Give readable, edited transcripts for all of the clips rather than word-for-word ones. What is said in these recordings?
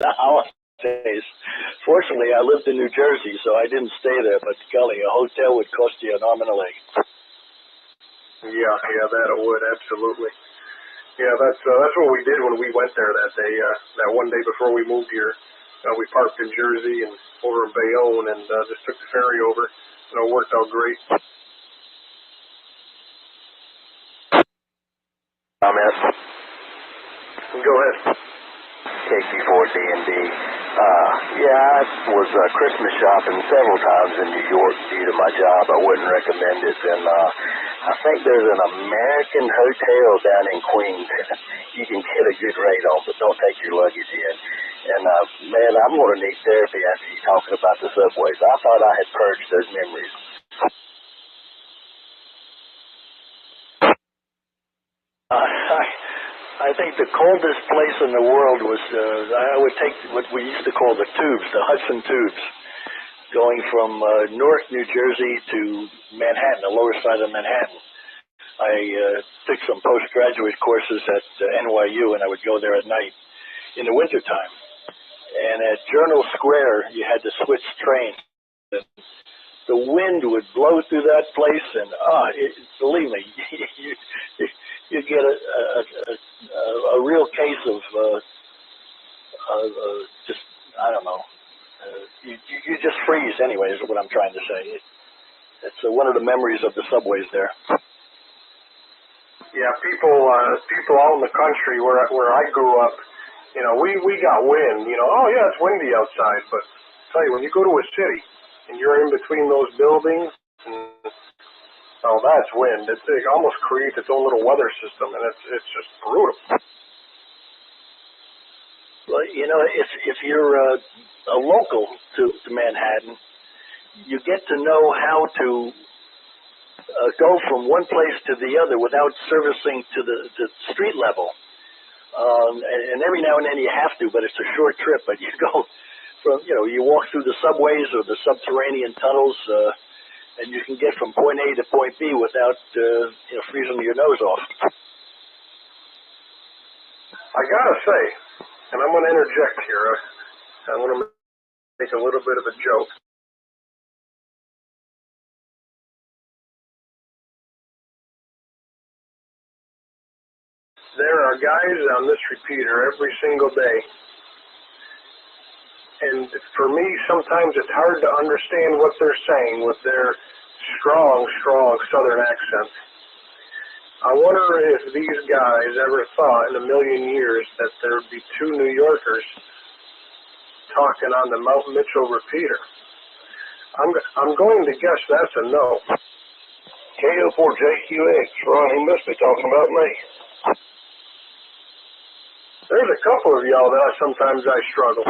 nowadays. Fortunately, I lived in New Jersey, so I didn't stay there. But golly, a hotel would cost you an arm and a leg. Yeah, that it would, absolutely. Yeah, that's what we did when we went there that day. That one day before we moved here, we parked in Jersey and over in Bayonne, and just took the ferry over. It worked out great. Comment. Go ahead. KQ4D&D. Yeah, I was Christmas shopping several times in New York due to my job. I wouldn't recommend it. And I think there's an American hotel down in Queens you can get a good rate on, but don't take your luggage in. And man, I'm going to need therapy after you talking about the subways. I thought I had purged those memories. I think the coldest place in the world was, I would take what we used to call the tubes, the Hudson tubes, going from Newark, New Jersey to Manhattan, the lower side of Manhattan. I took some postgraduate courses at NYU, and I would go there at night in the wintertime. And at Journal Square, you had to switch trains. The wind would blow through that place, and believe me, you get a real case of just, I don't know, you just freeze anyway, is what I'm trying to say. It's one of the memories of the subways there. Yeah, people out in the country where I grew up, we got wind. Oh yeah, it's windy outside, but I tell you, when you go to a city and you're in between those buildings, that's wind. It almost creates its own little weather system, and it's just brutal. Well, if you're a local to Manhattan, you get to know how to go from one place to the other without servicing to the street level. And every now and then you have to, but it's a short trip. But you go from, you walk through the subways or the subterranean tunnels, and you can get from point A to point B without, freezing your nose off. I gotta say, and I'm gonna interject here. I'm gonna make a little bit of a joke. There are guys on this repeater every single day, and for me, sometimes it's hard to understand what they're saying with their strong Southern accent. I wonder if these guys ever thought in a million years that there would be two New Yorkers talking on the Mount Mitchell repeater. I'm going to guess that's a no. KO4JQX, Ron, he must be talking about me. There's a couple of y'all that sometimes I struggle.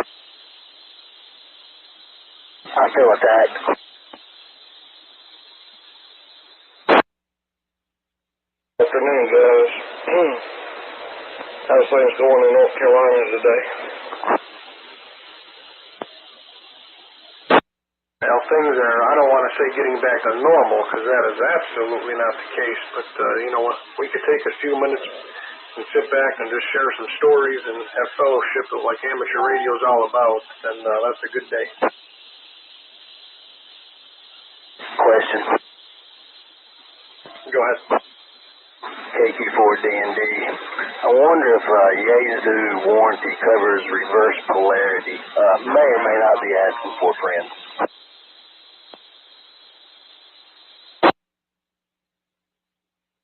I feel attacked. Afternoon, guys. How's things going in North Carolina today? Well, things are, I don't want to say getting back to normal, because that is absolutely not the case, but we could take a few minutes and sit back and just share some stories and have fellowship like amateur radio is all about, then that's a good day. Question. Go ahead. KQ4D&D. I wonder if Yazoo warranty covers reverse polarity. May or may not be asking for friends.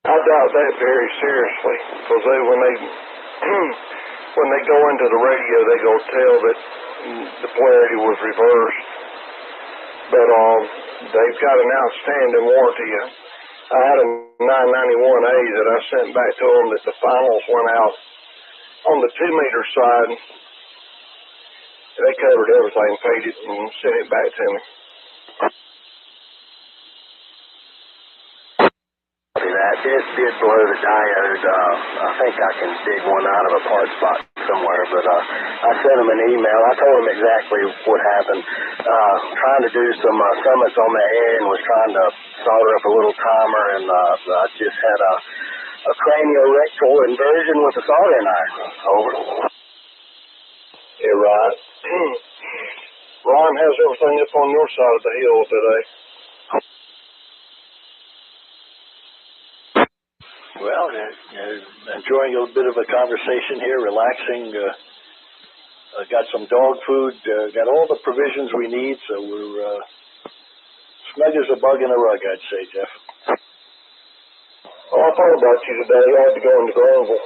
I doubt that very seriously, because when they go into the radio, they go tell that the polarity was reversed. But they've got an outstanding warranty. I had a 991A that I sent back to them that the finals went out on the 2-meter side. They covered everything, paid it, and sent it back to me. That did blow the diode. I think I can dig one out of a part spot somewhere, but I sent him an email. I told him exactly what happened. Trying to do some summits on the air and was trying to solder up a little timer, and I just had a craniorectal inversion with a soldering iron. Over. Yeah, right. Ron, how's everything up on your side of the hill today? Well, enjoying a bit of a conversation here, relaxing. Got some dog food. Got all the provisions we need, so we're snug as a bug in a rug, I'd say, Jeff. Oh, I thought about you today. I had to go into Greenville.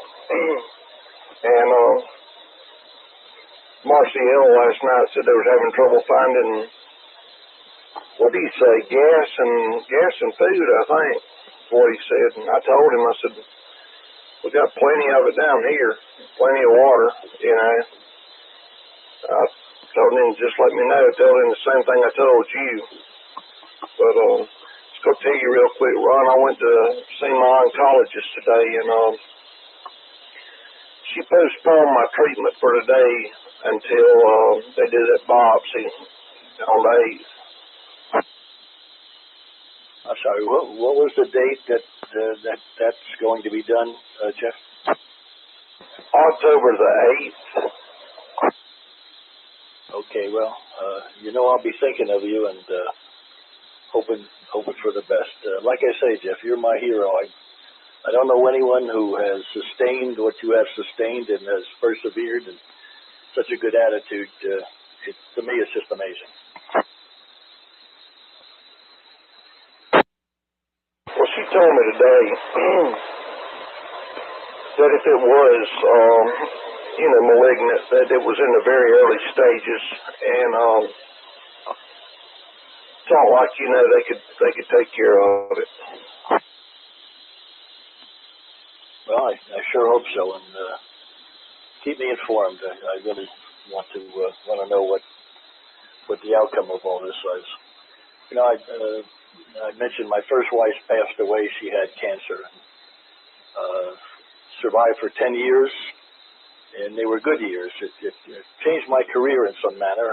And Marcy L. last night said they was having trouble finding, what did he say, gas and food, I think, is what he said. And I told him, I said, we got plenty of it down here, plenty of water, you know. I told him, just let me know. I told him the same thing I told you. But just go tell you real quick, Ron, I went to see my oncologist today, and she postponed my treatment for today until they do that biopsy on the 8th. I'm sorry, what was the date that's going to be done, Jeff? October the 8th. Okay, well, I'll be thinking of you and hoping for the best. Like I say, Jeff, you're my hero. I don't know anyone who has sustained what you have sustained and has persevered and such a good attitude. To me, it's just amazing. Well, she told me today that if it was, malignant, that it was in the very early stages, and thought like, they could take care of it. Well, I sure hope so, and keep me informed. I really want to know what the outcome of all this was. I mentioned my first wife passed away. She had cancer. Survived for 10 years, and they were good years. It changed my career in some manner.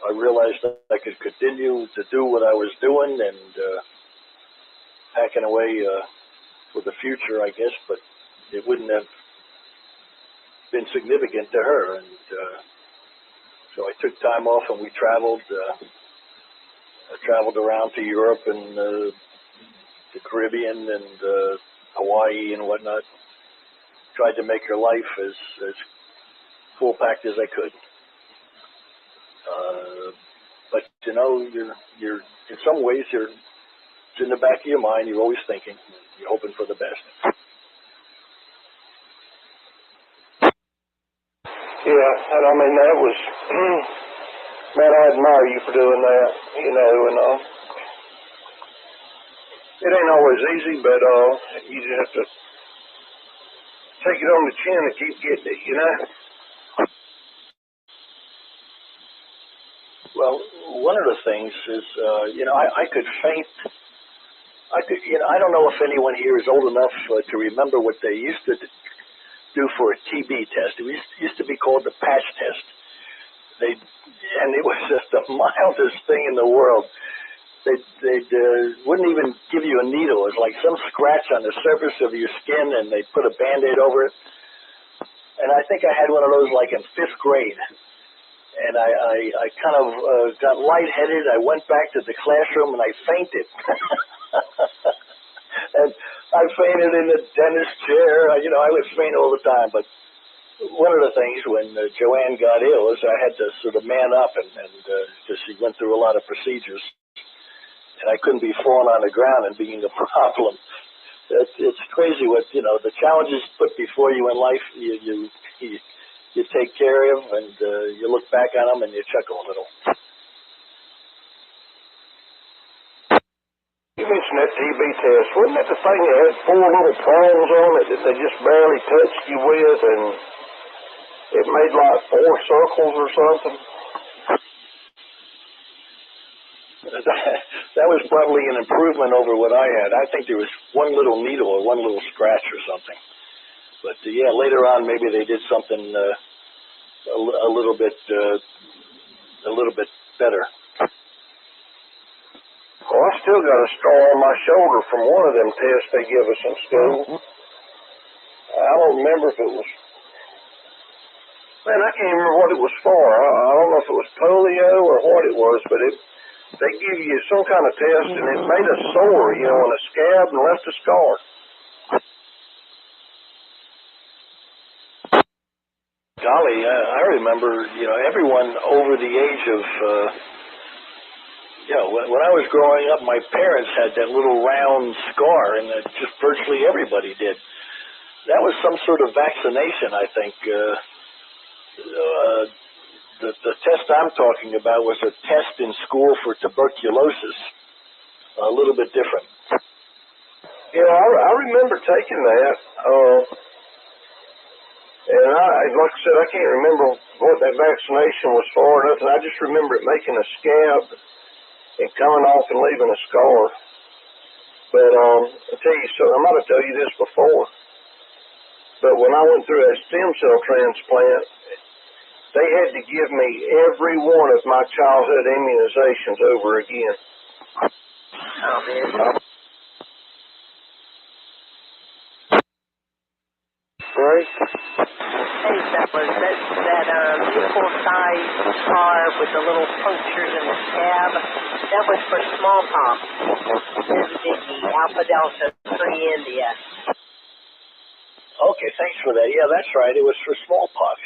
I realized that I could continue to do what I was doing and packing away for the future, I guess, but it wouldn't have been significant to her. And so I took time off and we traveled. I traveled around to Europe and the Caribbean and Hawaii and whatnot. Tried to make her life as full packed as I could. But you're in some ways it's in the back of your mind. You're always thinking. You're hoping for the best. Yeah, and I mean that was, man, I admire you for doing that. And it ain't always easy, but you just have to take it on the chin and keep getting it, Well, one of the things is, I could faint. I don't know if anyone here is old enough to remember what they used to do for a TB test. It used to be called the patch test. And it was just the mildest thing in the world. They wouldn't even give you a needle. It was like some scratch on the surface of your skin, and they put a Band-Aid over it. And I think I had one of those like in 5th grade. And I kind of got lightheaded. I went back to the classroom and I fainted. And I fainted in the dentist chair. I would faint all the time. But one of the things when Joanne got ill is I had to sort of man up and because she went through a lot of procedures. And I couldn't be falling on the ground and being a problem. It's crazy what, the challenges put before you in life, you take care of, and you look back on them and you chuckle a little. You mentioned that TB test. Wasn't that the thing that had 4 little prongs on it that they just barely touched you with, and it made like 4 circles or something? That was probably an improvement over what I had. I think there was one little needle or one little scratch or something. But later on, maybe they did something a little bit better. Well, I still got a scar on my shoulder from one of them tests they give us in school. I don't remember if it was Man, I can't remember what it was for. I don't know if it was polio or what it was, but they give you some kind of test, and it made a sore, you know, and a scab and left a scar. Golly, I remember, you know, everyone over the age of, you know, when I was growing up, my parents had that little round scar, and just virtually everybody did. That was some sort of vaccination, I think. The test I'm talking about was a test in school for tuberculosis. A little bit different. Yeah, I remember taking that. And like I said, I can't remember what that vaccination was for or nothing. I just remember it making a scab and coming off and leaving a scar. But I'll tell you something, I might have told you this before, but when I went through a stem cell transplant, they had to give me every one of my childhood immunizations over again. Oh, man. Right? Hey, fellas, that equal-sized scar with the little punctures in the scab, that was for smallpox. There's a biggie, Alpha Delta 3 India. Okay, thanks for that. Yeah, that's right. It was for smallpox.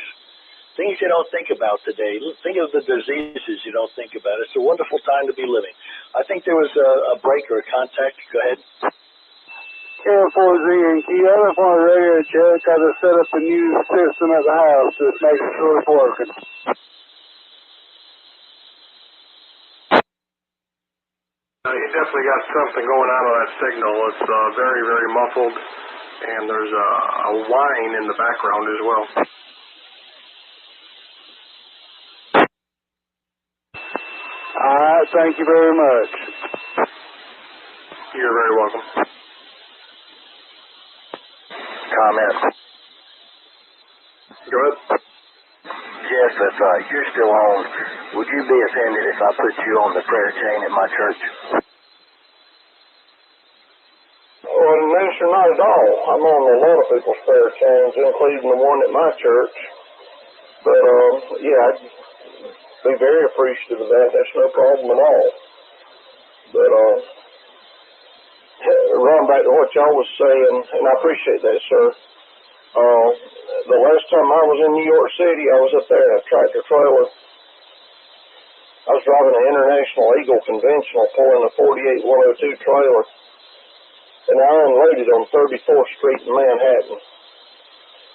Things you don't think about today. Think of the diseases you don't think about. It's a wonderful time to be living. I think there was a break or a contact. Go ahead. K4Z and Key. I just want a radio check. I just set up a new system at the house. Just making sure it's working. You definitely got something going on with that signal. It's very, very muffled, and there's a whine in the background as well. All right. Thank you very much. You're very welcome. Comment. Go ahead. Yes, that's right. You're still on. Would you be offended if I put you on the prayer chain at my church? Well, Minister, not at all. I'm on a lot of people's prayer chains, including the one at my church. But, yeah, I'd be very appreciative of that. That's no problem at all. But, run back to what y'all was saying, and I appreciate that, sir. The last time I was in New York City, I was up there in a tractor trailer. I was driving an International Eagle Conventional, pulling a 48-102 trailer, and I unloaded on 34th Street in Manhattan.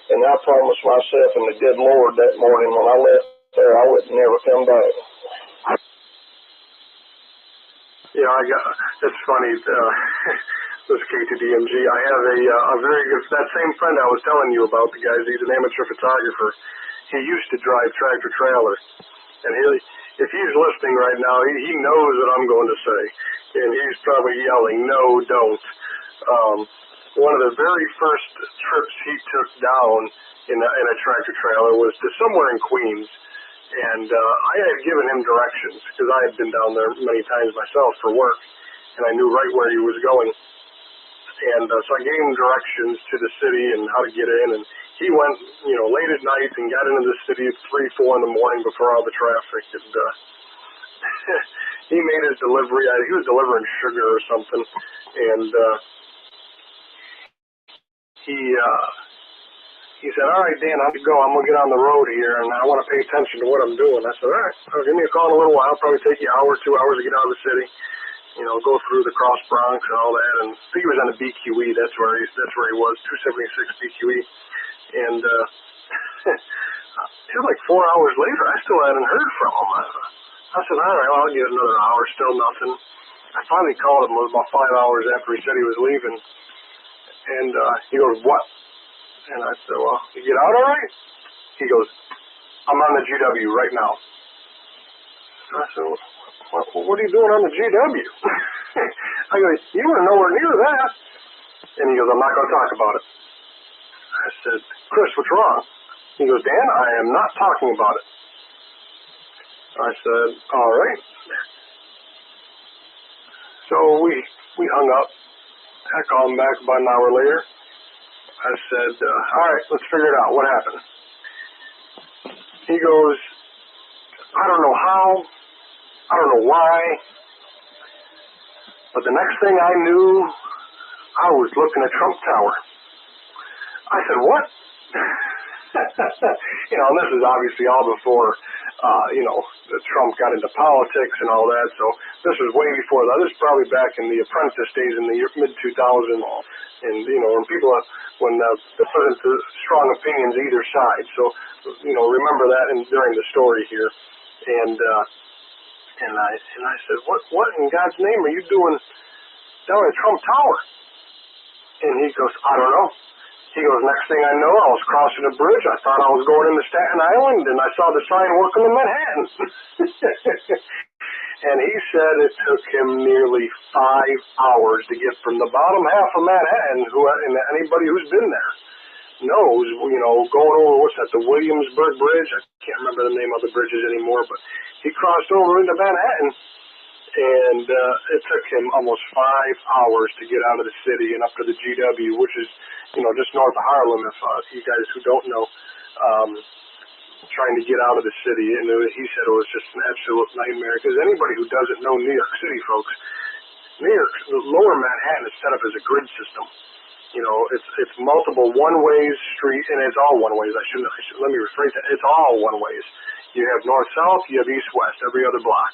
And I promised myself and the good Lord that morning when I left there, I would never come back. Yeah, it's funny. This K2DMG. I have a very good, that same friend I was telling you about, the guy, he's an amateur photographer. He used to drive tractor trailers. And if he's listening right now, he knows what I'm going to say. And he's probably yelling, no, don't. One of the very first trips he took down in a tractor trailer was to somewhere in Queens. And I had given him directions because I had been down there many times myself for work. And I knew right where he was going. And so I gave him directions to the city and how to get in. And he went, you know, late at night and got into the city at 3, 4 in the morning before all the traffic. And he made his delivery. He was delivering sugar or something. And he said, all right, Dan, I have to go. I'm going to get on the road here, and I want to pay attention to what I'm doing. I said, all right, give me a call in a little while. It'll probably take you an hour, 2 hours to get out of the city. You know, go through the Cross Bronx and all that. And I think he was on the BQE. That's where he was, 276 BQE. And it was like 4 hours later. I still hadn't heard from him. I said, all right, well, I'll get another hour. Still nothing. I finally called him. It was about 5 hours after he said he was leaving. And he goes, what? And I said, well, you get out all right? He goes, I'm on the GW right now. I said, what are you doing on the GW? I go, you were nowhere near that. And he goes, I'm not going to talk about it. I said, Chris, what's wrong? He goes, Dan, I am not talking about it. I said, all right. So we hung up. I called him back about an hour later. I said, all right, let's figure it out. What happened? He goes, I don't know how, I don't know why, but the next thing I knew, I was looking at Trump Tower. I said, what? You know, and this is obviously all before, you know, Trump got into politics and all that, so this was way before that. This is probably back in the Apprentice days in the mid-2000s, and, you know, when there wasn't strong opinions either side. So, you know, remember that during the story here. And I said, what in God's name are you doing down at Trump Tower? And he goes, I don't know. He goes, next thing I know, I was crossing a bridge. I thought I was going into Staten Island, and I saw the sign, welcome to Manhattan. And he said it took him nearly 5 hours to get from the bottom half of Manhattan, and anybody who's been there knows, you know, going over, what's that, the Williamsburg Bridge? I can't remember the name of the bridges anymore, but he crossed over into Manhattan, and it took him almost 5 hours to get out of the city and up to the GW, which is, you know, just north of Harlem, if you guys who don't know, trying to get out of the city. And he said it was just an absolute nightmare, because anybody who doesn't know New York City, folks, New York, lower Manhattan is set up as a grid system. You know, it's multiple one-ways street, and it's all one-ways. Let me rephrase that. It's all one-ways. You have north-south, you have east-west, every other block.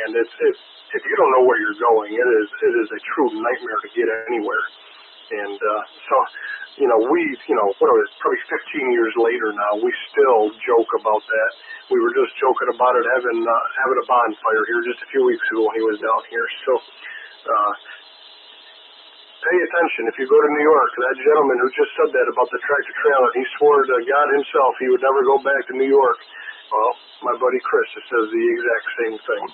And it's if you don't know where you're going, it is a true nightmare to get anywhere. And so, you know, what are it, probably 15 years later now, we still joke about that. We were just joking about it having a bonfire here just a few weeks ago when he was down here. So pay attention. If you go to New York, that gentleman who just said that about the tractor trailer, he swore to God himself he would never go back to New York. Well, my buddy Chris says the exact same thing.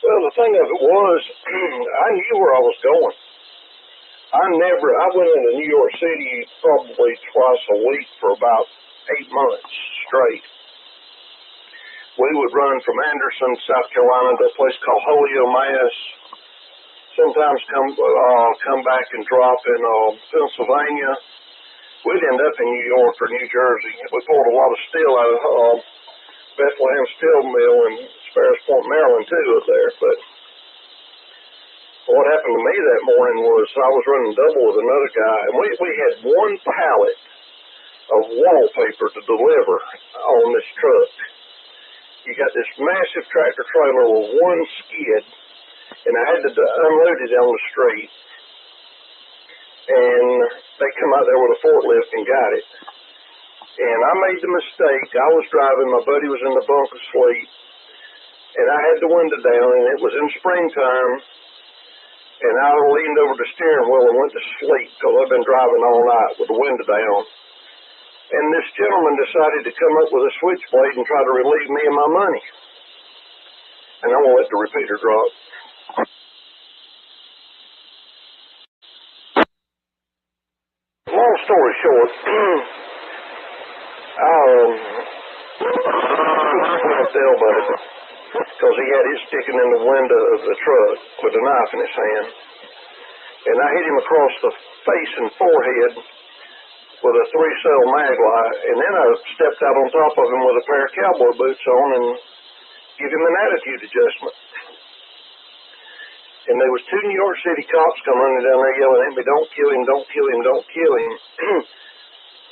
Well, the thing of it was, I knew where I was going. I went into New York City probably twice a week for about 8 months straight. We would run from Anderson, South Carolina, to a place called Holyoke, Mass. Sometimes come back and drop in Pennsylvania. We'd end up in New York or New Jersey. We pulled a lot of steel out of Bethlehem Steel Mill in Sparrows Point, Maryland, too, up there. But what happened to me that morning was I was running double with another guy, and we had one pallet of wallpaper to deliver on this truck. You got this massive tractor trailer with one skid, and I had to unload it on the street. And they come out there with a forklift and got it. And I made the mistake. I was driving, my buddy was in the bunk asleep, and I had the window down, and it was in springtime. And I leaned over the steering wheel and went to sleep because I've been driving all night with the window down. And this gentleman decided to come up with a switchblade and try to relieve me of my money. And I'm going to let the repeater drop. Long story short, I went up the elbow because he had his sticking in the window of the truck with a knife in his hand. And I hit him across the face and forehead with a 3-cell maglite, and then I stepped out on top of him with a pair of cowboy boots on and give him an attitude adjustment. And there was 2 New York City cops coming running down there yelling at me, don't kill him, don't kill him, don't kill him.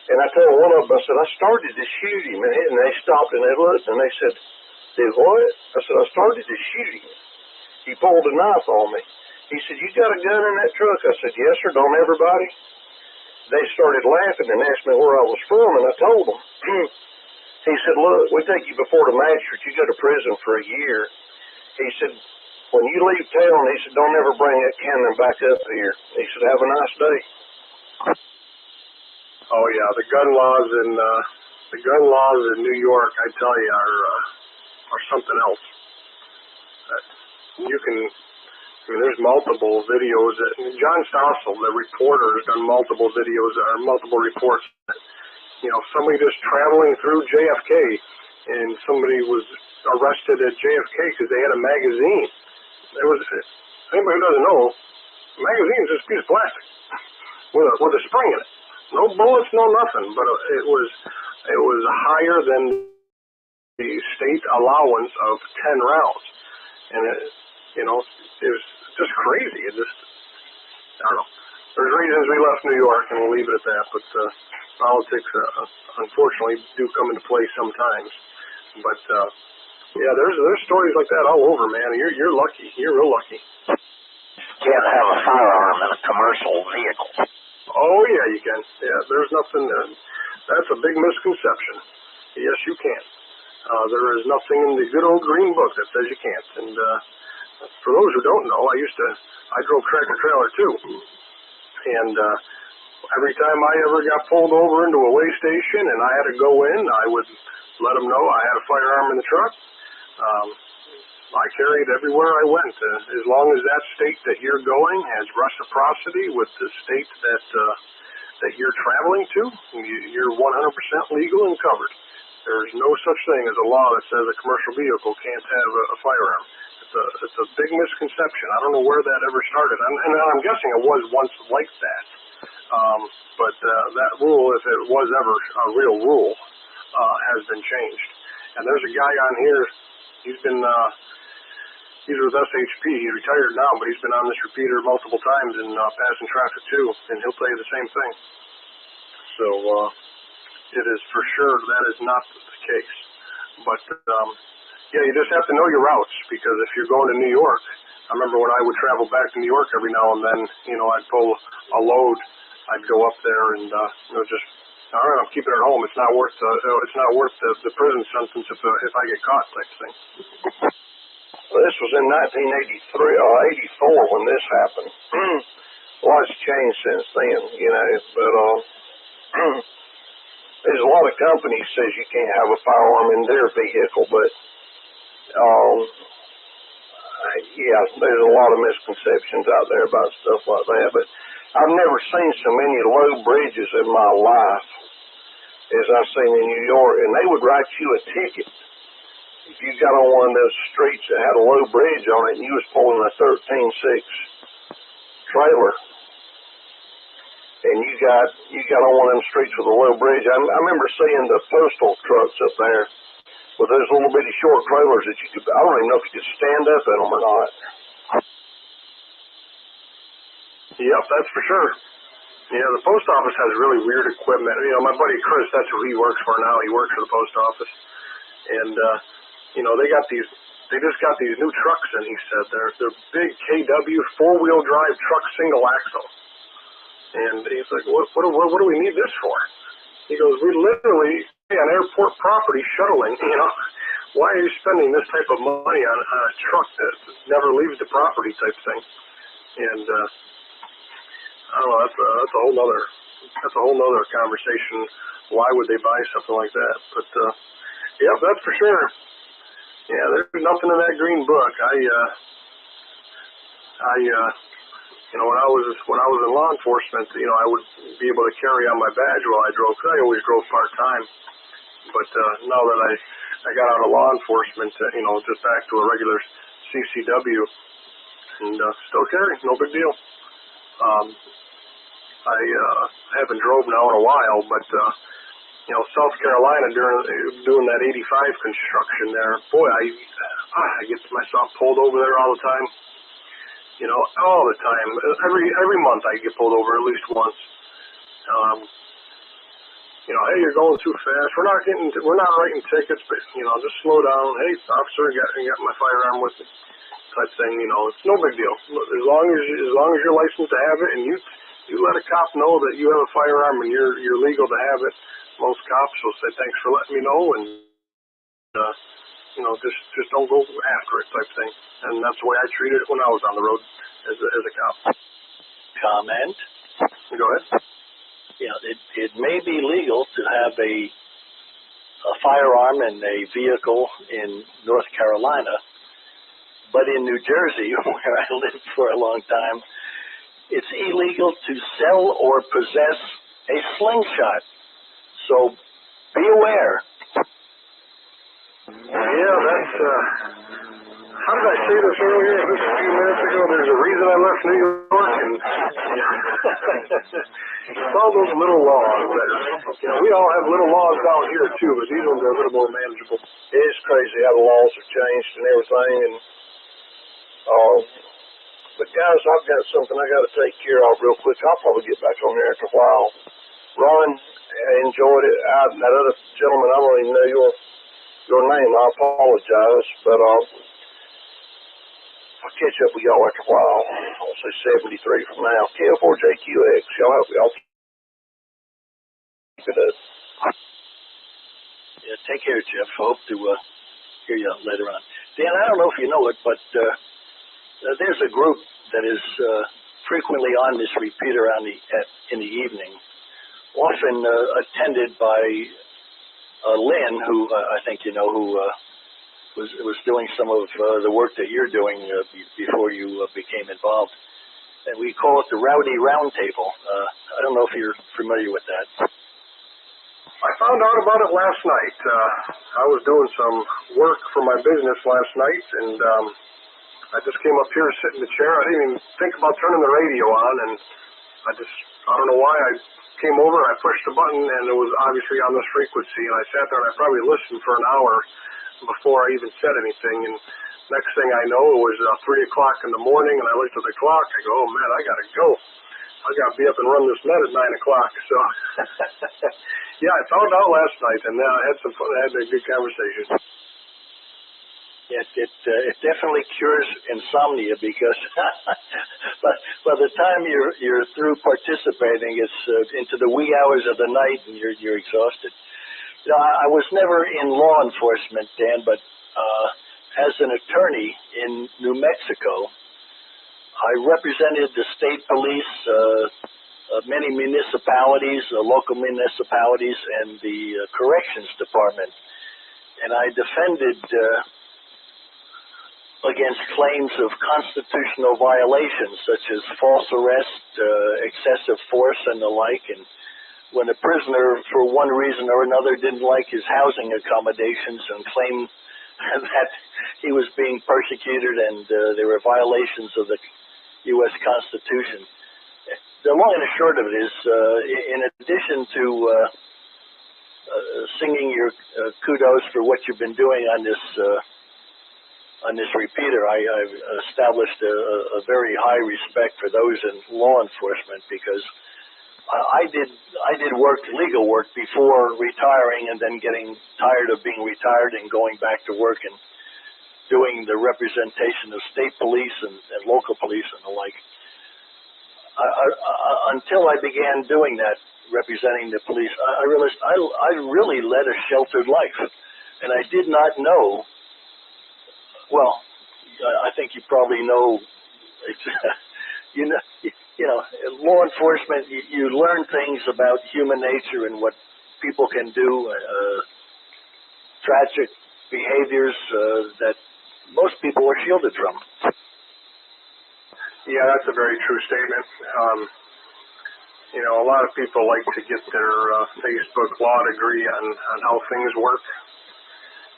And I told one of them, I said, I started to shoot him. And they stopped and they looked and they said, did what? I said, I started to shoot him. He pulled a knife on me. He said, you got a gun in that truck? I said, yes, sir, don't everybody? They started laughing and asked me where I was from, and I told them. He said, look, we take you before the magistrate. You go to prison for a year. He said, when you leave town, he said, don't ever bring that cannon back up here. He said, have a nice day. Oh yeah, the gun laws in New York, I tell you, are something else. There's multiple videos. John Stossel, the reporter, has done multiple videos or multiple reports. You know, somebody just traveling through JFK, and somebody was arrested at JFK because they had a magazine. Anybody who doesn't know, a magazine is just a piece of plastic with a spring in it. No bullets, no nothing, but it was It was higher than the state allowance of 10 rounds. And it was just crazy. It just, I don't know. There's reasons we left New York, and we'll leave it at that. But politics, unfortunately, do come into play sometimes. But yeah, there's stories like that all over, man. You're lucky. You're real lucky. Can't have a firearm in a commercial vehicle. Oh yeah, you can. Yeah, there's nothing. That's a big misconception. Yes, you can. There is nothing in the good old green book that says you can't. And for those who don't know, I drove tractor trailer too. And every time I ever got pulled over into a weigh station and I had to go in, I would let them know I had a firearm in the truck. I carried everywhere I went. As long as that state that you're going has reciprocity with the state that you're traveling to, you're 100% legal and covered. There's no such thing as a law that says a commercial vehicle can't have a firearm. It's a big misconception. I don't know where that ever started. And I'm guessing it was once like that. But that rule, if it was ever a real rule, has been changed. And there's a guy on here, he's with SHP. He's retired now, but he's been on this repeater multiple times and passing traffic too, and he'll tell you the same thing. So it is for sure that is not the case. But yeah, you just have to know your routes, because if you're going to New York, I remember when I would travel back to New York every now and then, I'd pull a load, I'd go up there and just, all right, I'm keeping it at home. It's not worth the prison sentence if I get caught, type thing. Well, this was in 1983 or 84 when this happened. A lot's changed since then, but there's a lot of companies says you can't have a firearm in their vehicle, but yeah, there's a lot of misconceptions out there about stuff like that. But I've never seen so many low bridges in my life as I've seen in New York, and they would write you a ticket if you got on one of those streets that had a low bridge on it and you was pulling a 13.6 trailer, and you got on one of them streets with a low bridge. I remember seeing the postal trucks up there with those little bitty short trailers that I don't even know if you could stand up in them or not. Yep, that's for sure. Yeah, the post office has really weird equipment. My buddy Chris, that's who he works for now. He works for the post office. And, they just got these new trucks in, he said. They're big KW, four-wheel drive truck, single axle. And he's like, what do we need this for? He goes, we literally on airport property shuttling, why are you spending this type of money on a truck that never leaves the property type thing? And I don't know, that's a whole nother conversation. Why would they buy something like that? But yeah, that's for sure. Yeah, there's nothing in that green book. When I was in law enforcement, I would be able to carry on my badge while I drove, because I always drove part-time. But now that I got out of law enforcement, just back to a regular CCW, and still carry, no big deal. I haven't drove now in a while, but South Carolina doing that 85 construction there, boy, I get myself pulled over there all the time. All the time. Every month I get pulled over at least once. Hey, you're going too fast. We're not writing tickets, but just slow down. Hey, officer, got my firearm with me, type thing. It's no big deal. As long as you're licensed to have it, and you let a cop know that you have a firearm and you're legal to have it. Most cops will say thanks for letting me know, and just don't go after it, type thing. And that's the way I treated it when I was on the road as a cop. Comment? Go ahead. Yeah, it may be legal to have a firearm in a vehicle in North Carolina, but in New Jersey, where I lived for a long time, it's illegal to sell or possess a slingshot. So be aware. Yeah, that's, how did I say this earlier? Just a few minutes ago, there's a reason I left New York, and It's all those little laws that, we all have little laws down here too, but these ones are a little more manageable. It's crazy how the laws have changed and everything. And but guys, I've got something I got to take care of real quick. I'll probably get back on there after a while. Ron, I enjoyed it. That other gentleman, I don't even know your name. I apologize, but I'll catch up with y'all after a while. I'll say 73 from now. KL4JQX. Y'all keep it up. Yeah, take care, Jeff. Hope to hear you later on. Dan, I don't know if you know it, but there's a group that is frequently on this repeater in the evening, often attended by Lynn, who I think you know, who was doing some of the work that you're doing before you became involved. And we call it the Rowdy Roundtable. I don't know if you're familiar with that. I found out about it last night. I was doing some work for my business last night, and I just came up here, sit in the chair. I didn't even think about turning the radio on, and I don't know why. I came over, I pushed the button, and it was obviously on this frequency, and I sat there and I probably listened for an hour before I even said anything, and next thing I know, it was 3 o'clock in the morning, and I looked at the clock, I go, oh man, I gotta go. I gotta be up and run this net at 9 o'clock, so, yeah, I found out last night, and I had some fun, I had a good conversation. It definitely cures insomnia because by the time you're through participating, it's into the wee hours of the night and you're exhausted. You know, I was never in law enforcement, Dan, but as an attorney in New Mexico, I represented the state police, many municipalities, local municipalities, and the corrections department, and I defended against claims of constitutional violations such as false arrest, excessive force, and the like. And when a prisoner, for one reason or another, didn't like his housing accommodations and claimed that he was being persecuted and there were violations of the U.S. Constitution. The long and the short of it is, in addition to singing your kudos for what you've been doing on this repeater, I've established a very high respect for those in law enforcement because I did work, legal work, before retiring and then getting tired of being retired and going back to work and doing the representation of state police and local police and the like. Until I began doing that, representing the police, I realized I really led a sheltered life, and I did not know. Well, I think you probably know. You know, law enforcement. You learn things about human nature and what people can do, tragic behaviors that most people are shielded from. Yeah, that's a very true statement. You know, a lot of people like to get their Facebook law degree on how things work.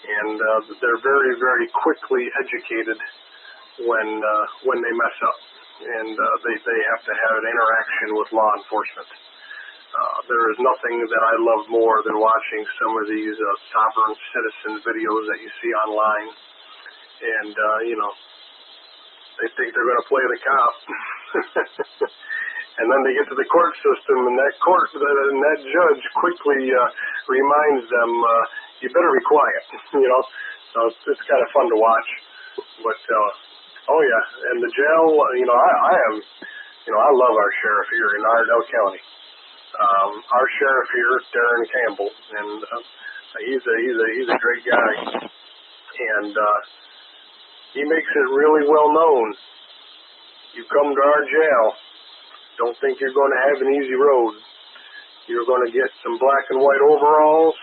And they're very, very quickly educated when they mess up, and they have to have an interaction with law enforcement. There is nothing that I love more than watching some of these sovereign citizen videos that you see online, and you know, they think they're going to play the cop, and then they get to the court system, and that judge quickly reminds them. You better be quiet, you know. So it's kind of fun to watch. But oh yeah, and the jail, you know, I am, you know, I love our sheriff here in Ardell County. Our sheriff here, Darren Campbell, and he's a great guy, and he makes it really well known. You come to our jail, don't think you're going to have an easy road. You're going to get some black and white overalls.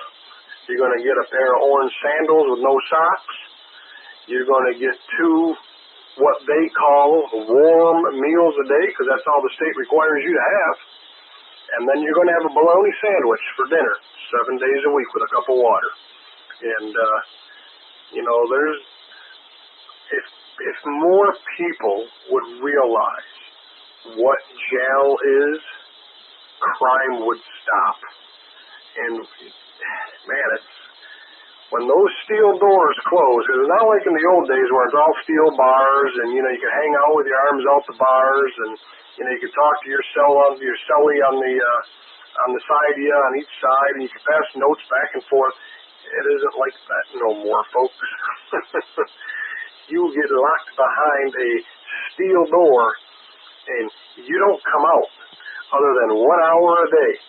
You're going to get a pair of orange sandals with no socks. You're going to get 2 what they call warm meals a day, because that's all the state requires you to have. And then you're going to have a bologna sandwich for dinner 7 days a week with a cup of water. And, you know, if more people would realize what jail is, crime would stop. And man, it's when those steel doors close, because it's not like in the old days where it's all steel bars and you can hang out with your arms out the bars and you can talk to your cellie on the side of you on each side and you can pass notes back and forth. It isn't like that no more, folks. You get locked behind a steel door and you don't come out other than 1 hour a day.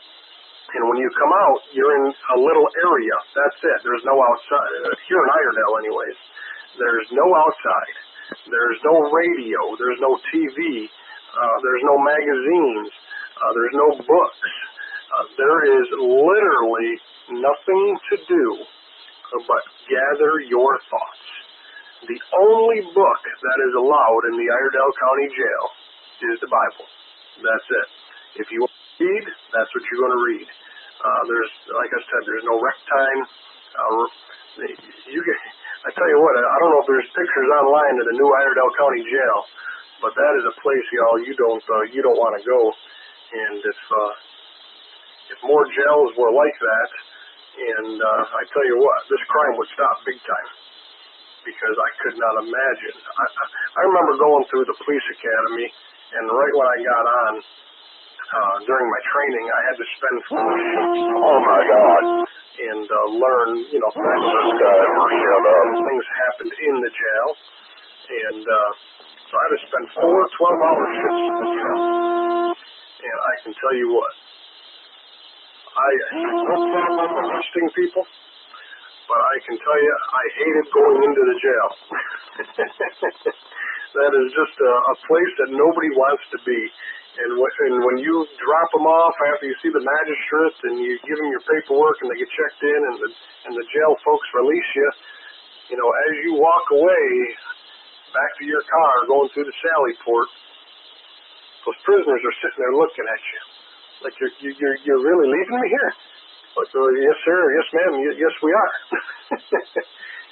And when you come out, you're in a little area. That's it. There's no outside. Here in Iredell, anyways. There's no outside. There's no radio. There's no TV. There's no magazines. There's no books. There is literally nothing to do but gather your thoughts. The only book that is allowed in the Iredell County Jail is the Bible. That's it. If you read, that's what you're going to read. There's, like I said, there's no rec time. I tell you what, I don't know if there's pictures online of the new Iredell County Jail, but that is a place, y'all, you don't want to go. And if more jails were like that, and I tell you what, this crime would stop big time. Because I could not imagine. I remember going through the police academy, and right when I got on, during my training, I had to spend, oh my God, and learn, things happened in the jail, and so I had to spend 12-hour shifts in the jail. And I can tell you what, I don't problem arresting people, but I can tell you, I hated going into the jail. That is just a place that nobody wants to be. And when you drop them off after you see the magistrate and you give them your paperwork and they get checked in and the jail folks release you, as you walk away back to your car going through the Sally Port, those prisoners are sitting there looking at you. Like, you're really leaving me here? Like, yes, sir. Yes, ma'am. Yes, we are.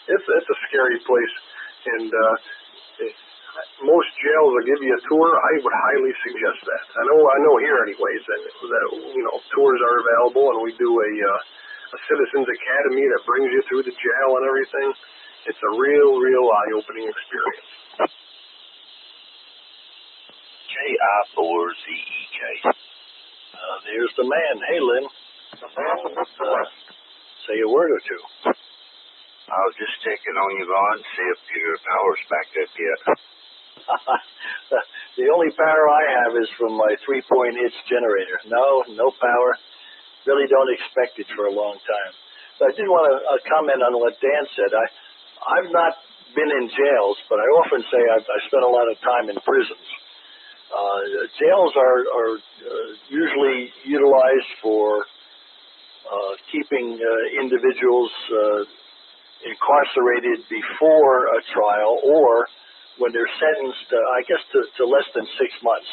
It's a scary place. And most jails will give you a tour. I would highly suggest that. I know here anyways that tours are available, and we do a Citizens Academy that brings you through the jail and everything. It's a real eye-opening experience. J-I-4-Z-E-K. There's the man. Hey, Lynn. Say a word or two. I was just checking on you, Vaughn, see if your power's back up yet. The only power I have is from my 3-point hitch generator. No power. Really don't expect it for a long time. But I did want to comment on what Dan said. I've not been in jails, but I often say I've spent a lot of time in prisons. Jails are usually utilized for keeping individuals incarcerated before a trial or when they're sentenced, I guess, to less than 6 months.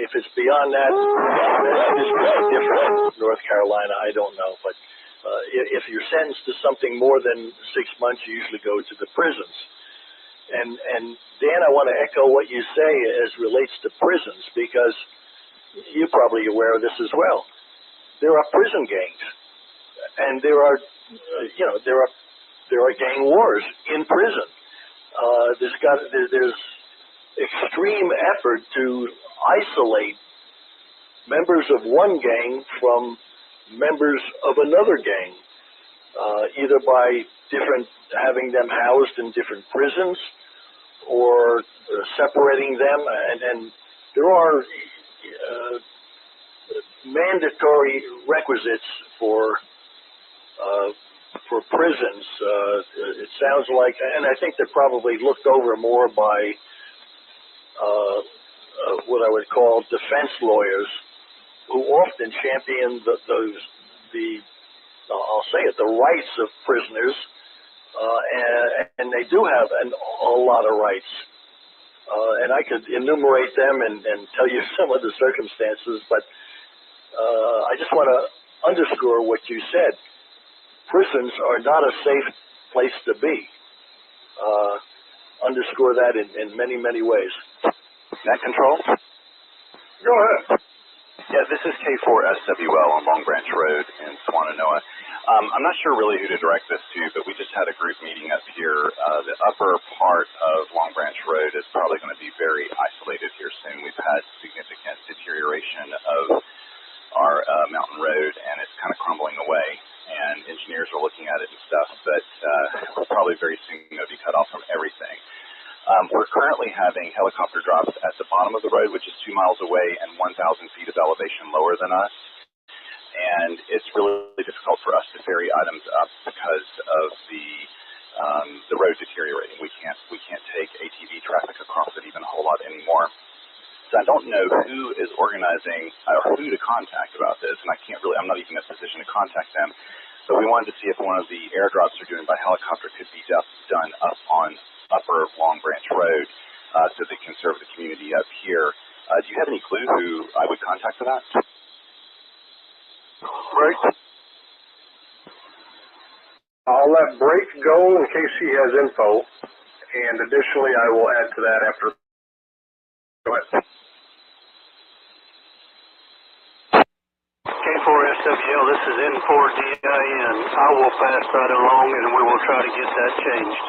If it's beyond that, this is different in North Carolina, I don't know. But if you're sentenced to something more than 6 months, you usually go to the prisons. And Dan, I want to echo what you say as relates to prisons, because you're probably aware of this as well. There are prison gangs, and there are gang wars in prison. There's extreme effort to isolate members of one gang from members of another gang, either by having them housed in different prisons or separating them. And there are mandatory requisites for prisons. It sounds like, and I think they're probably looked over more by what I would call defense lawyers, who often champion I'll say it, the rights of prisoners, and they do have a lot of rights. And I could enumerate them and tell you some of the circumstances, but I just want to underscore what you said. Prisons are not a safe place to be. Underscore that in many, many ways. That control? Go ahead. Yeah, this is K4SWL on Long Branch Road in Swannanoa. I'm not sure really who to direct this to, but we just had a group meeting up here. The upper part of Long Branch Road is probably going to be very isolated here soon. We've had significant deterioration of our mountain road, and it's kind of crumbling away, and engineers are looking at it and stuff, but we're probably very soon going to be cut off from everything. We're currently having helicopter drops at the bottom of the road, which is 2 miles away and 1,000 feet of elevation lower than us. And it's really difficult for us to ferry items up because of the road deteriorating. We can't take ATV traffic across it even a whole lot anymore. So I don't know who is organizing or who to contact about this, and I'm not even in a position to contact them. But we wanted to see if one of the airdrops they're doing by helicopter could be done up on upper Long Branch Road, so they can serve the community up here. Do you have any clue who I would contact for that? Right. I'll let Brake go in case he has info, and additionally I will add to that after. Go ahead. K4SWL, this is N4DIN. I will pass that along and we will try to get that changed.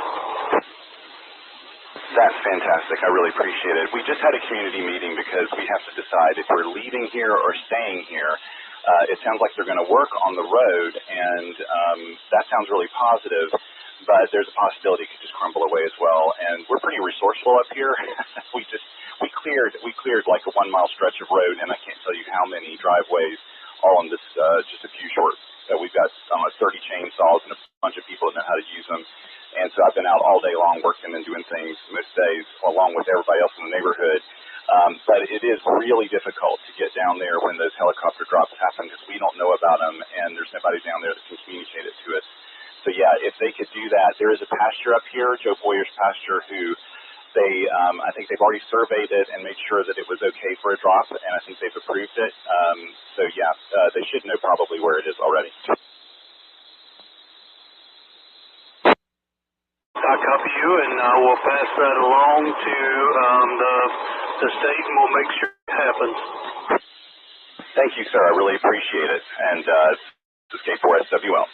That's fantastic. I really appreciate it. We just had a community meeting because we have to decide if we're leaving here or staying here. It sounds like they're going to work on the road, and that sounds really positive, but there's a possibility it could just crumble away as well. And we're pretty resourceful up here. we cleared like a 1 mile stretch of road, and I can't tell you how many driveways all in this just a few short. We've got almost 30 chainsaws and a bunch of people that know how to use them. And so I've been out all day long working and doing things most days along with everybody else in the neighborhood. But it is really difficult to get down there when those helicopter drops happen because we don't know about them and there's nobody down there that can communicate it to us. So yeah, if they could do that, there is a pasture up here, Joe Boyer's pasture, who I think they've already surveyed it and made sure that it was okay for a drop, and I think they've approved it. So yeah, they should know probably where it is already. I copy you, and I will pass that along to the state, and we'll make sure it happens. Thank you, sir. I really appreciate it. And this is K4SWL.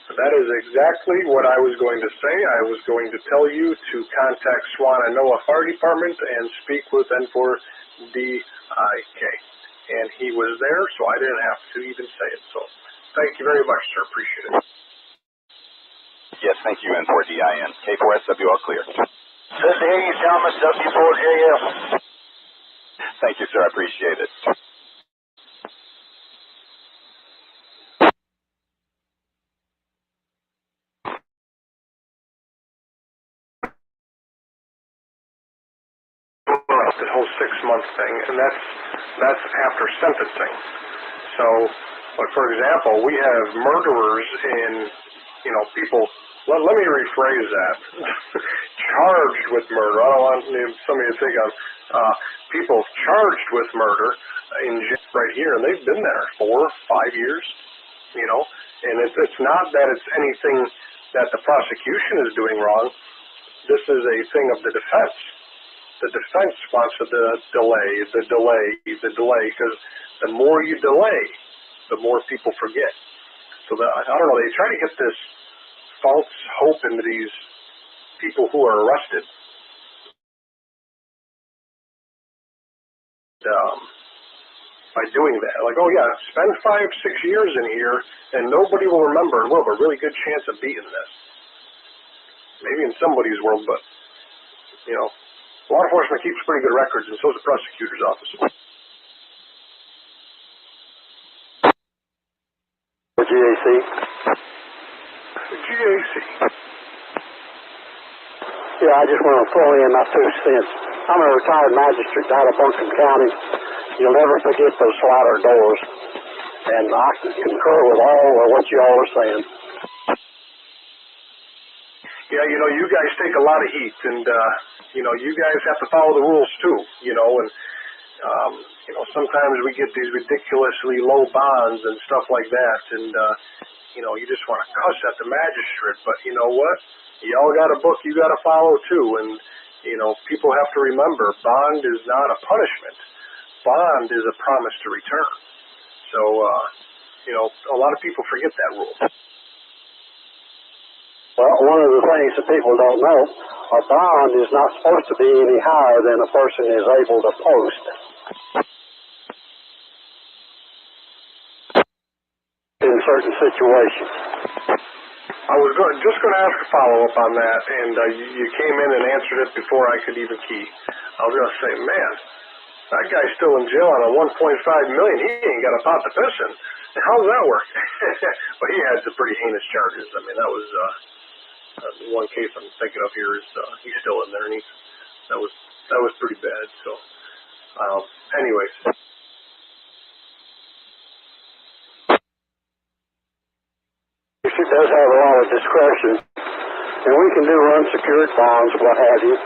That is exactly what I was going to say. I was going to tell you to contact Swannanoa Fire Department and speak with N4DIK. And he was there, so I didn't have to even say it. So thank you very much, sir. Appreciate it. Yes, thank you, N4DIN. K4SWL clear. Good to hear you, Thomas, W4JL. Thank you, sir. I appreciate it. The whole 6-month thing, and that's after sentencing. So, like for example, we have murderers in, people. Let me rephrase that. Charged with murder. I don't want somebody to think of people charged with murder in jail right here, and they've been there 4 or 5 years. And it's not that it's anything that the prosecution is doing wrong. This is a thing of the defense. The defense wants the delay, because the more you delay, the more people forget. So I don't know, they try to get this false hope into these people who are arrested. By doing that, like, oh yeah, spend 5-6 years in here and nobody will remember, and we'll have a really good chance of beating this. Maybe in somebody's world, but, law enforcement keeps pretty good records, and so does the prosecutor's office. GAC. GAC. Yeah, I just want to throw in my 2 cents. I'm a retired magistrate out of Buncombe County. You'll never forget those slider doors. And I concur with all of what you all are saying. Yeah, you guys take a lot of heat, and, you guys have to follow the rules too, and, sometimes we get these ridiculously low bonds and stuff like that, and, you just want to cuss at the magistrate, but you know what? Y'all got a book you got to follow too, and, people have to remember, bond is not a punishment. bond is a promise to return. So, a lot of people forget that rule. Well, one of the things that people don't know, a bond is not supposed to be any higher than a person is able to post in certain situations. I was just going to ask a follow-up on that, and you came in and answered it before I could even key. I was going to say, man, that guy's still in jail on a $1.5 million. He ain't got a pot to piss in. How does that work? But he had some pretty heinous charges. I mean, that was one case I'm thinking of here is he's still in there, and that was pretty bad. So, anyways. She does have a lot of discretion, and we can do unsecured bonds, what have you.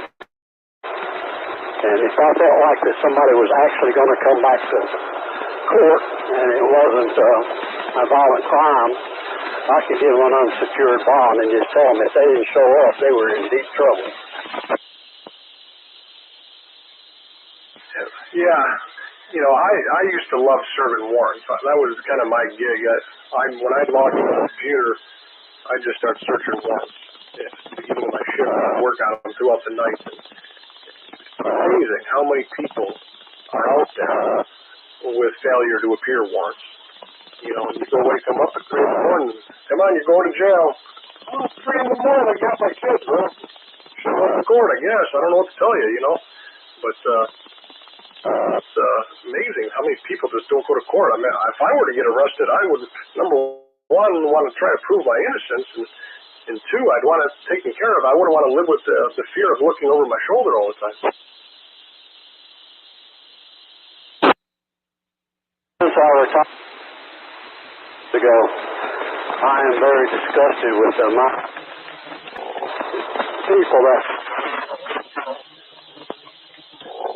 And if I felt like that somebody was actually going to come back to court and it wasn't a violent crime, I could give them an unsecured bond and just tell them if they didn't show up, they were in deep trouble. Yeah. I used to love serving warrants. That was kind of my gig. When I logged into the computer, I'd just start searching warrants at the beginning of my shift. I'd work on them throughout the night. It's amazing how many people are out there with failure to appear warrants. You go wake them up at 3 in the morning. Come on, you're going to jail. Oh, it's 3 in the morning. I got my kids, bro. Should go to court, I guess. I don't know what to tell you, But it's amazing how many people just don't go to court. I mean, if I were to get arrested, I would, number one, want to try to prove my innocence, and two, I'd want it taken care of. I wouldn't want to live with the fear of looking over my shoulder all the time. Since I retired ago, I am very disgusted with the amount of people that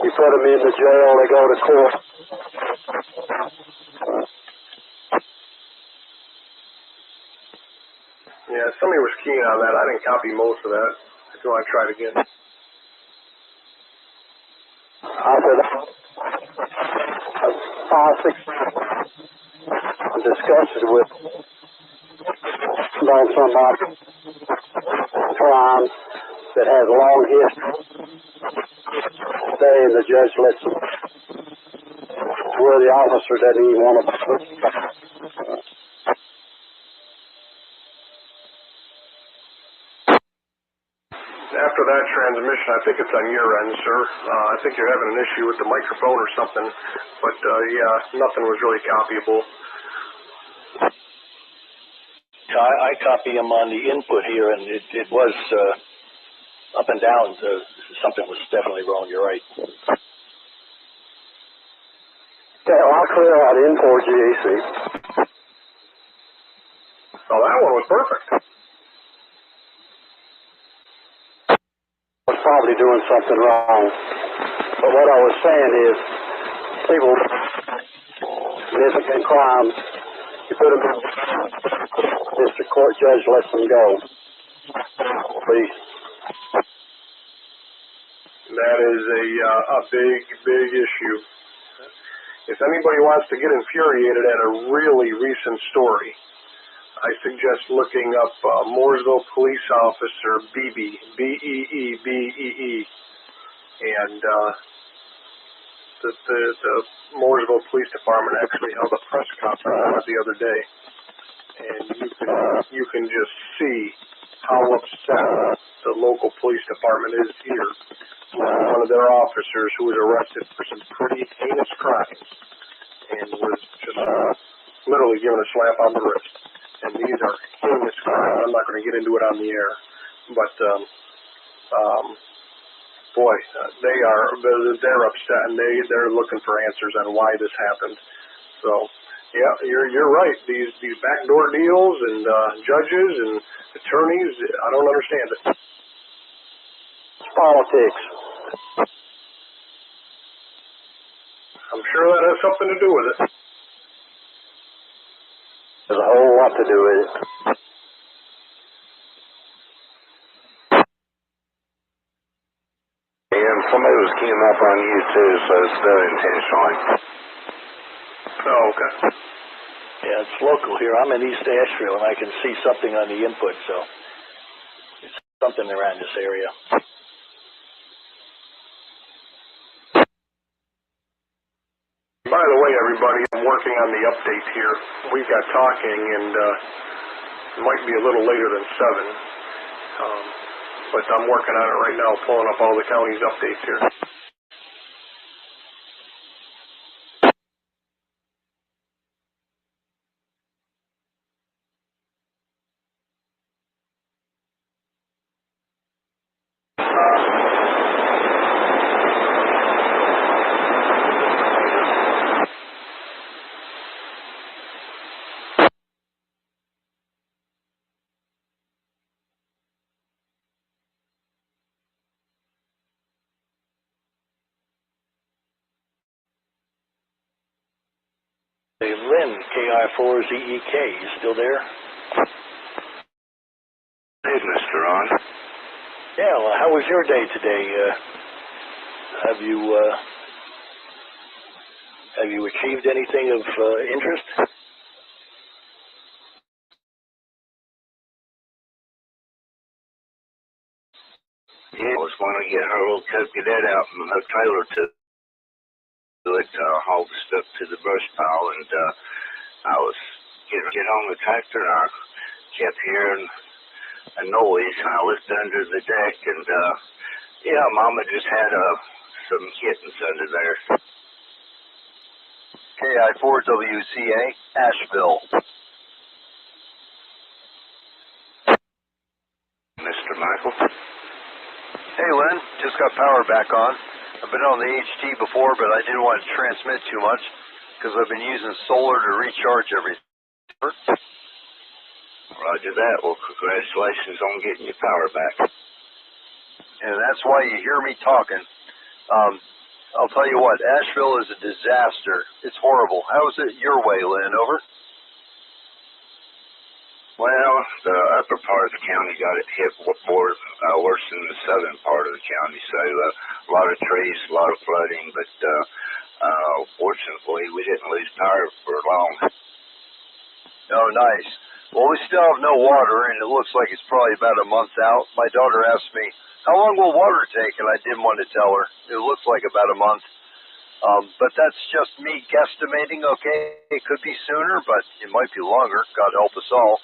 you put them in the jail, they go to court. Yeah, somebody was keen on that. I didn't copy most of that. If you want to try it again. I said, 5, 6 I'm disgusted with on somebody crime that has a long history. Today, and the judge lets them where the officer doesn't even want to. After that transmission, I think it's on your end, sir. I think you're having an issue with the microphone or something. But, nothing was really copyable. I copy them on the input here, and it was up and down. Something was definitely wrong. You're right. Yeah, well, I'll clear out import GAC. Oh, that one was perfect. I was probably doing something wrong. But what I was saying is, people, significant crimes, you put them in, district court judge lets them go. Please. That is a big issue. If anybody wants to get infuriated at a really recent story, I suggest looking up Mooresville Police Officer Beebe, B-E-E-B-E-E, and the Mooresville Police Department actually held a press conference the other day, and you can just see how upset the local police department is here. One of their officers who was arrested for some pretty heinous crimes and was just literally given a slap on the wrist. And these are heinous crimes. I'm not going to get into it on the air, but they're upset and they're looking for answers on why this happened. So yeah, you're right. These backdoor deals and judges and attorneys, I don't understand it. It's politics. I'm sure that has something to do with it. There's a whole lot to do with it. And somebody it was came up on you too, so it's done intentionally. Oh, okay. Yeah, it's local here. I'm in East Asheville, and I can see something on the input, so it's something around this area. By the way, everybody, I'm working on the update here. We've got talking, and it might be a little later than 7, but I'm working on it right now, pulling up all the county's updates here. Hey, Lynn, KI4ZEK, you still there? Hey, Mr. Ron. Yeah, well, how was your day today? Have you achieved anything of interest? Yeah, I was going to get her little tote cadet out and her trailer to it, haul the stuff to the brush pile, and I was get on the tractor, and I kept hearing a noise. I looked under the deck, and yeah, Mama just had some kittens under there. KI4WCA, Asheville. Mr. Michael. Hey, Lynn, just got power back on. I've been on the HT before, but I didn't want to transmit too much because I've been using solar to recharge everything. Roger that. Well, congratulations on getting your power back. And that's why you hear me talking. I'll tell you what, Asheville is a disaster. It's horrible. How is it your way, Lynn? Over? Well, the upper part of the county got it hit more worse than the southern part of the county. So a lot of trees, a lot of flooding, but fortunately we didn't lose power for long. Oh, nice. Well, we still have no water, and it looks like it's probably about a month out. My daughter asked me, how long will water take? And I didn't want to tell her. It looks like about a month. But that's just me guesstimating, okay? It could be sooner, but it might be longer. God help us all.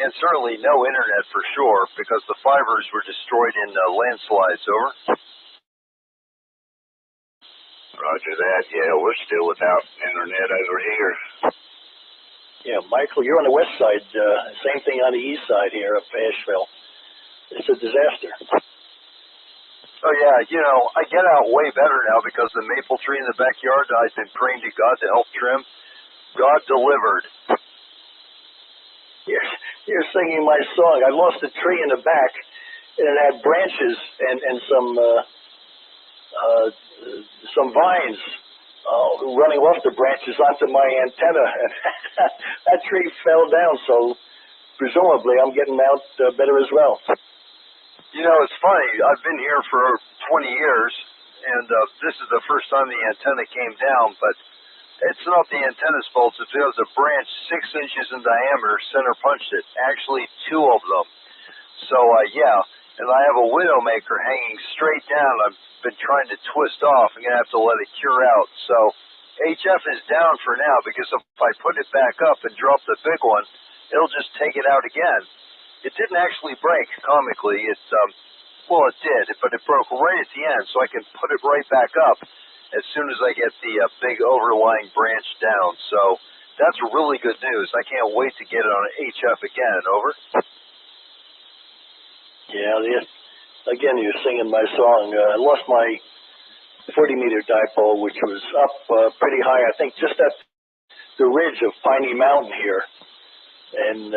And certainly no internet for sure, because the fibers were destroyed in landslides. Over? Roger that. Yeah, we're still without internet over here. Yeah, Michael, you're on the west side. Same thing on the east side here of Asheville. It's a disaster. Oh, yeah, you know, I get out way better now because the maple tree in the backyard that I've been praying to God to help trim, God delivered. You're singing my song. I lost a tree in the back, and it had branches and some vines running off the branches onto my antenna. That tree fell down, so presumably I'm getting out better as well. You know, it's funny. I've been here for 20 years, and this is the first time the antenna came down, but it's not the antenna's fault. It's because a branch 6 inches in diameter center punched it. Actually, 2 of them. So, yeah, and I have a widowmaker hanging straight down. I've been trying to twist off. I'm going to have to let it cure out. So, HF is down for now because if I put it back up and drop the big one, it'll just take it out again. It didn't actually break, comically. Well, it did, but it broke right at the end, so I can put it right back up as soon as I get the big overlying branch down. So that's really good news. I can't wait to get it on HF again. Over? Yeah, again, you're singing my song. I lost my 40-meter dipole, which was up pretty high, I think just at the ridge of Piney Mountain here. And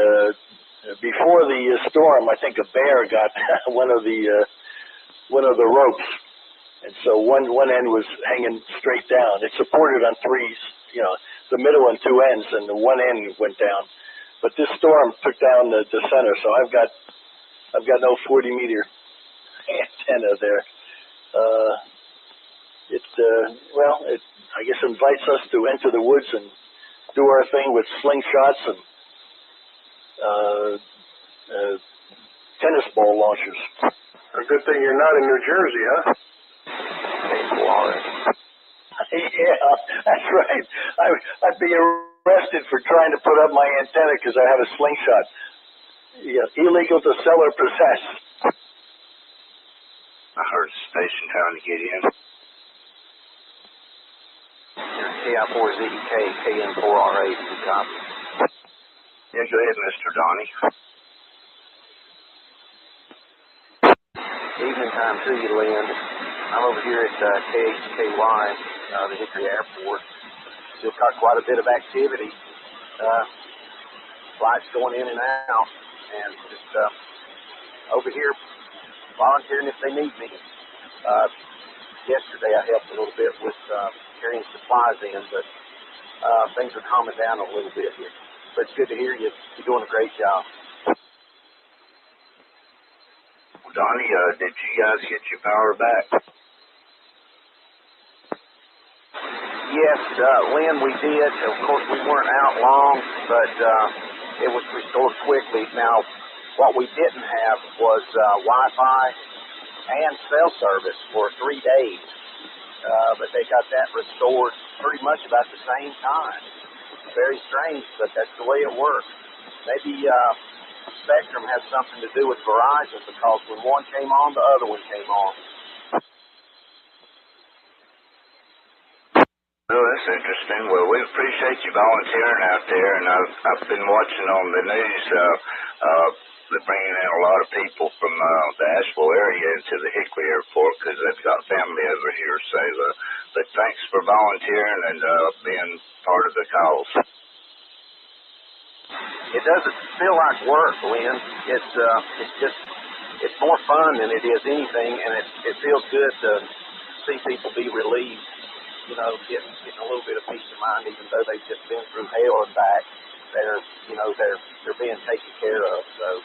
before the storm, I think a bear got one of the ropes, and so one end was hanging straight down. It's supported on 3, the middle and 2 ends, and the one end went down. But this storm took down the center, so I've got no 40-meter antenna there. it I guess invites us to enter the woods and do our thing with slingshots and tennis ball launchers. A good thing you're not in New Jersey, huh? Yeah, that's right. I'd be arrested for trying to put up my antenna because I have a slingshot. Yeah, illegal to sell or possess. I heard the station trying to get in. KI4ZK, KN4RA, copy. Yeah, go ahead, Mr. Donnie. Evening time to you, Lynn. I'm over here at KHKY, the Hickory Airport. Still got quite a bit of activity. Flights going in and out, and just over here volunteering if they need me. Yesterday I helped a little bit with carrying supplies in, but things are calming down a little bit here. But it's good to hear you. You're doing a great job. Well, Donnie, did you guys get your power back? Yes, Lynn, we did. Of course, we weren't out long, but it was restored quickly. Now, what we didn't have was Wi-Fi and cell service for 3 days, but they got that restored pretty much about the same time. Very strange, but that's the way it works. Maybe Spectrum has something to do with Verizon, because when one came on, the other one came on. Oh, that's interesting. Well, we appreciate you volunteering out there, and I've been watching on the news. They're bringing in a lot of people from the Asheville area into the Hickory Airport because they've got family over here. So, but thanks for volunteering and being part of the cause. It doesn't feel like work, Lynn. It's more fun than it is anything, and it feels good to see people be relieved. You know, getting a little bit of peace of mind, even though they've just been through hell and back. They're being taken care of. So,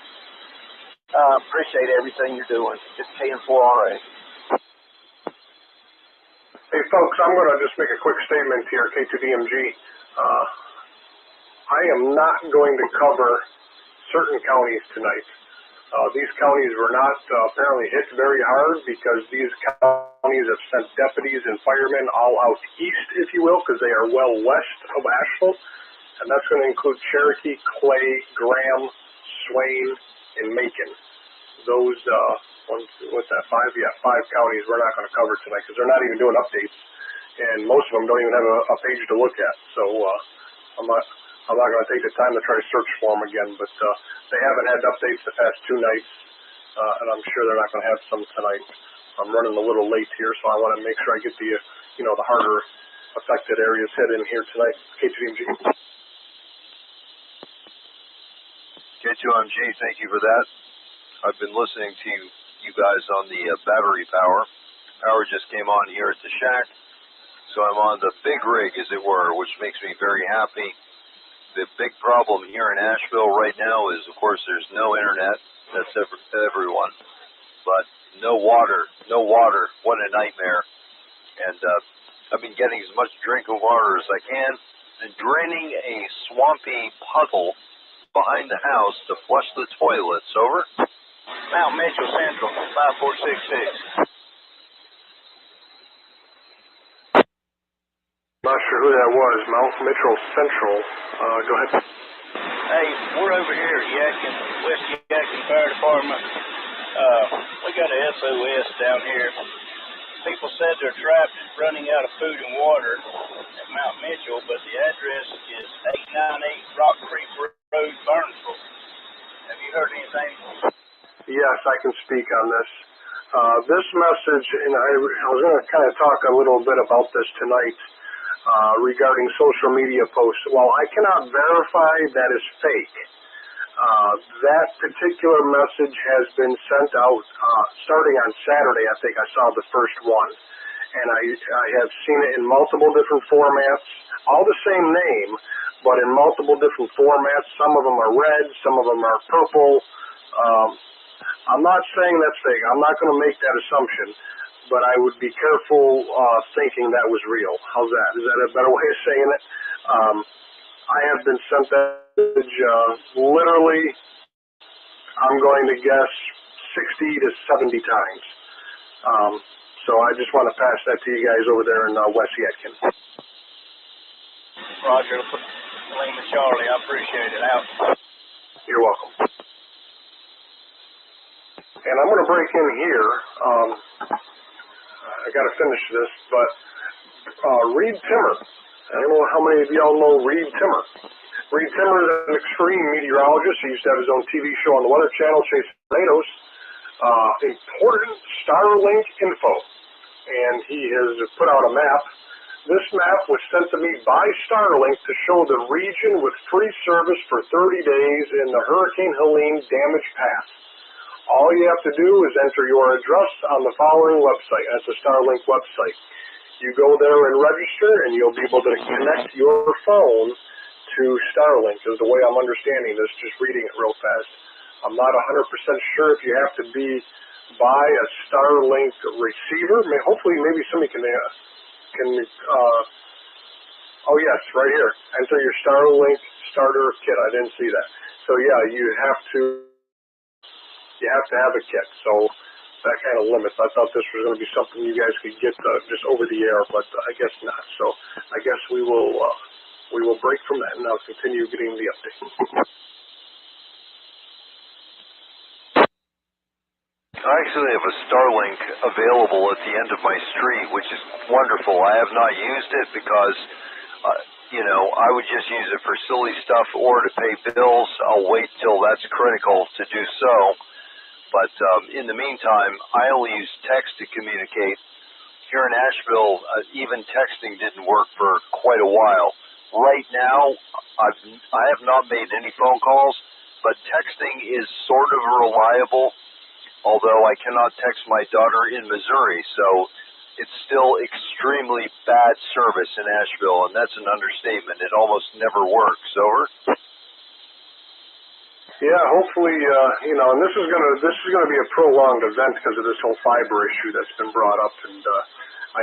appreciate everything you're doing. It's KN4RA. Hey, folks, I'm going to just make a quick statement here, K2DMG. I am not going to cover certain counties tonight. These counties were not apparently hit very hard because these counties have sent deputies and firemen all out east, if you will, because they are well west of Asheville. And that's going to include Cherokee, Clay, Graham, Swain, and Macon. Those, what's that, five counties we're not going to cover tonight because they're not even doing updates. And most of them don't even have a page to look at. So I'm not going to take the time to try to search for them again, but they haven't had updates the past 2 nights, and I'm sure they're not going to have some tonight. I'm running a little late here, so I want to make sure I get the, the harder affected areas hit in here tonight. K2MG. K2MG, thank you for that. I've been listening to you guys on the battery power. Power just came on here at the shack, so I'm on the big rig, as it were, which makes me very happy. The big problem here in Asheville right now is, of course, there's no internet. That's everyone. But no water. What a nightmare. And I've been getting as much drinking water as I can and draining a swampy puddle behind the house to flush the toilets. Over. Mount Mitchell Central, 5466. Not sure who that was. Mount Mitchell Central. Go ahead. Hey, we're over here at Yadkin, West Yadkin Fire Department. We got a SOS down here. People said they're trapped running out of food and water at Mount Mitchell, but the address is 898 Rock Creek Road, Burnsville. Have you heard anything? Yes, I can speak on this. This message, and I was going to kind of talk a little bit about this tonight regarding social media posts. While I cannot verify that is fake, that particular message has been sent out starting on Saturday. I think I saw the first one. And I have seen it in multiple different formats, all the same name, but in multiple different formats. Some of them are red, some of them are purple. I'm not saying that's fake. I'm not going to make that assumption. but I would be careful thinking that was real. How's that? Is that a better way of saying it? I have been sent that message literally, I'm going to guess, 60 to 70 times. So I just want to pass that to you guys over there in West Yadkin. Roger, Lima Charlie, I appreciate it. Out. You're welcome. And I'm going to break in here. I got to finish this, but Reed Timmer. I don't know how many of y'all know Reed Timmer. Reed Timmer is an extreme meteorologist. He used to have his own TV show on the Weather Channel, Chasing Tornadoes. Important Starlink info. And he has put out a map. This map was sent to me by Starlink to show the region with free service for 30 days in the Hurricane Helene damage path. All you have to do is enter your address on the following website. That's the Starlink website. You go there and register, and you'll be able to connect your phone to Starlink, is the way I'm understanding this, just reading it real fast. I'm not 100% sure if you have to be by a Starlink receiver. Hopefully, maybe somebody can oh yes, right here. Enter your Starlink starter kit. I didn't see that. So yeah, you have to have a kit. So that kind of limits. I thought this was going to be something you guys could get just over the air, but I guess not. So I guess we will break from that and I'll continue getting the update. I actually have a Starlink available at the end of my street, which is wonderful. I have not used it because, I would just use it for silly stuff or to pay bills. I'll wait till that's critical to do so. But in the meantime, I only use text to communicate. Here in Asheville, even texting didn't work for quite a while. Right now, I have not made any phone calls, but texting is sort of reliable. Although I cannot text my daughter in Missouri, so it's still extremely bad service in Asheville, and that's an understatement. It almost never works. Over. Yeah, hopefully, and this is gonna be a prolonged event because of this whole fiber issue that's been brought up, and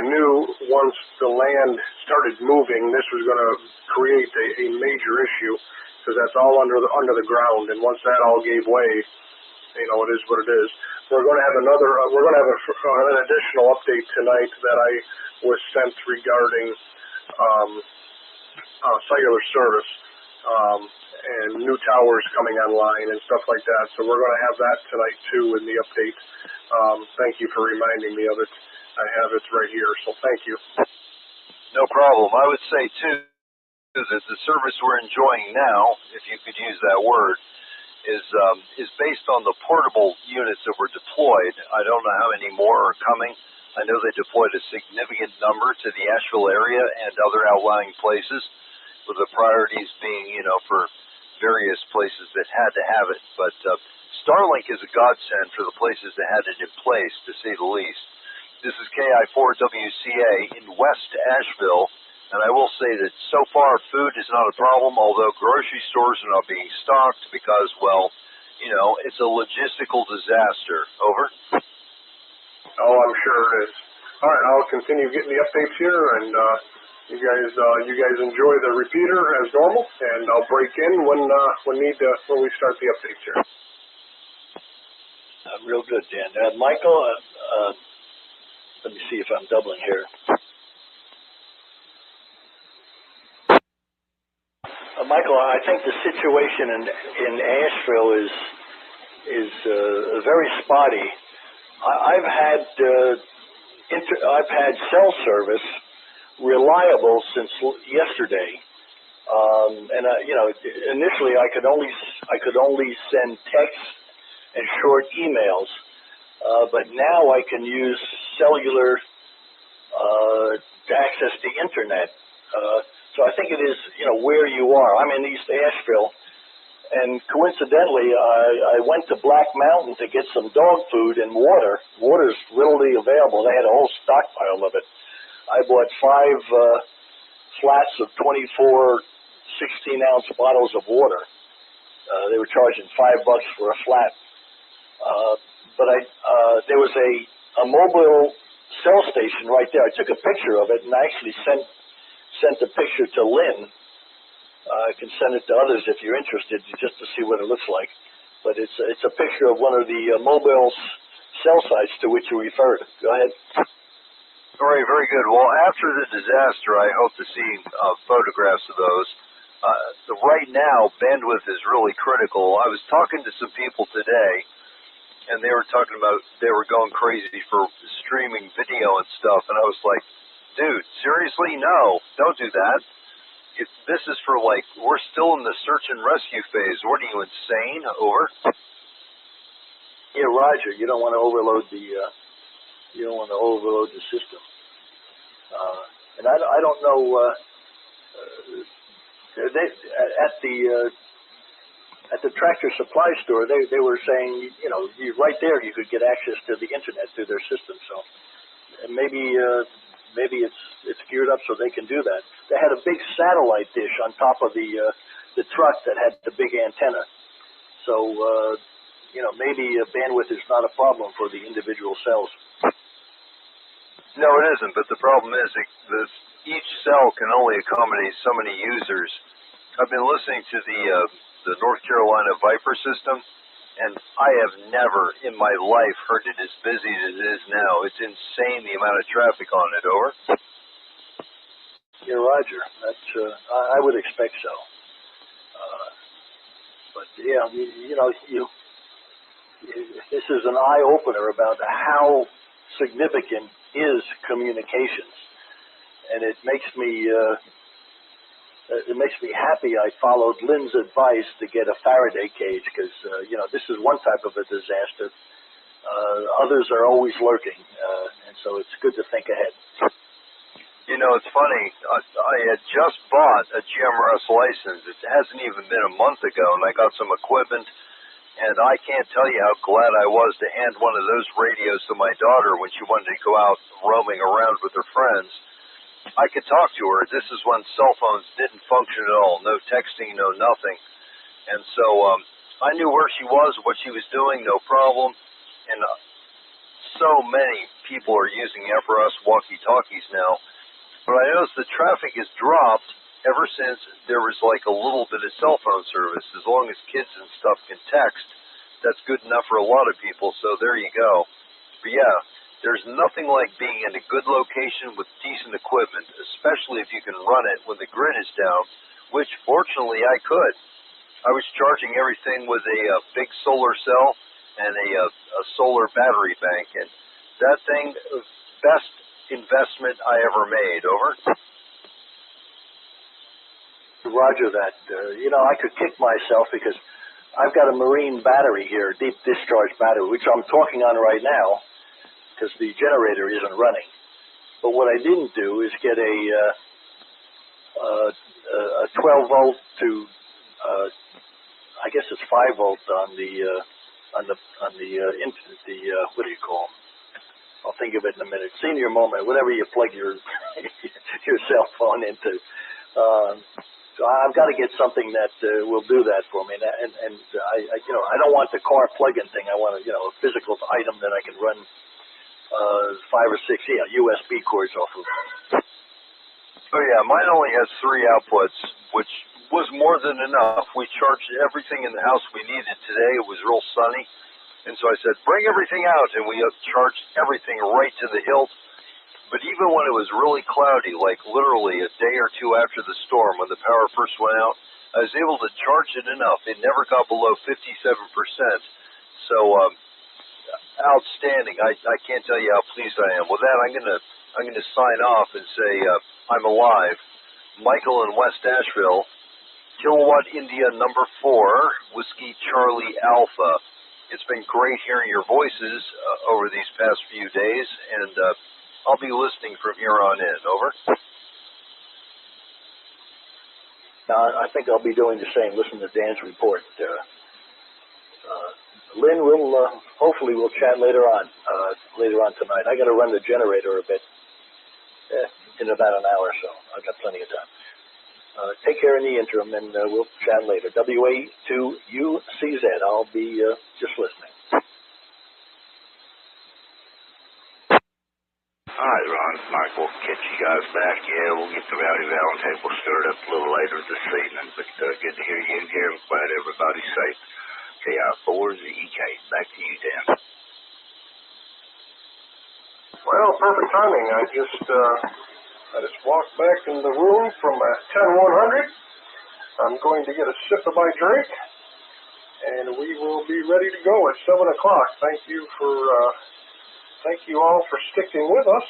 I knew once the land started moving, this was going to create a major issue because that's all under the ground, and once that all gave way, it is what it is. We're going to have an additional update tonight that I was sent regarding cellular service and new towers coming online and stuff like that. So we're going to have that tonight too in the update. Thank you for reminding me of it. I have it right here, so thank you. No problem. I would say too that the service we're enjoying now, if you could use that word, is based on the portable units that were deployed. I don't know how many more are coming. I know they deployed a significant number to the Asheville area and other outlying places, with the priorities being, for various places that had to have it. But Starlink is a godsend for the places that had it in place, to say the least. This is KI4WCA in West Asheville. And I will say that so far food is not a problem, although grocery stores are not being stocked because, it's a logistical disaster. Over. Oh, I'm sure it is. All right, I'll continue getting the updates here, and you guys enjoy the repeater as normal, and I'll break in when we start the updates here. Real good, Dan. Michael, let me see if I'm doubling here. Michael, I think the situation in Asheville is very spotty. I've had cell service reliable since yesterday, and initially I could only send texts and short emails, but now I can use cellular to access the internet. So I think it is, where you are. I'm in East Asheville, and coincidentally, I went to Black Mountain to get some dog food and water. Water's readily available. They had a whole stockpile of it. I bought 5 flats of 24 16-ounce bottles of water. They were charging $5 for a flat. But there was a mobile cell station right there. I took a picture of it and I actually sent the picture to Lynn. I can send it to others if you're interested, just to see what it looks like. But it's a picture of one of the mobile cell sites to which you referred. Go ahead. All right, very good. Well, after the disaster, I hope to see photographs of those. Right now, bandwidth is really critical. I was talking to some people today, and they were talking about they were going crazy for streaming video and stuff, and I was like, dude, seriously? No, don't do that. This is for, like, we're still in the search and rescue phase. What are you, insane? Over? Yeah, Roger, you don't want to overload the system. And I don't know, at the Tractor Supply store, they were saying, you know, right there you could get access to the internet through their system. So maybe it's geared up so they can do that. They had a big satellite dish on top of the truck that had the big antenna. So you know, maybe bandwidth is not a problem for the individual cells. No, it isn't. But the problem is that each cell can only accommodate so many users. I've been listening to the North Carolina Viper system, and I have never in my life heard it as busy as it is now. It's insane the amount of traffic on it. Over. Yeah, Roger. That's I would expect so. But yeah, you know, this is an eye opener about how significant is communications, and it makes me happy I followed Lynn's advice to get a Faraday cage, because you know, this is one type of a disaster. Others are always lurking, and so it's good to think ahead. You know, it's funny. I had just bought a GMRS license. It hasn't even been a month ago, and I got some equipment. And I can't tell you how glad I was to hand one of those radios to my daughter when she wanted to go out roaming around with her friends. I could talk to her. This is when cell phones didn't function at all. No texting, no nothing. And so I knew where she was, what she was doing, no problem. And so many people are using FRS walkie-talkies now. But I noticed the traffic has dropped ever since there was like a little bit of cell phone service. As long as kids and stuff can text, that's good enough for a lot of people. So there you go. But yeah, there's nothing like being in a good location with decent equipment, especially if you can run it when the grid is down, which fortunately I could. I was charging everything with a big solar cell and a solar battery bank, and that thing, best investment I ever made. Over. Roger that. You know, I could kick myself because I've got a marine battery here, deep discharge battery, which I'm talking on right now because the generator isn't running. But what I didn't do is get a 12 volt to I guess it's 5 volt on the what do you call them? I'll think of it in a minute. Senior moment, whatever you plug your your cell phone into. So I've got to get something that will do that for me. And I you know, I don't want the car plug-in thing. I want a, you know, a physical item that I can run 5 or 6 USB cords off of. Oh yeah, mine only has 3 outputs, which was more than enough. We charged everything in the house we needed today. It was real sunny. And so I said, bring everything out, and we charged everything right to the hilt. But even when it was really cloudy, like literally a day or two after the storm, when the power first went out, I was able to charge it enough. It never got below 57%. So outstanding. I can't tell you how pleased I am. With that, I'm gonna sign off and say I'm alive. Michael in West Asheville, Kilowatt India number 4, Whiskey Charlie Alpha. It's been great hearing your voices over these past few days, and I'll be listening from here on in. Over. I think I'll be doing the same. Listen to Dan's report. Lynn will hopefully we'll chat later on tonight. I got to run the generator a bit in about an hour or so. I've got plenty of time. Take care in the interim, and we'll chat later. WA2UCZ. I'll be just listening. All right, Ron, Mike, we'll catch you guys back. Yeah, we'll get the Rowdy Round Table stirred up a little later this evening, but good to hear you in here. I'm glad everybody's safe. KI4 ZEK. Back to you, Dan. Well, perfect timing. I just walked back in the room from 10-100. I'm going to get a sip of my drink, and we will be ready to go at 7 o'clock. Thank you all for sticking with us.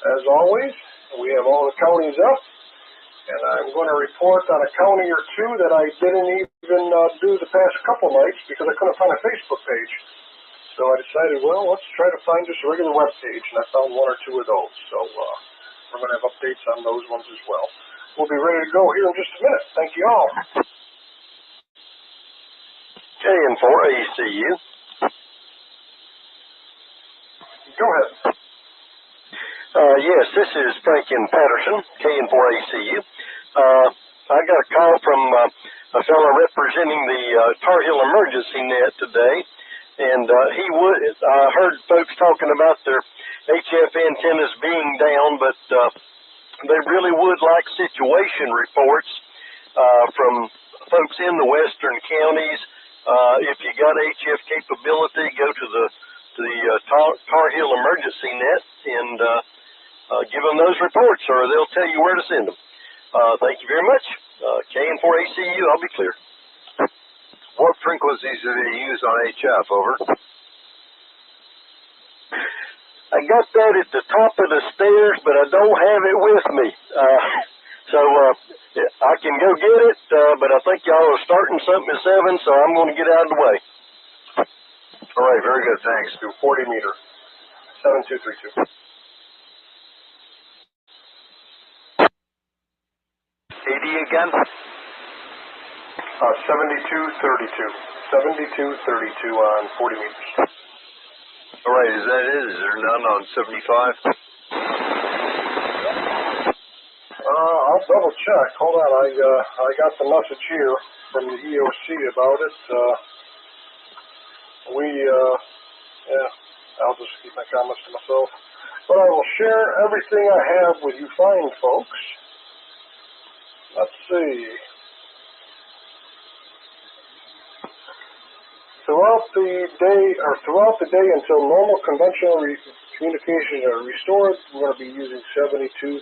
As always, we have all the counties up, and I'm going to report on a county or two that I didn't even do the past couple nights because I couldn't find a Facebook page. So I decided, well, let's try to find just a regular web page, and I found one or two of those. So we're going to have updates on those ones as well. We'll be ready to go here in just a minute. Thank you all. KN4 ACU. Go ahead. Yes, this is Franklin Patterson, KN4 ACU. I got a call from a fellow representing the Tar Heel Emergency Net today. And I heard folks talking about their HF antennas being down, but they really would like situation reports from folks in the western counties. If you got HF capability, go to the Tar Heel Emergency Net and give them those reports, or they'll tell you where to send them. Thank you very much. KN4ACU, I'll be clear. What frequencies do they use on HF? Over. I got that at the top of the stairs, but I don't have it with me. So I can go get it, but I think y'all are starting something at 7, so I'm going to get out of the way. All right, very good. Thanks. Do 40 meter. 7232. 80 again? 7232. 7232 on 40 meters. All right, is that it? Is there none on 75? I'll double check. Hold on, I got the message here from the EOC about it. I'll just keep my comments to myself. But I will share everything I have with you fine folks. Let's see. Throughout the day until normal conventional communications are restored, we're going to be using 7232.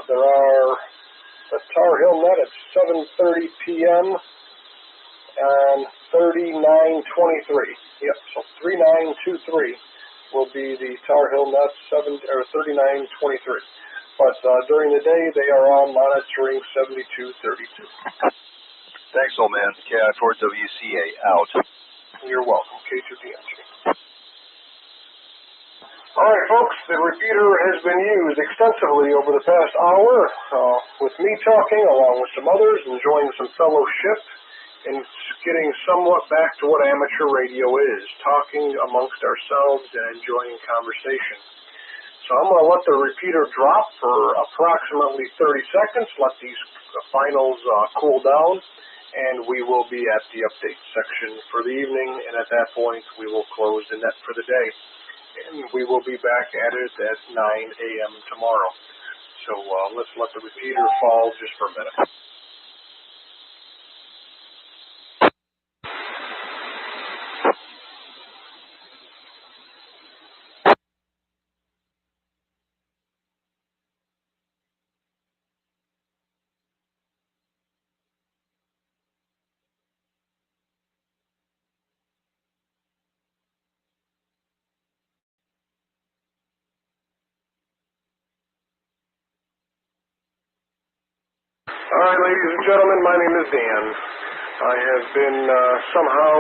There are the Tar Heel Net at 7:30 p.m. and 3923. Yep, so 3923 will be the Tar Heel Net 3923. But during the day, they are all monitoring 7232. Thanks, old man. KI4WCA out. You're welcome. K2DMG. All right, folks, the repeater has been used extensively over the past hour with me talking along with some others, enjoying some fellowship, and getting somewhat back to what amateur radio is, talking amongst ourselves and enjoying conversation. So I'm going to let the repeater drop for approximately 30 seconds, let these finals cool down, and we will be at the update section for the evening, and at that point we will close the net for the day. And we will be back at it at 9 a.m. tomorrow. So let's let the repeater fall just for a minute. All right, ladies and gentlemen, my name is Dan. I have been somehow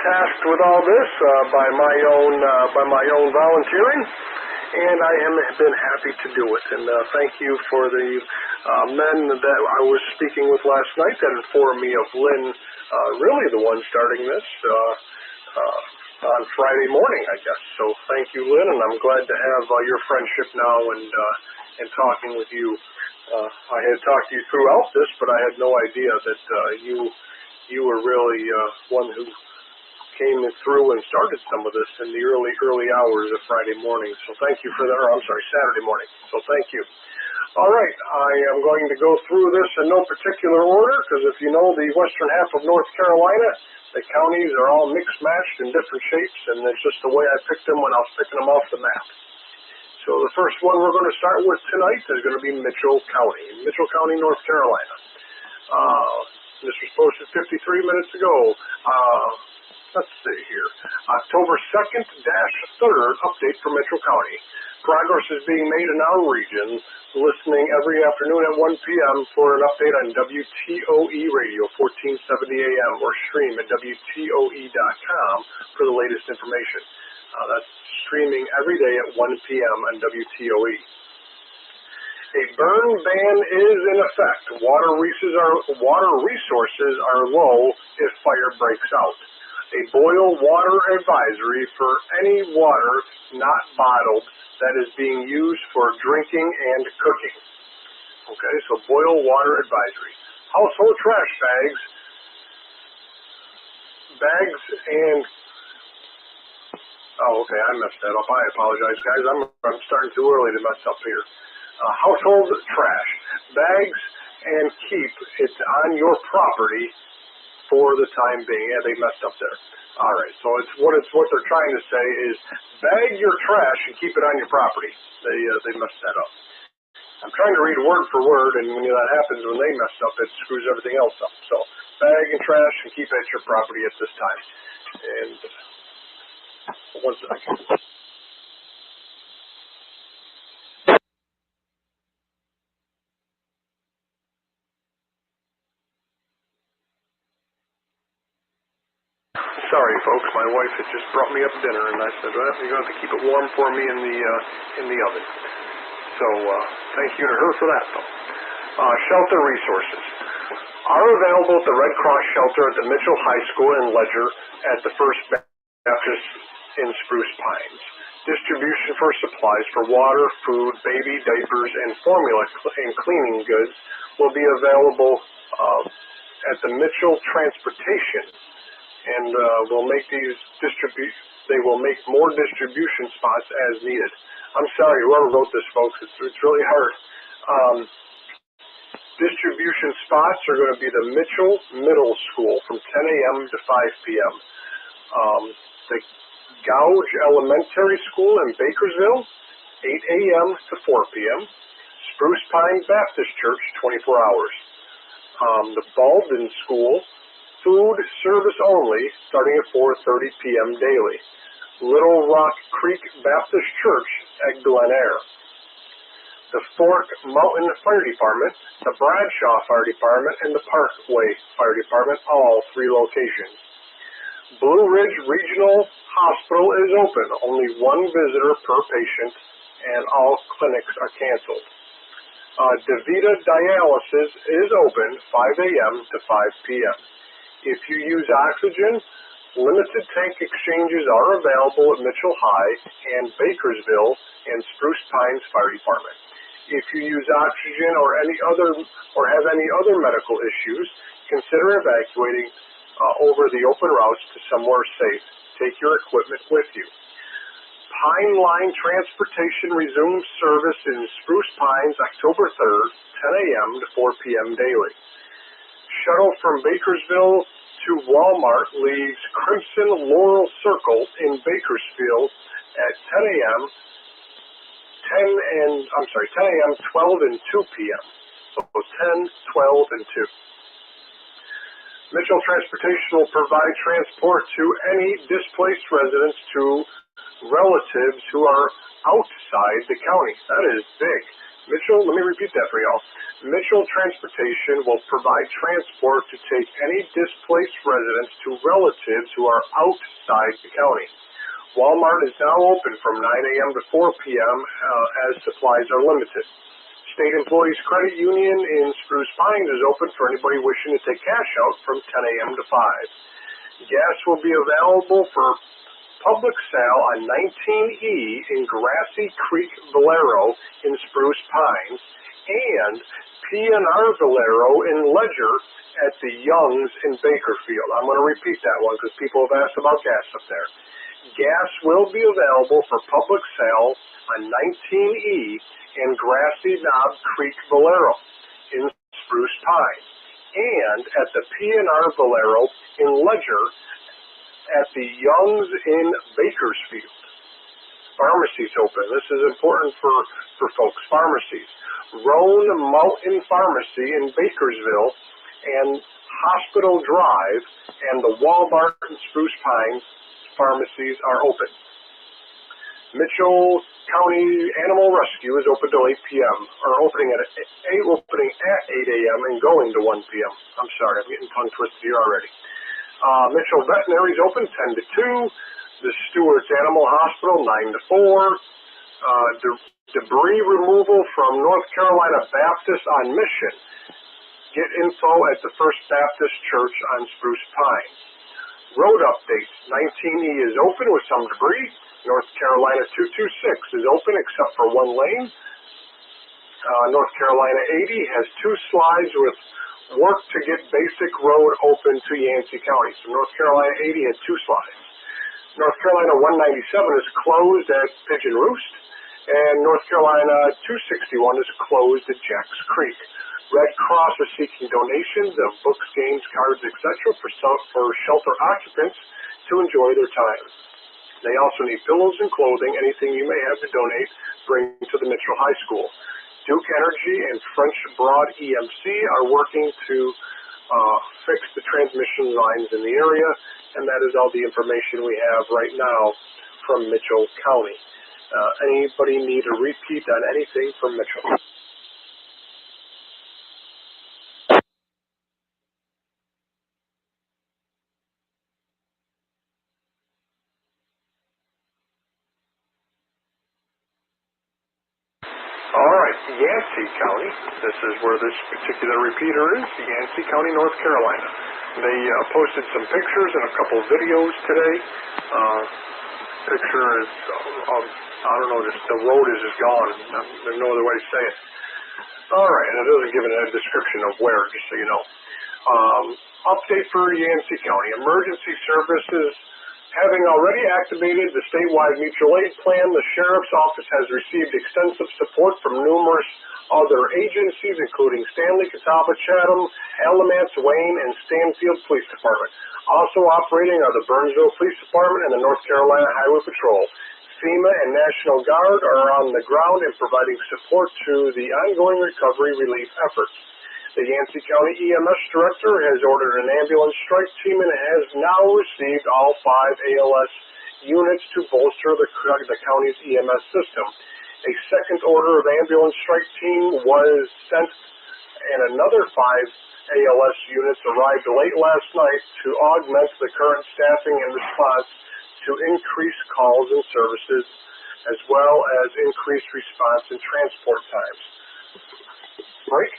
tasked with all this by my own volunteering, and I have been happy to do it. And thank you for the men that I was speaking with last night that informed me of Lynn, really the one starting this on Friday morning, I guess. So thank you, Lynn, and I'm glad to have your friendship now and talking with you. I had talked to you throughout this, but I had no idea that you were really one who came through and started some of this in the early hours of Friday morning. So thank you for that, or I'm sorry, Saturday morning. So thank you. All right, I am going to go through this in no particular order, because if you know the western half of North Carolina, the counties are all mixed-matched in different shapes, and it's just the way I picked them when I was picking them off the map. So the first one we're going to start with tonight is going to be Mitchell County, North Carolina. This was posted 53 minutes ago. Let's see here. October 2nd-3rd update for Mitchell County. Progress is being made in our region. Listening every afternoon at 1 p.m. for an update on WTOE Radio, 1470 AM, or stream at WTOE.com for the latest information. That's streaming every day at 1 p.m. on WTOE. A burn ban is in effect. Water resources are low if fire breaks out. A boil water advisory for any water not bottled that is being used for drinking and cooking. Okay, so boil water advisory. Household trash bags and, oh, okay, I messed that up. I apologize, guys. I'm starting too early to mess up here. Household trash, bags, and keep it on your property for the time being. Yeah, they messed up there. All right, so what they're trying to say is bag your trash and keep it on your property. They messed that up. I'm trying to read word for word, and when that happens, when they mess up, it screws everything else up. So bag and trash and keep it at your property at this time. And one second. Sorry, folks. My wife had just brought me up dinner, and I said, well, you're going to have to keep it warm for me in the oven. So thank you to her for that, though. Shelter resources are available at the Red Cross shelter at the Mitchell High School in Ledger at the First Baptist in Spruce Pines. Distribution for supplies for water, food, baby diapers, and formula and cleaning goods will be available at the Mitchell Transportation. And will make they will make more distribution spots as needed. I'm sorry, whoever wrote this, folks, it's really hard. Distribution spots are going to be the Mitchell Middle School from 10 a.m. to 5 p.m. The Gouge Elementary School in Bakersville, 8 a.m. to 4 p.m. Spruce Pine Baptist Church, 24 hours. The Baldwin School, food service only, starting at 4:30 p.m. daily. Little Rock Creek Baptist Church at Glen Eyre. The Fork Mountain Fire Department, the Bradshaw Fire Department, and the Parkway Fire Department, all 3 locations. Blue Ridge Regional Hospital is open, only 1 visitor per patient, and all clinics are canceled. DaVita Dialysis is open 5 a.m. to 5 p.m. If you use oxygen, limited tank exchanges are available at Mitchell High and Bakersville and Spruce Pines Fire Department. If you use oxygen or have any other medical issues, consider evacuating over the open routes to somewhere safe. Take your equipment with you. Pine Line Transportation resumes service in Spruce Pines October 3rd, 10 a.m. to 4 p.m. daily. Shuttle from Bakersville to Walmart leaves Crimson Laurel Circle in Bakersfield at 10 a.m., 10 a.m., 12, and 2 p.m. So 10, 12, and 2. Mitchell Transportation will provide transport to any displaced residents to relatives who are outside the county. That is big. Mitchell, let me repeat that for y'all. Mitchell Transportation will provide transport to take any displaced residents to relatives who are outside the county. Walmart is now open from 9 a.m. to 4 p.m. As supplies are limited. State Employees Credit Union in Spruce Pines is open for anybody wishing to take cash out from 10 a.m. to 5. Gas will be available for public sale on 19E in Grassy Creek, Valero in Spruce Pines, and P&R Valero in Ledger at the Youngs in Bakerfield. I'm going to repeat that one because people have asked about gas up there. Gas will be available for public sale on 19E in Grassy Knob Creek Valero in Spruce Pine, and at the P&R Valero in Ledger at the Youngs in Bakersfield. Pharmacies open. This is important for folks. Pharmacies. Roan Mountain Pharmacy in Bakersville and Hospital Drive and the Walmart and Spruce Pines pharmacies are open. Mitchell County Animal Rescue is open till 8 p.m. or opening at 8 a.m. and going to 1 p.m. I'm sorry, I'm getting tongue twisted here already. Mitchell Veterinary is open 10 to 2. The Stewart's Animal Hospital 9 to 4. Debris removal from North Carolina Baptist on Mission. Get info at the First Baptist Church on Spruce Pine. Road updates. 19E is open with some debris. North Carolina 226 is open except for one lane. North Carolina 80 has 2 slides with work to get basic road open to Yancey County. So North Carolina 80 had 2 slides. North Carolina 197 is closed at Pigeon Roost, and North Carolina 261 is closed at Jacks Creek. Red Cross is seeking donations of books, games, cards, etc. for shelter occupants to enjoy their time. They also need pillows and clothing. Anything you may have to donate, bring to the Mitchell High School. Duke Energy and French Broad EMC are working to fix the transmission lines in the area, and that is all the information we have right now from Mitchell County. Anybody need a repeat on anything from Mitchell? All right, Yancey County. This is where this particular repeater is, Yancey County, North Carolina. They posted some pictures and a couple of videos today. Picture is, I don't know, just the road is just gone. There's no other way to say it. All right, and it doesn't give a description of where, just so you know. Update for Yancey County. Emergency services. Having already activated the statewide mutual aid plan, the Sheriff's Office has received extensive support from numerous other agencies, including Stanley, Catawba, Chatham, Alamance, Wayne, and Stanfield Police Department. Also operating are the Burnsville Police Department and the North Carolina Highway Patrol. FEMA and National Guard are on the ground and providing support to the ongoing recovery relief efforts. The Yancey County EMS Director has ordered an ambulance strike team and has now received all 5 ALS units to bolster the county's EMS system. A second order of ambulance strike team was sent, and another 5 ALS units arrived late last night to augment the current staffing in response to increased calls and services, as well as increased response and transport times. Break.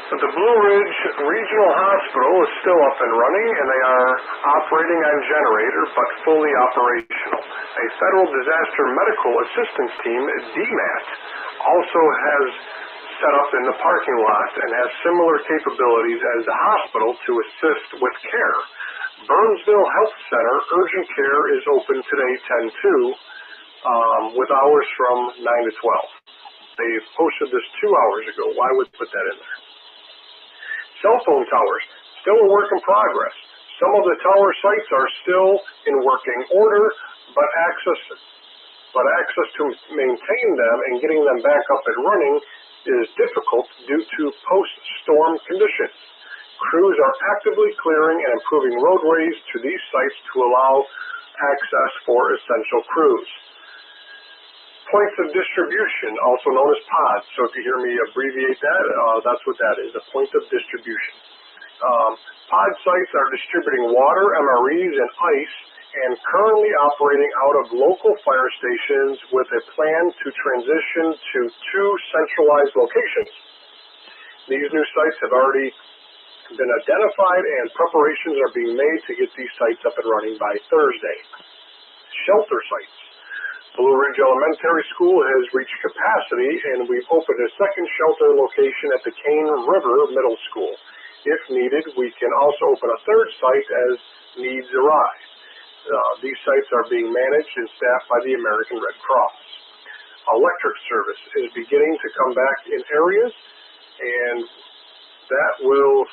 The Blue Ridge Regional Hospital is still up and running, and they are operating on generator, but fully operational. A Federal Disaster Medical Assistance Team, DMAT, also has set up in the parking lot and has similar capabilities as the hospital to assist with care. Burnsville Health Center Urgent Care is open today 10-2 with hours from 9 to 12. They posted this 2 hours ago. Why would put that in there? Cell phone towers, still a work in progress. Some of the tower sites are still in working order, but access to maintain them and getting them back up and running is difficult due to post-storm conditions. Crews are actively clearing and improving roadways to these sites to allow access for essential crews. Points of distribution, also known as pods. So if you hear me abbreviate that, that's what that is, a point of distribution. Pod sites are distributing water, MREs, and ice, and currently operating out of local fire stations with a plan to transition to 2 centralized locations. These new sites have already been identified, and preparations are being made to get these sites up and running by Thursday. Shelter sites. Blue Ridge Elementary School has reached capacity, and we've opened a second shelter location at the Cane River Middle School. If needed, we can also open a third site as needs arise. These sites are being managed and staffed by the American Red Cross. Electric service is beginning to come back in areas, and that will,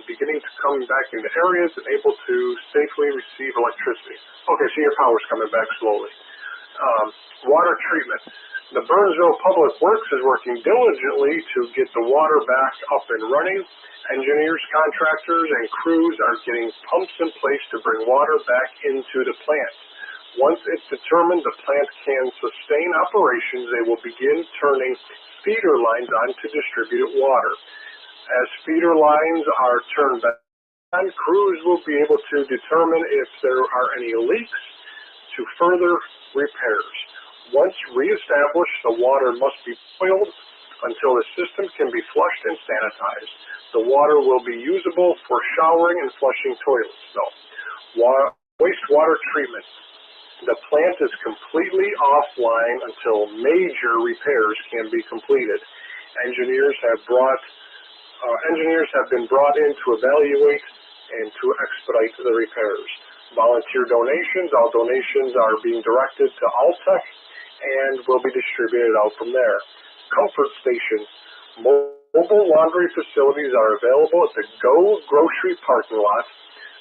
beginning to come back into areas and able to safely receive electricity. Okay, so your power's coming back slowly. Water treatment. The Burnsville Public Works is working diligently to get the water back up and running. Engineers, contractors, and crews are getting pumps in place to bring water back into the plant. Once it's determined the plant can sustain operations, they will begin turning feeder lines on to distribute water. As feeder lines are turned back on, crews will be able to determine if there are any leaks to further repairs. Once reestablished, the water must be boiled until the system can be flushed and sanitized. The water will be usable for showering and flushing toilets, though. Wastewater treatment. The plant is completely offline until major repairs can be completed. Engineers have been brought in to evaluate and to expedite the repairs. Volunteer donations. All donations are being directed to Altech and will be distributed out from there. Comfort stations. Mobile laundry facilities are available at the Go Grocery parking lot.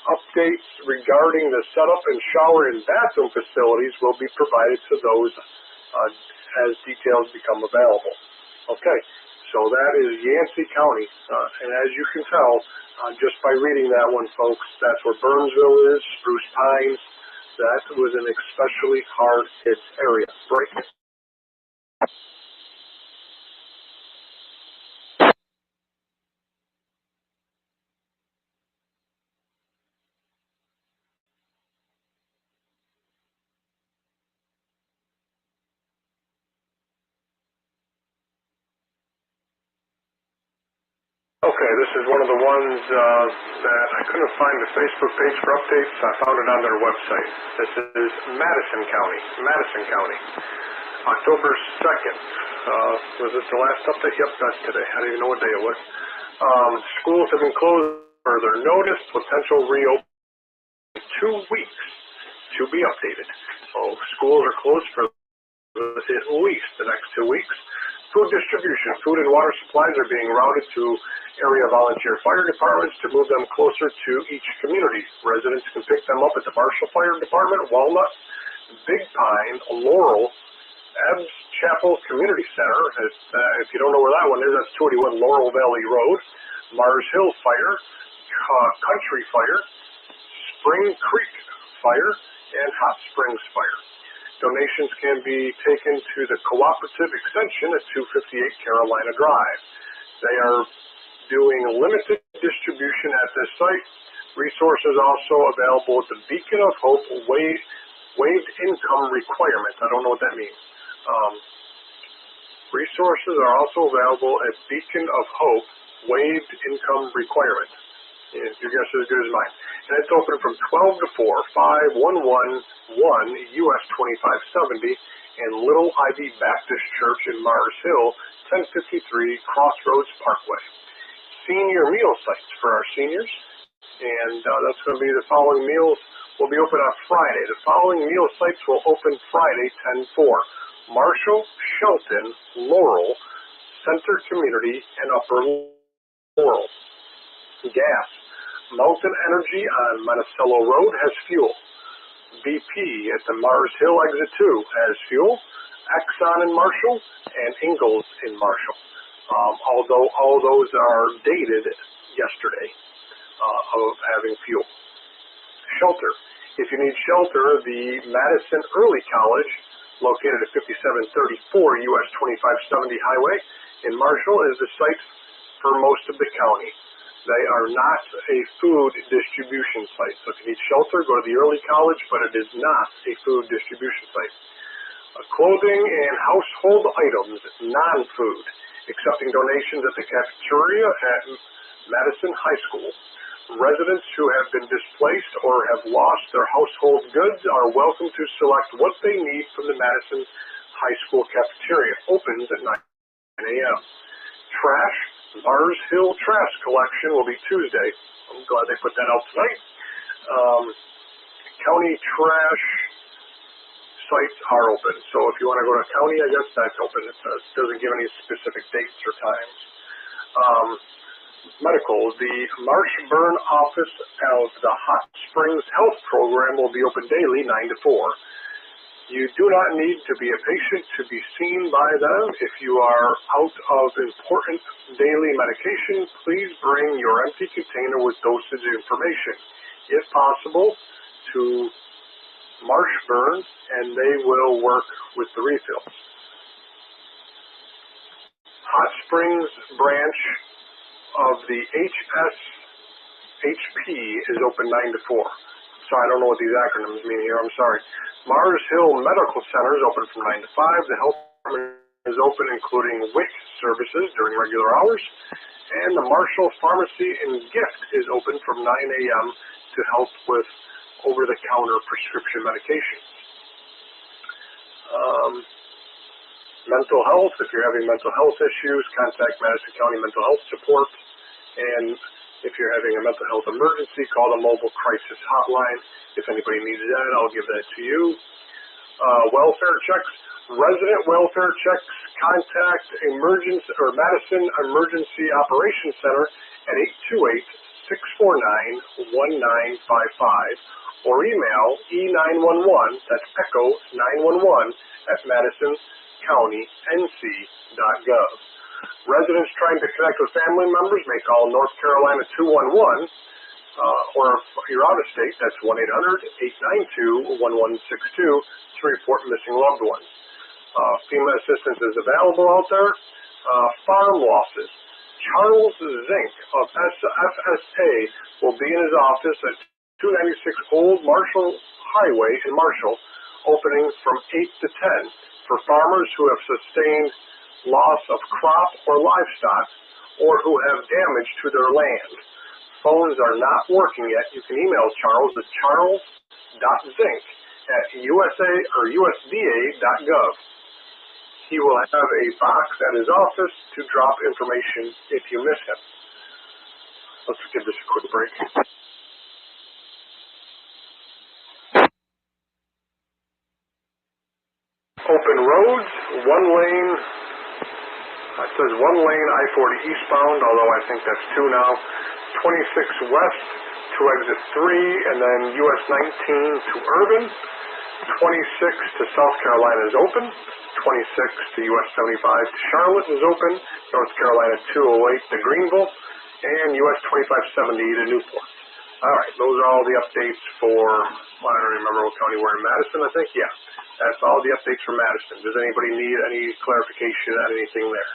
Updates regarding the setup and shower and bathroom facilities will be provided to those as details become available. Okay, so that is Yancey County, and as you can tell, just by reading that one, folks, that's where Burnsville is, Spruce Pines. That was an especially hard-hit area. Break. Okay, this is one of the ones that I couldn't find the Facebook page for updates. I found it on their website. This is Madison County. October 2nd. Was it the last update? Yep, that's today. I don't even know what day it was. Schools have been closed for their notice. Potential reopen in 2 weeks to be updated. So schools are closed for at least the next 2 weeks. Food distribution. Food and water supplies are being routed to area volunteer fire departments to move them closer to each community. Residents can pick them up at the Marshall Fire Department, Walnut, Big Pine, Laurel, Ebbs Chapel Community Center. If you don't know where that one is, that's 281 Laurel Valley Road, Mars Hill Fire, Country Fire, Spring Creek Fire, and Hot Springs Fire. Donations can be taken to the Cooperative Extension at 258 Carolina Drive. They are doing limited distribution at this site. Resources also available at the Beacon of Hope waived income requirement. I don't know what that means. Resources are also available at Beacon of Hope waived income requirement. Your guess is as good as mine. And it's open from 12 to 4, 5111 US 2570, and Little Ivy Baptist Church in Mars Hill, 1053 Crossroads Parkway. Senior meal sites for our seniors, and that's going to be the following meals will be open on Friday. The following meal sites will open Friday, 10-4. Marshall, Shelton, Laurel, Center Community, and Upper Laurel. Gas. Mountain Energy on Monticello Road has fuel. BP at the Mars Hill Exit 2 has fuel. Exxon in Marshall and Ingalls in Marshall. Although all those are dated yesterday of having fuel. Shelter. If you need shelter, the Madison Early College, located at 5734 US 2570 Highway in Marshall, is the site for most of the county. They are not a food distribution site. So if you need shelter, go to the Early College, but it is not a food distribution site. Clothing and household items, non-food, accepting donations at the cafeteria Madison High School. Residents who have been displaced or have lost their household goods are welcome to select what they need from the Madison High School cafeteria. Opens at 9 a.m. Trash, Mars Hill trash collection will be Tuesday. I'm glad they put that out tonight. County trash sites are open. So if you want to go to county, I guess that's open. It doesn't give any specific dates or times. Medical, the Marshburn office of the Hot Springs Health Program will be open daily 9 to 4. You do not need to be a patient to be seen by them. If you are out of important daily medication, please bring your empty container with dosage information, if possible, to Marshburn, and they will work with the refills. Hot Springs branch of the HSHP is open 9 to 4. So I don't know what these acronyms mean here. I'm sorry. Mars Hill Medical Center is open from 9 to 5. The health department is open, including WIC services during regular hours. And the Marshall Pharmacy and Gift is open from 9 a.m. to help with over-the-counter prescription medications. Mental health, if you're having mental health issues, contact Madison County Mental Health Support. And if you're having a mental health emergency, call the mobile crisis hotline. If anybody needs that, I'll give that to you. Welfare checks, resident welfare checks, contact Madison Emergency Operations Center at 828-649-1955 or email E911, that's Echo 911 at madisoncounty.nc.gov. Residents trying to connect with family members may call North Carolina 211, or if you're out of state, that's 1-800-892-1162 to report missing loved ones. FEMA assistance is available out there. Farm losses. Charles Zink of FSA will be in his office at 296 Old Marshall Highway in Marshall, opening from 8 to 10 for farmers who have sustained loss of crop or livestock or who have damage to their land. Phones are not working yet. You can email Charles at charles.zink@USA or USDA.gov. He will have a box at his office to drop information if you miss him. Let's give this a quick break. Open roads, one lane. It says one lane I-40 eastbound, although I think that's two now. 26 west to exit 3, and then US 19 to Urban. 26 to South Carolina is open. 26 to US 75 to Charlotte is open. North Carolina 208 to Greenville, and US 2570 to Newport. All right, those are all the updates for, well, I don't remember what county we're in, Madison, I think, yeah. That's all the updates for Madison. Does anybody need any clarification on anything there?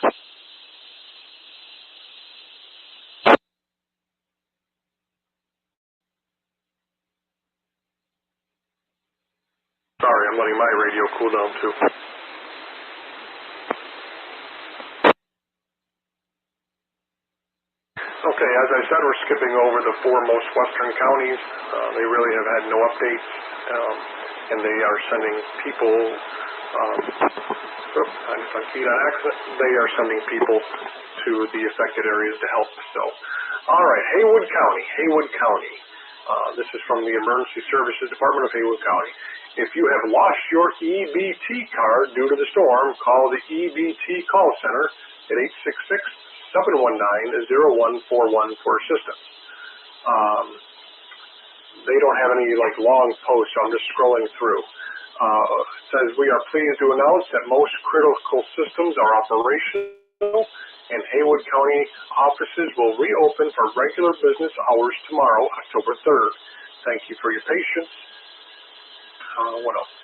Sorry, I'm letting my radio cool down too. Okay, as I said, we're skipping over the 4 most western counties. They really have had no updates, and they are sending people, they are sending people to the affected areas to help. So, all right, Haywood County. This is from the Emergency Services Department of Haywood County. If you have lost your EBT card due to the storm, call the EBT call center at 866-719-0141 for assistance. They don't have any long posts, so I'm just scrolling through. It says, we are pleased to announce that most critical systems are operational and Haywood County offices will reopen for regular business hours tomorrow, October 3rd. Thank you for your patience. What else?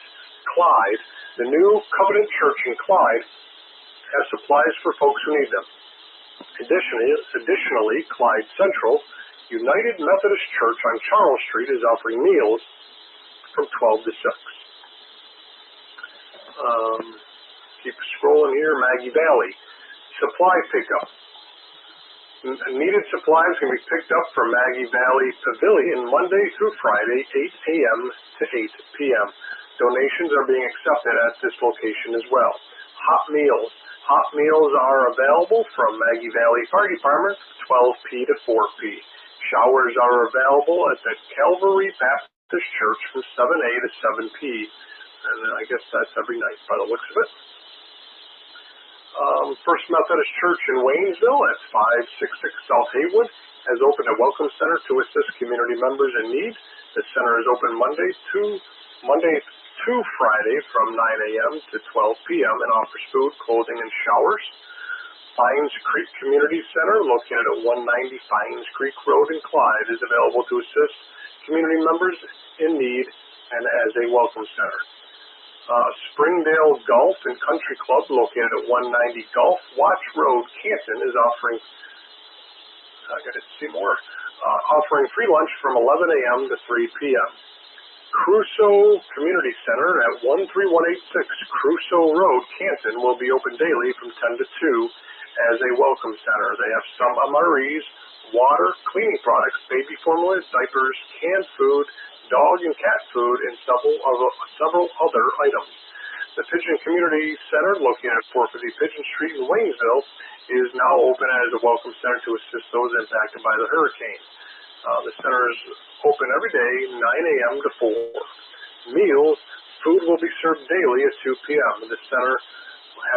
Clyde, the new Covenant Church in Clyde has supplies for folks who need them. Additionally, Clyde Central United Methodist Church on Charles Street is offering meals from 12 to 6. Keep scrolling here. Maggie Valley, supply pickup. Needed supplies can be picked up from Maggie Valley Pavilion Monday through Friday, 8 a.m. to 8 p.m. Donations are being accepted at this location as well. Hot meals. Hot meals are available from Maggie Valley Fire Department, 12p to 4p. Showers are available at the Calvary Baptist Church from 7a to 7p. And I guess that's every night by the looks of it. First Methodist Church in Waynesville at 566 South Haywood has opened a welcome center to assist community members in need. The center is open Monday to Friday from 9 a.m. to 12 p.m. and offers food, clothing, and showers. Fines Creek Community Center, located at 190 Fines Creek Road in Clyde, is available to assist community members in need and as a welcome center. Springdale Golf and Country Club, located at 190 Gulf Watch Road, Canton, is offering free lunch from 11 a.m. to 3 p.m. Crusoe Community Center at 13186 Crusoe Road, Canton, will be open daily from 10 to 2 as a welcome center. They have some MREs, water, cleaning products, baby formulas, diapers, canned food, dog and cat food, and several other items. The Pigeon Community Center, located at 450 Pigeon Street in Waynesville, is now open as a welcome center to assist those impacted by the hurricane. The center is open every day, 9 a.m. to 4. Meals, food will be served daily at 2 p.m. The center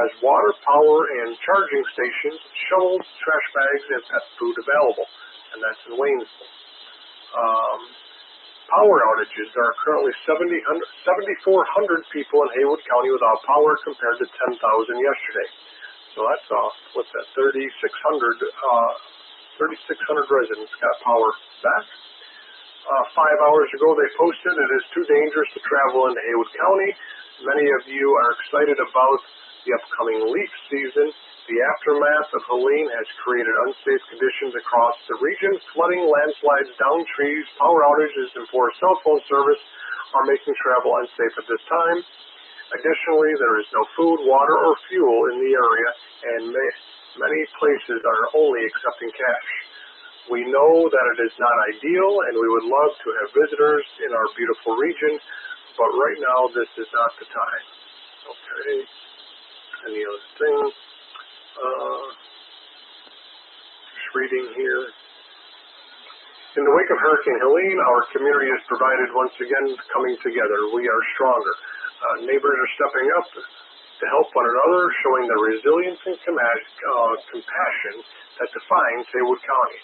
has water, power, and charging stations, shovels, trash bags, and pet food available, and that's in Waynesville. Power outages. There are currently 7,400 people in Haywood County without power compared to 10,000 yesterday. So that's, 3,600 residents got power back. 5 hours ago they posted it is too dangerous to travel into Haywood County. Many of you are excited about the upcoming leaf season. The aftermath of Helene has created unsafe conditions across the region. Flooding, landslides, downed trees, power outages, and poor cell phone service are making travel unsafe at this time. Additionally, there is no food, water, or fuel in the area, and many places are only accepting cash. We know that it is not ideal, and we would love to have visitors in our beautiful region, but right now this is not the time. Okay. Any other thing? Just reading here. In the wake of Hurricane Helene, our community has provided once again coming together. We are stronger. Neighbors are stepping up to help one another, showing the resilience and compassion that defines Haywood County.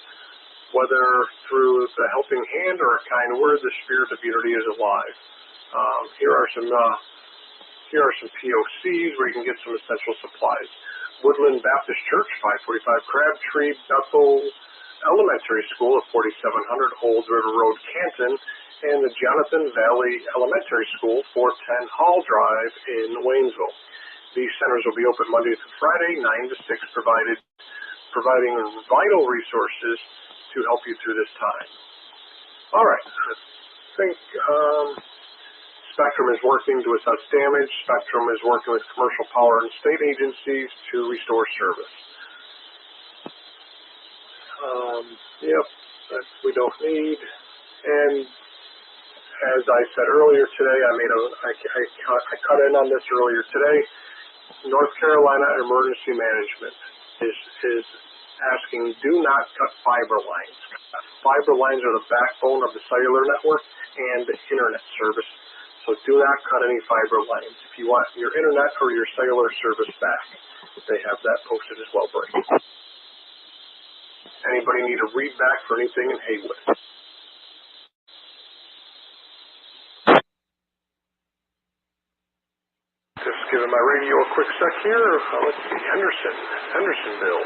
Whether through the helping hand or a kind word, the spirit of unity is alive. Here are some POCs where you can get some essential supplies. Woodland Baptist Church, 545 Crabtree Bethel Elementary School at 4700 Old River Road, Canton, and the Jonathan Valley Elementary School, 410 Hall Drive in Waynesville. These centers will be open Monday through Friday, 9 to 6, providing vital resources to help you through this time. All right, I think Spectrum is working to assess damage. Spectrum is working with commercial power and state agencies to restore service. Yep, that we don't need. And as I said earlier today, I cut in on this earlier today. North Carolina Emergency Management is asking, do not cut fiber lines. Fiber lines are the backbone of the cellular network and the internet service. So do not cut any fiber lines. If you want your internet or your cellular service back, they have that posted as well, Brady. Anybody need a read back for anything in Haywood? Just giving my radio a quick sec here. Let's see, Hendersonville.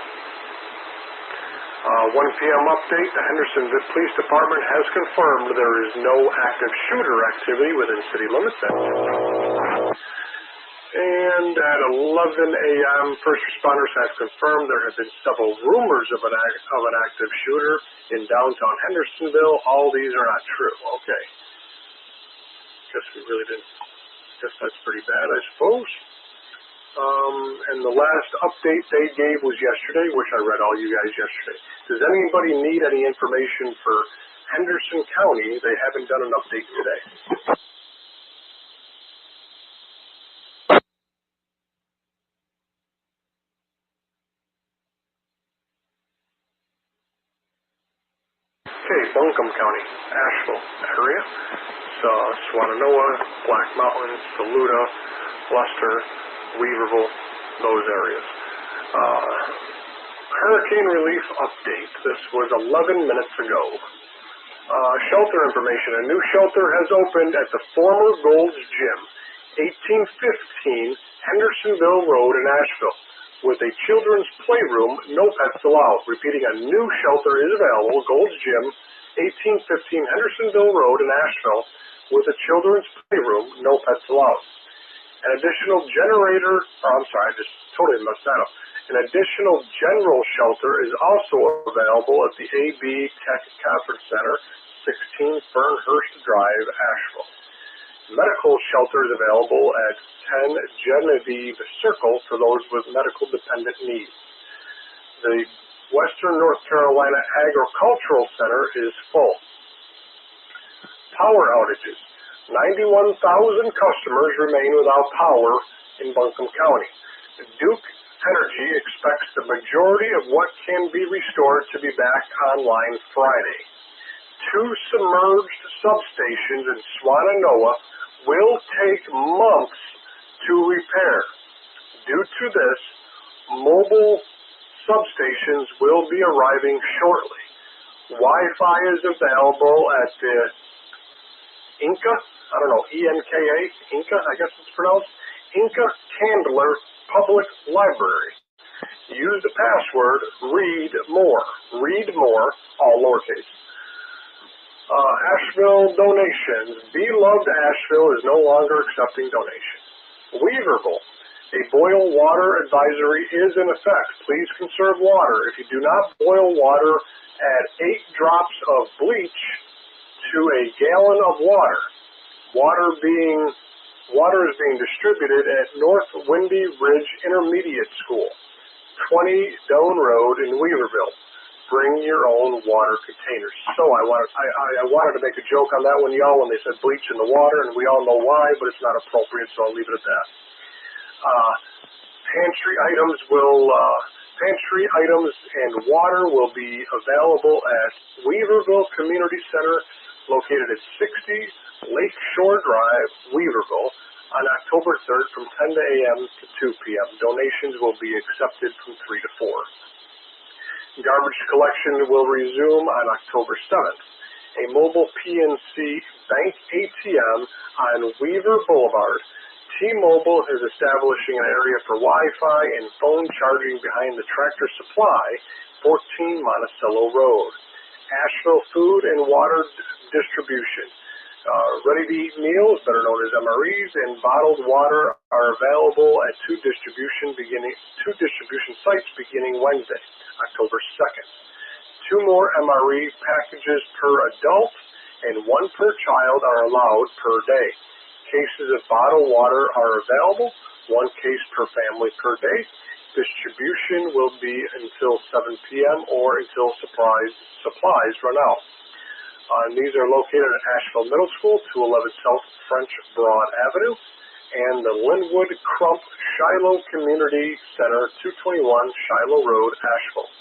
1 p.m. update. The Hendersonville Police Department has confirmed there is no active shooter activity within city limits. And at 11 a.m., first responders have confirmed there have been several rumors of an active shooter in downtown Hendersonville. All these are not true. Okay. Guess we really didn't. Guess that's pretty bad, I suppose. And the last update they gave was yesterday, which I read all you guys yesterday. Does anybody need any information for Henderson County? They haven't done an update today. Okay, Buncombe County, Asheville area. So Swannanoa, Black Mountain, Saluda, Leicester, Weaverville, those areas. Hurricane relief update. This was 11 minutes ago. Shelter information. A new shelter has opened at the former Gold's Gym, 1815 Hendersonville Road in Asheville, with a children's playroom, no pets allowed. Repeating, a new shelter is available, Gold's Gym, 1815 Hendersonville Road in Asheville, with a children's playroom, no pets allowed. An additional generator, I just totally messed that up. An additional general shelter is also available at the AB Tech Conference Center, 16 Fernhurst Drive, Asheville. Medical shelter is available at 10 Genevieve Circle for those with medical dependent needs. The Western North Carolina Agricultural Center is full. Power outages. 91,000 customers remain without power in Buncombe County. Duke Energy expects the majority of what can be restored to be back online Friday. 2 submerged substations in Swannanoa will take months to repair. Due to this, mobile substations will be arriving shortly. Wi-Fi is available at the Inca, E-N-K-A, Inca, I guess it's pronounced, Inca Candler Public Library. Use the password read more, all lowercase. Asheville donations. Beloved Asheville is no longer accepting donations. Weaverville. A boil water advisory is in effect. Please conserve water. If you do not boil water, add 8 drops of bleach to a gallon of water. Water is being distributed at North Windy Ridge Intermediate School, 20 Doane Road in Weaverville. Bring your own water containers. So I wanted to make a joke on that one, y'all, when they said bleach in the water, and we all know why, but it's not appropriate, so I'll leave it at that. Pantry items and water will be available at Weaverville Community Center, located at 60 Lakeshore Drive, Weaverville, on October 3rd from 10 a.m. to 2 p.m. Donations will be accepted from 3 to 4. Garbage collection will resume on October 7th. A mobile PNC bank ATM on Weaver Boulevard. T-Mobile is establishing an area for Wi-Fi and phone charging behind the Tractor Supply, 14 Monticello Road. Asheville Food and Water Distribution. Ready-to-eat meals, better known as MREs, and bottled water are available at 2 distribution sites beginning Wednesday, October 2nd. 2 more MRE packages per adult and 1 per child are allowed per day. Cases of bottled water are available, 1 case per family per day. Distribution will be until 7 p.m. or until supplies run out. These are located at Asheville Middle School, 211 South French Broad Avenue, and the Linwood Crump Shiloh Community Center, 221 Shiloh Road, Asheville.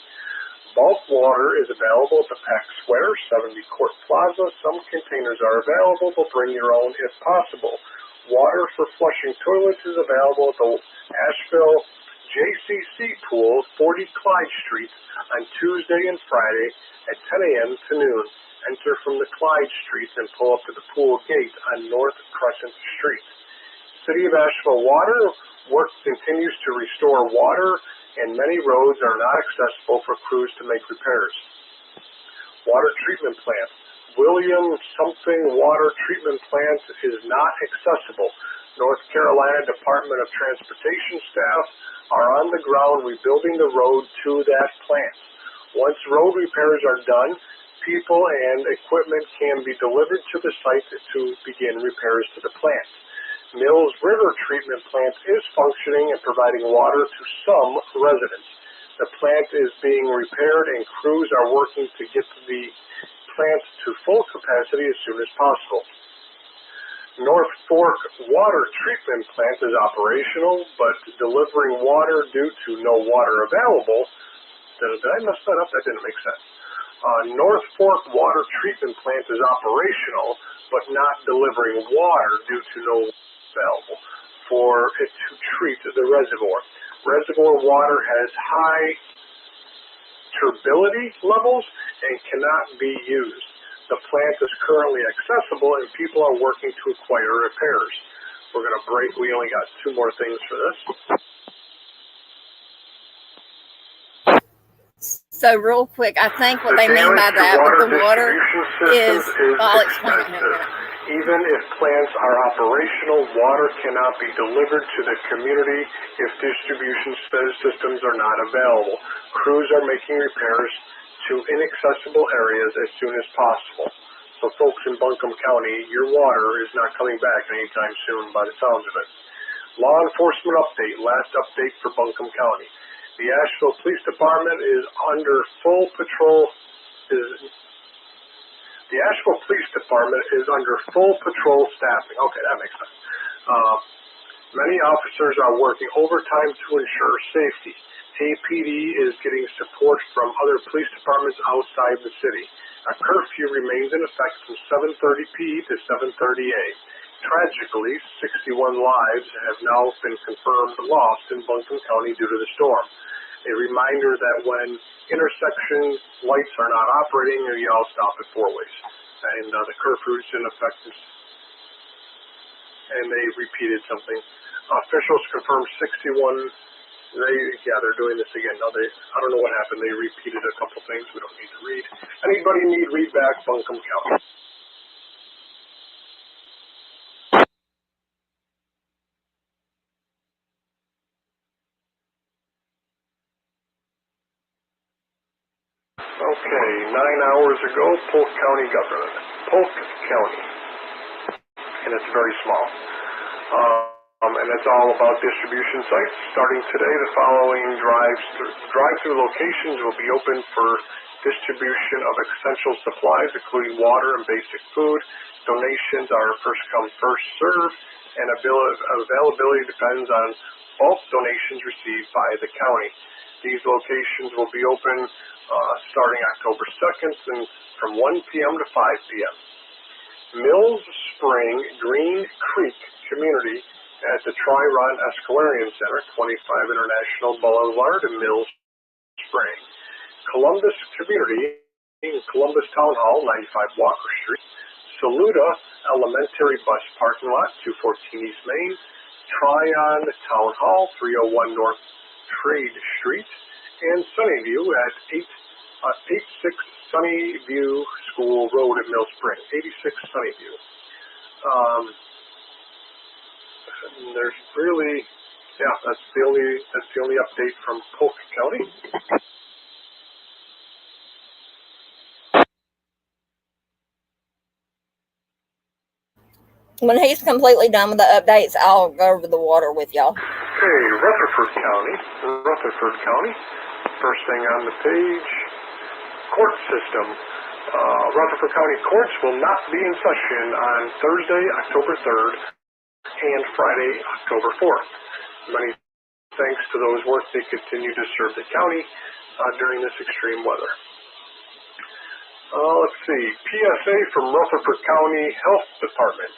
Bulk water is available at the Pack Square, 70 Court Plaza. Some containers are available, but bring your own if possible. Water for flushing toilets is available at the Asheville JCC Pool, 40 Clyde Street, on Tuesday and Friday at 10 a.m. to noon. Enter from the Clyde Street and pull up to the pool gate on North Crescent Street. City of Asheville Water work continues to restore water, and many roads are not accessible for crews to make repairs. Water treatment plant. William Something Water Treatment Plant is not accessible. North Carolina Department of Transportation staff are on the ground rebuilding the road to that plant. Once road repairs are done, people and equipment can be delivered to the site to begin repairs to the plant. Mills River Treatment Plant is functioning and providing water to some residents. The plant is being repaired and crews are working to get the plant to full capacity as soon as possible. North Fork Water Treatment Plant is operational, but delivering water due to no water available. Did I mess that up? That didn't make sense. North Fork Water Treatment Plant is operational, but not delivering water due to no available for it to treat the reservoir. Reservoir water has high turbidity levels and cannot be used. The plant is currently accessible and people are working to acquire repairs. We're going to break. We only got 2 more things for this. So real quick, I think what they mean by that with the water is, I'll explain it in a minute. Even if plants are operational, water cannot be delivered to the community if distribution systems are not available. Crews are making repairs to inaccessible areas as soon as possible. So folks in Buncombe County, your water is not coming back anytime soon by the sounds of it. Law enforcement update, last update for Buncombe County. The Asheville Police Department is under full patrol. The Asheville Police Department is under full patrol staffing. Okay, that makes sense. Many officers are working overtime to ensure safety. APD is getting support from other police departments outside the city. A curfew remains in effect from 7:30 p. to 7:30 a. Tragically, 61 lives have now been confirmed lost in Buncombe County due to the storm. A reminder that when intersection lights are not operating, you all stop at 4 ways. And the curfew is in effect, and they repeated something. Officials confirmed 61. They're doing this again. No, I don't know what happened. They repeated a couple things we don't need to read. Anybody need read back Buncombe County? Okay, 9 hours ago, Polk County government. Polk County. And it's very small. And it's all about distribution sites. Starting today, the following drive-through locations will be open for distribution of essential supplies, including water and basic food. Donations are first come, first serve, and availability depends on bulk donations received by the county. These locations will be open starting October 2nd and from 1 p.m. to 5 p.m. Mills Spring Green Creek Community at the Tri-Run Escalarian Center, 25 International Boulevard in Mills Spring. Columbus Community in Columbus Town Hall, 95 Walker Street. Saluda Elementary Bus Parking Lot, 214 East Main. Tryon Town Hall, 301 North Trade Street. And Sunnyview at 86 Sunnyview School Road at Mill Spring, 86 Sunnyview. There's really, that's the only update from Polk County. When he's completely done with the updates, I'll go over the water with y'all. Okay, Rutherford County. First thing on the page, court system. Rutherford County courts will not be in session on Thursday, October 3rd, and Friday, October 4th. Many thanks to those work they continue to serve the county during this extreme weather. Let's see, PSA from Rutherford County Health Department.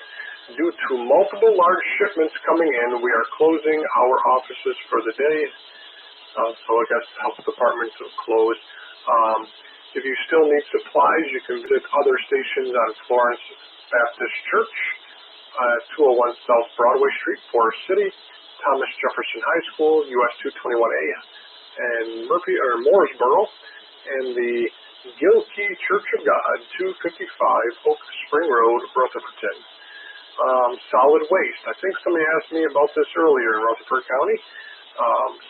Due to multiple large shipments coming in, we are closing our offices for the day. So I guess the health department will close. If you still need supplies, you can visit other stations on Florence Baptist Church, 201 South Broadway Street, Forest City, Thomas Jefferson High School, US 221A, and Mooresboro, and the Gilkey Church of God, 255 Oak Spring Road, Rutherford. Solid waste. I think somebody asked me about this earlier in Rutherford County.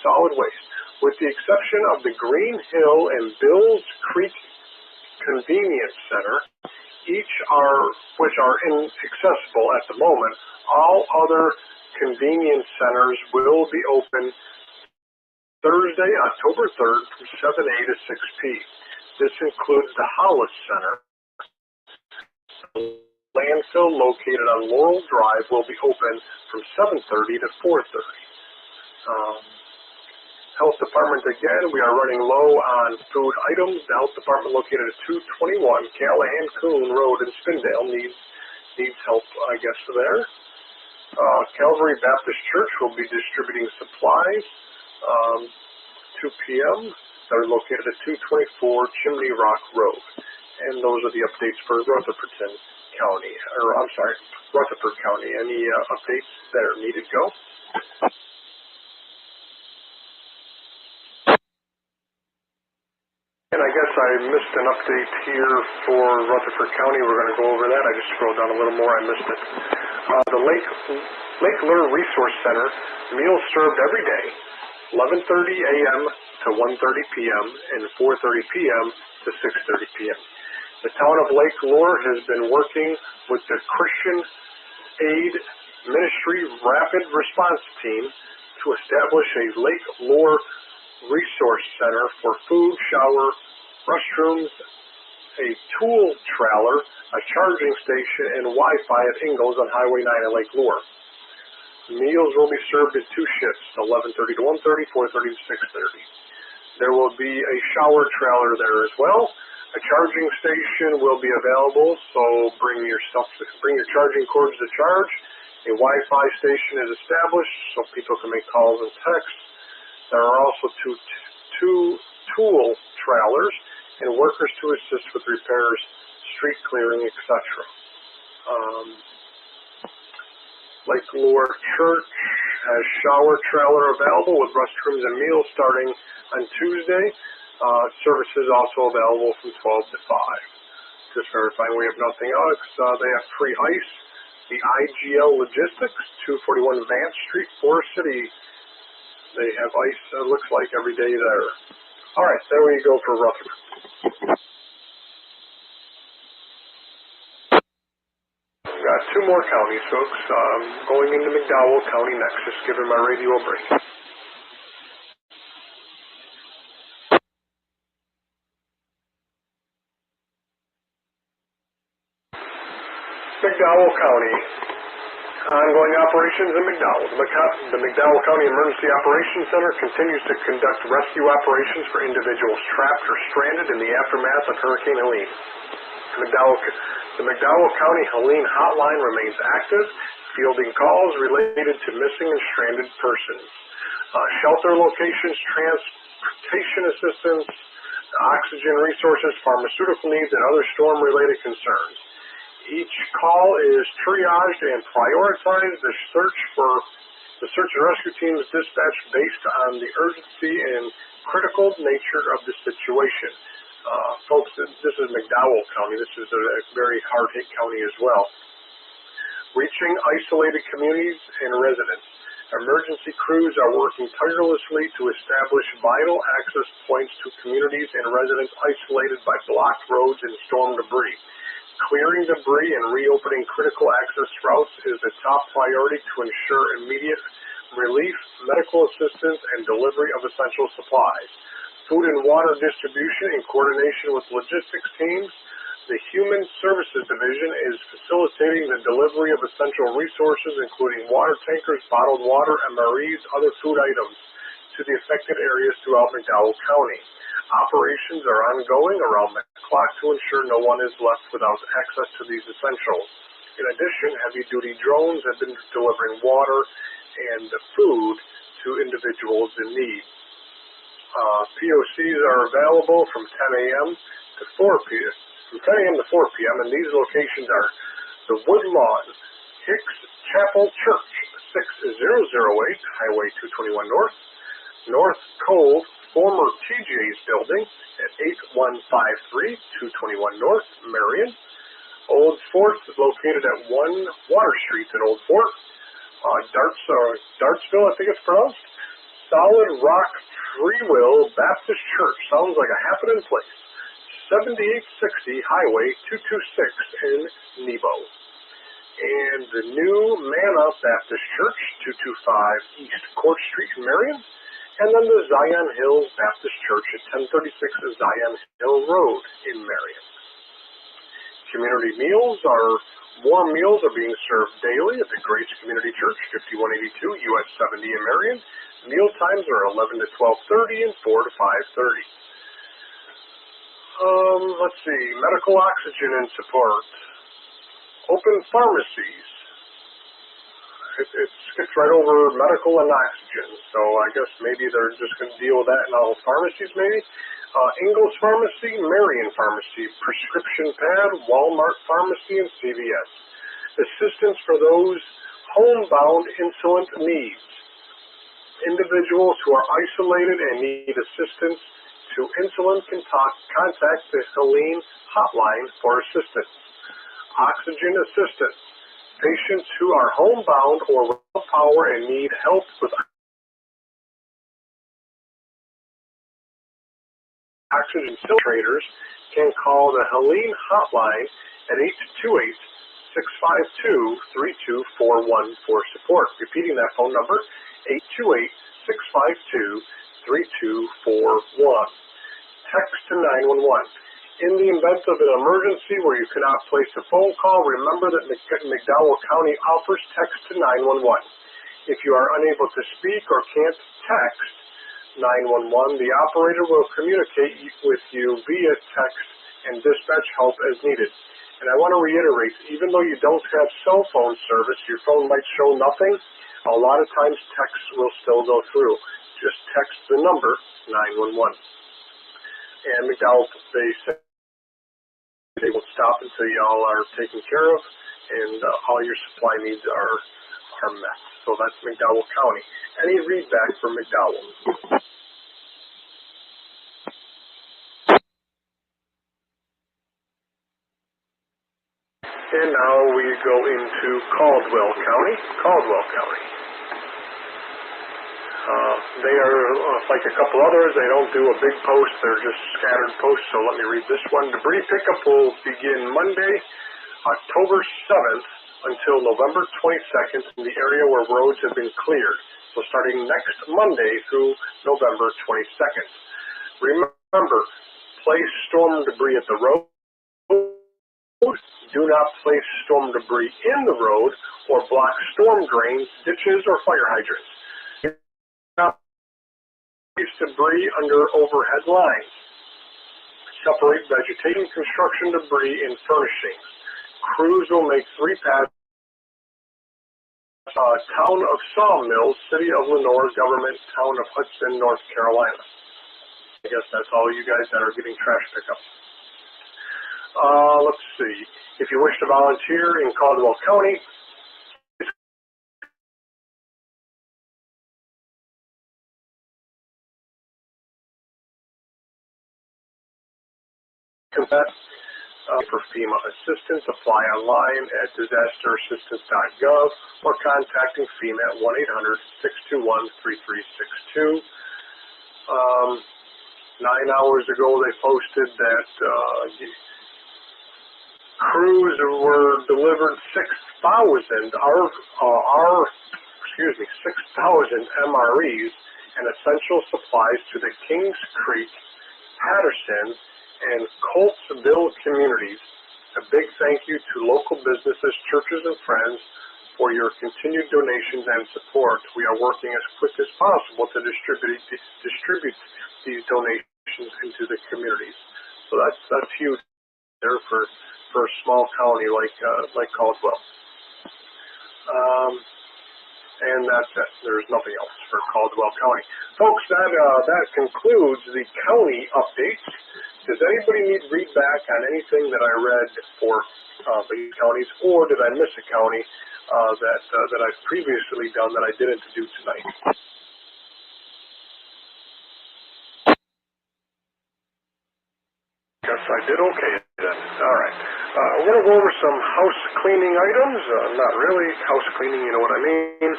Solid waste. With the exception of the Green Hill and Bills Creek Convenience Center, which are inaccessible at the moment. All other convenience centers will be open Thursday, October 3rd from 7 a to 6 p. This includes the Hollis Center. The landfill located on Laurel Drive will be open from 7:30 to 4:30. Health Department, again, we are running low on food items. The Health Department located at 221 Callahan-Coon Road in Spindale needs help, I guess, there. Calvary Baptist Church will be distributing supplies 2 p.m. They're located at 224 Chimney Rock Road. And those are the updates for Rutherford County. Any updates that are needed go? And I guess I missed an update here for Rutherford County. We're going to go over that. I just scrolled down a little more. I missed it. The Lake Lure Resource Center, meals served every day, 11:30 a.m. to 1:30 p.m. and 4:30 p.m. to 6:30 p.m. The town of Lake Lure has been working with the Christian Aid Ministry Rapid Response Team to establish a Lake Lure Resource Center for food, shower, restrooms, a tool trailer, a charging station, and Wi-Fi at Ingalls on Highway 9 in Lake Lure. Meals will be served in 2 shifts, 11:30 to 1:30, 4:30 to 6:30. There will be a shower trailer there as well. A charging station will be available, so bring your charging cords to charge. A Wi-Fi station is established so people can make calls and texts. There are also two tool trailers and workers to assist with repairs, street clearing, etc. Lake Lure Church has shower trailer available with restrooms and meals starting on Tuesday. Services also available from 12 to 5. Just verifying we have nothing else. They have free ice. The IGL Logistics, 241 Vance Street, Forest City. They have ice, looks like, every day there. All right, there we go for Rutherford. Got 2 more counties, folks. Going into McDowell County next, just giving my radio a break. McDowell County. Ongoing operations in McDowell. The McDowell County Emergency Operations Center continues to conduct rescue operations for individuals trapped or stranded in the aftermath of Hurricane Helene. The McDowell County Helene hotline remains active, fielding calls related to missing and stranded persons, shelter locations, transportation assistance, oxygen resources, pharmaceutical needs, and other storm-related concerns. Each call is triaged and prioritized. The search and rescue teams dispatched based on the urgency and critical nature of the situation. Folks, this is McDowell County. This is a very hard-hit county as well. Reaching isolated communities and residents. Emergency crews are working tirelessly to establish vital access points to communities and residents isolated by blocked roads and storm debris. Clearing debris and reopening critical access routes is a top priority to ensure immediate relief, medical assistance, and delivery of essential supplies. Food and water distribution in coordination with logistics teams. The Human Services Division is facilitating the delivery of essential resources, including water tankers, bottled water, MREs, other food items, to the affected areas throughout McDowell County. Operations are ongoing around the clock to ensure no one is left without access to these essentials. In addition, heavy-duty drones have been delivering water and food to individuals in need. POCs are available from 10 a.m. to 4 p.m. From 10 a.m. to 4 p.m. and these locations are the Woodlawn Hicks Chapel Church, 6008 Highway 221 North, North Cove former TJ's building at 8153 221 North, Marion. Old Fort is located at 1 Water Street in Old Fort. Dartsville, I think it's pronounced. Solid Rock Free Will Baptist Church. Sounds like a happening place. 7860 Highway 226 in Nebo. And the new Manna Baptist Church, 225 East Court Street in Marion. And then the Zion Hill Baptist Church at 1036 Zion Hill Road in Marion. Community meals warm meals are being served daily at the Grace Community Church, 5182 US 70 in Marion. Meal times are 11 to 12:30 and 4 to 5:30. Let's see, medical oxygen and support. Open pharmacies. It skips right over medical and oxygen, so I guess maybe they're just going to deal with that in all pharmacies maybe. Ingalls Pharmacy, Marion Pharmacy, Prescription Pad, Walmart Pharmacy, and CVS. Assistance for those homebound insulin needs. Individuals who are isolated and need assistance to insulin can contact the Helene hotline for assistance. Oxygen assistance. Patients who are homebound or without power and need help with oxygen filtrators can call the Helene hotline at 828-652-3241 for support. Repeating that phone number, 828-652-3241. Text to 911. In the event of an emergency where you cannot place a phone call, remember that McDowell County offers text to 911. If you are unable to speak or can't text 911, the operator will communicate with you via text and dispatch help as needed. And I want to reiterate, even though you don't have cell phone service, your phone might show nothing. A lot of times texts will still go through. Just text the number 911. And McDowell, they say they will stop until y'all are taken care of and all your supply needs are met. So that's McDowell County. Any readback from McDowell? And now we go into Caldwell County. They are like a couple others. They don't do a big post. They're just scattered posts. So let me read this one. Debris pickup will begin Monday, October 7th until November 22nd in the area where roads have been cleared. So starting next Monday through November 22nd. Remember, place storm debris at the road. Do not place storm debris in the road or block storm drains, ditches, or fire hydrants. Do not place debris under overhead lines. Separate vegetation, construction debris, and furnishings. Crews will make 3 passes. Town of Sawmills, City of Lenore, Government, Town of Hudson, North Carolina. I guess that's all you guys that are getting trash pickup. Let's see. If you wish to volunteer in Caldwell County, for FEMA assistance, apply online at disasterassistance.gov or contacting FEMA at 1-800-621-3362. 9 hours ago, they posted that crews were delivered 6,000 MREs and essential supplies to the Kings Creek, Patterson, and Coltsville communities. A big thank you to local businesses, churches, and friends for your continued donations and support. We are working as quick as possible to distribute these donations into the communities. So that's huge there for a small county like Caldwell. And that's it. There's nothing else for Caldwell County. Folks, that concludes the county updates. Does anybody need readback on anything that I read for the counties, or did I miss a county that I've previously done that I didn't do tonight? Guess I did okay then. All right. We're going to go over some house cleaning items. Not really house cleaning, you know what I mean.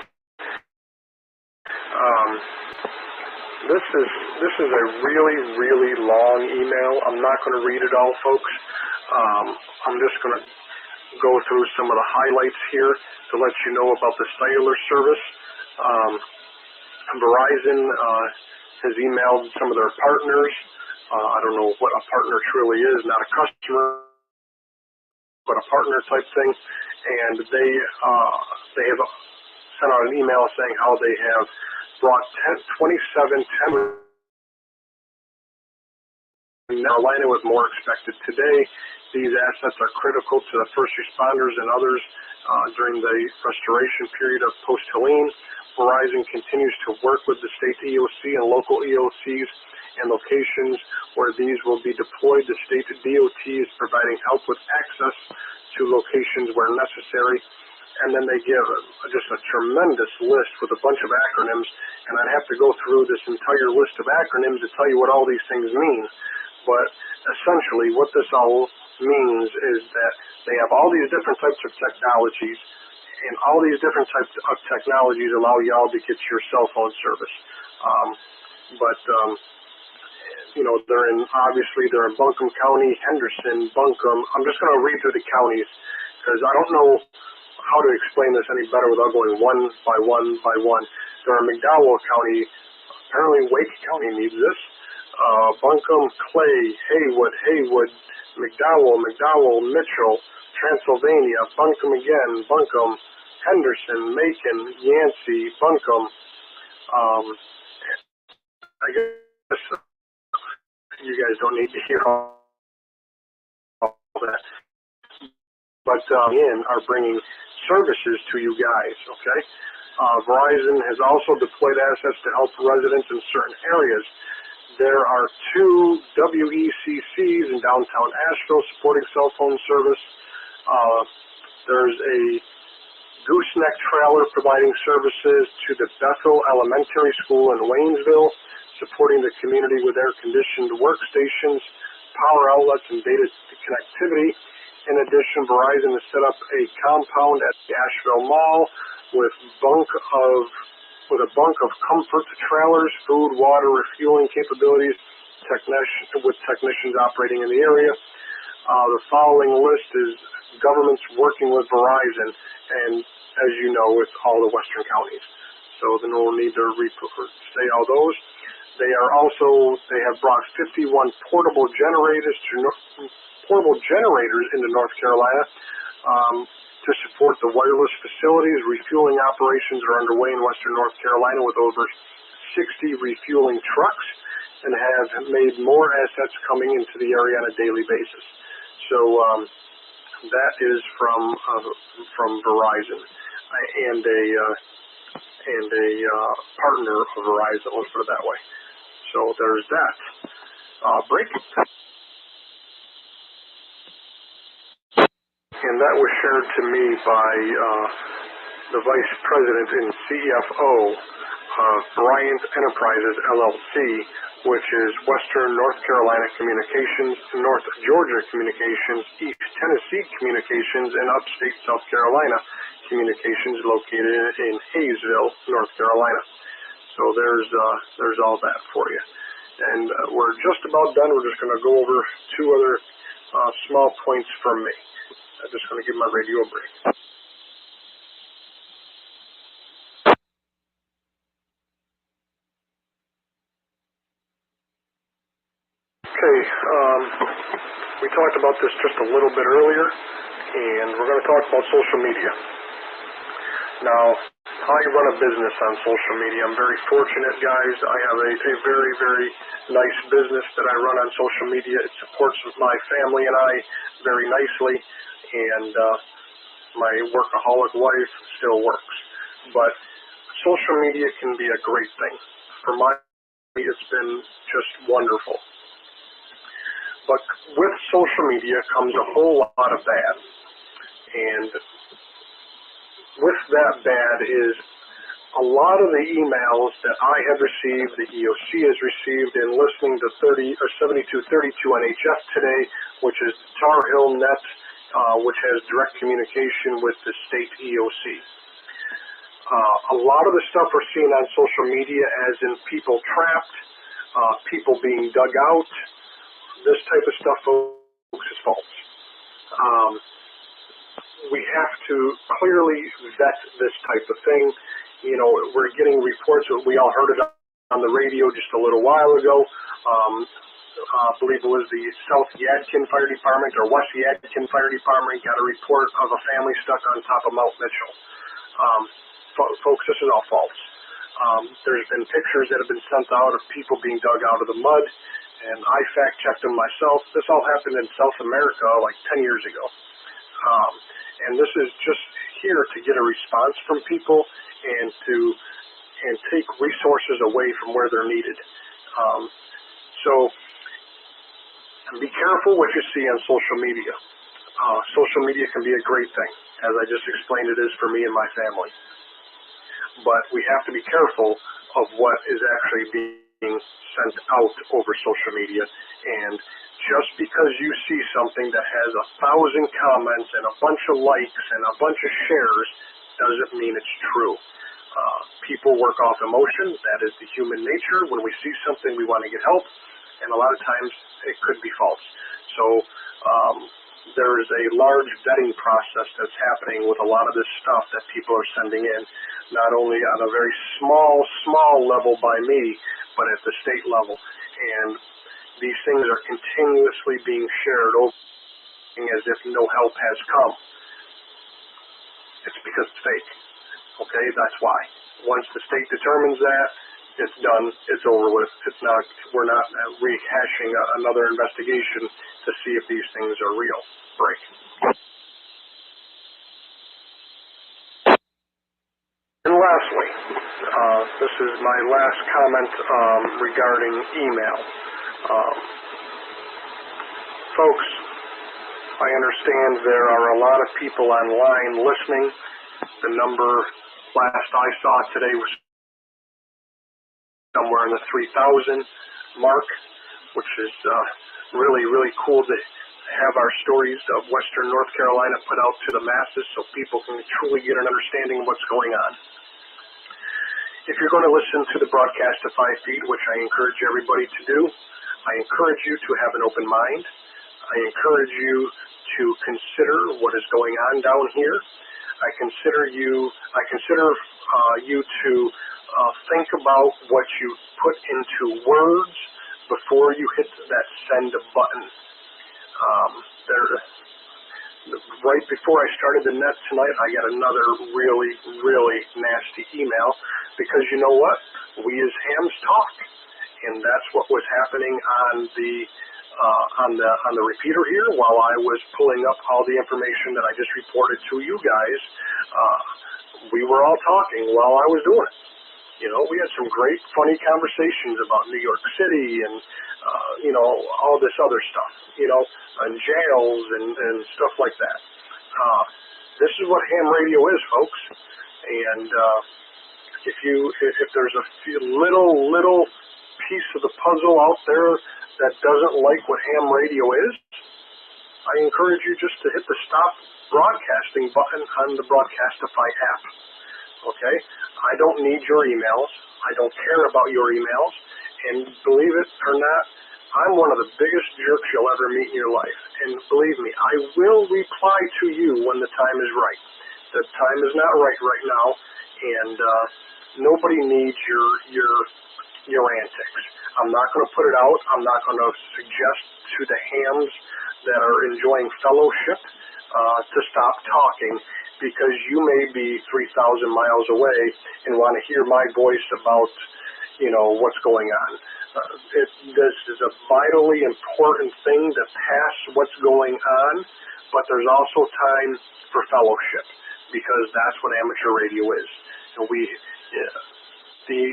This is a really, really long email. I'm not going to read it all, folks. I'm just going to go through some of the highlights here to let you know about the cellular service. Verizon has emailed some of their partners. I don't know what a partner truly is, not a customer, but a partner type thing. And they have sent out an email saying how they have brought 27 Carolina with more expected today. These assets are critical to the first responders and others during the restoration period of post-Helene. Verizon continues to work with the state EOC and local EOCs and locations where these will be deployed. The state DOT is providing help with access to locations where necessary. And then they give just a tremendous list with a bunch of acronyms, and I'd have to go through this entire list of acronyms to tell you what all these things mean. But essentially what this all means is that they have all these different types of technologies, and all these different types of technologies allow y'all to get your cell phone service. You know, they're in Buncombe County, Henderson, Buncombe. I'm just going to read through the counties because I don't know how to explain this any better without going one by one by one. They're in McDowell County. Apparently Wake County needs this. Buncombe, Clay, Haywood, McDowell, Mitchell, Transylvania, Buncombe again, Buncombe, Henderson, Macon, Yancey, Buncombe. I guess you guys don't need to hear all that. But are bringing services to you guys, okay? Verizon has also deployed assets to help residents in certain areas. There are 2 WECCs in downtown Asheville supporting cell phone service. There's a gooseneck trailer providing services to the Bethel Elementary School in Waynesville, supporting the community with air-conditioned workstations, power outlets, and data connectivity. In addition, Verizon has set up a compound at the Asheville Mall with a bunk of comfort trailers, food, water, refueling capabilities, with technicians operating in the area. The following list is governments working with Verizon, and as you know, with all the western counties. So then we'll need to say all those. They have brought 51 portable generators into North Carolina to support the wireless facilities. Refueling operations are underway in western North Carolina with over 60 refueling trucks, and have made more assets coming into the area on a daily basis. So that is from Verizon and a partner of Verizon. Let's put it that way. So there's that. Break. And that was shared to me by the Vice President and CFO of Bryant Enterprises, LLC, which is Western North Carolina Communications, North Georgia Communications, East Tennessee Communications, and Upstate South Carolina Communications, located in Hayesville, North Carolina. So there's all that for you. And we're just about done. We're just going to go over 2 other small points from me. I'm just going to give my radio a break. Okay, we talked about this just a little bit earlier, and we're going to talk about social media. Now, I run a business on social media. I'm very fortunate, guys. I have a very, very nice business that I run on social media. It supports my family and I very nicely, and my workaholic wife still works. But social media can be a great thing. For me, it's been just wonderful. But with social media comes a whole lot of bad. And with that bad is a lot of the emails that I have received, the EOC has received, in listening to 7232 NHF today, which is Tar Heel Net, which has direct communication with the state EOC. A lot of the stuff we're seeing on social media, as in people trapped, people being dug out, this type of stuff, folks, is false. We have to clearly vet this type of thing. You know, we're getting reports, we all heard it on the radio just a little while ago. I believe it was the South Yadkin Fire Department or West Yadkin Fire Department got a report of a family stuck on top of Mount Mitchell. Folks, this is all false. There's been pictures that have been sent out of people being dug out of the mud, and I fact-checked them myself. This all happened in South America like 10 years ago. And this is just here to get a response from people and take resources away from where they're needed. So be careful what you see on social media. Social media can be a great thing. As I just explained, it is for me and my family. But we have to be careful of what is actually being sent out over social media. And just because you see something that has 1,000 comments and a bunch of likes and a bunch of shares doesn't mean it's true. People work off emotion. That is the human nature. When we see something, we want to get help. And a lot of times it could be false. So there is a large vetting process that's happening with a lot of this stuff that people are sending in, not only on a very small level by me, but at the state level. And these things are continuously being shared over as if no help has come. It's because it's fake. Okay, that's why. Once the state determines that, it's done, it's over with. It's not, we're not rehashing another investigation to see if these things are real. Break. And lastly, this is my last comment regarding email. Folks, I understand there are a lot of people online listening. The number last I saw today was somewhere in the 3,000 mark, which is really, really cool to have our stories of Western North Carolina put out to the masses so people can truly get an understanding of what's going on. If you're going to listen to the broadcast of 5 feet, which I encourage everybody to do, I encourage you to have an open mind. I encourage you to consider what is going on down here. I consider you to think about what you put into words before you hit that send button. Right before I started the net tonight, I got another really, really nasty email because you know what? We as hams talk, and that's what was happening on the repeater here while I was pulling up all the information that I just reported to you guys. We were all talking while I was doing it. You know, we had some great, funny conversations about New York City and, you know, all this other stuff, you know, and jails and stuff like that. This is what ham radio is, folks. And if there's a little piece of the puzzle out there that doesn't like what ham radio is, I encourage you just to hit the stop broadcasting button on the Broadcastify app. Okay? I don't need your emails. I don't care about your emails. And believe it or not, I'm one of the biggest jerks you'll ever meet in your life. And believe me, I will reply to you when the time is right. The time is not right now, and nobody needs your antics. I'm not going to put it out. I'm not going to suggest to the hams that are enjoying fellowship to stop talking, because you may be 3,000 miles away and want to hear my voice about, you know, what's going on. This is a vitally important thing to pass what's going on, but there's also time for fellowship, because that's what amateur radio is. And the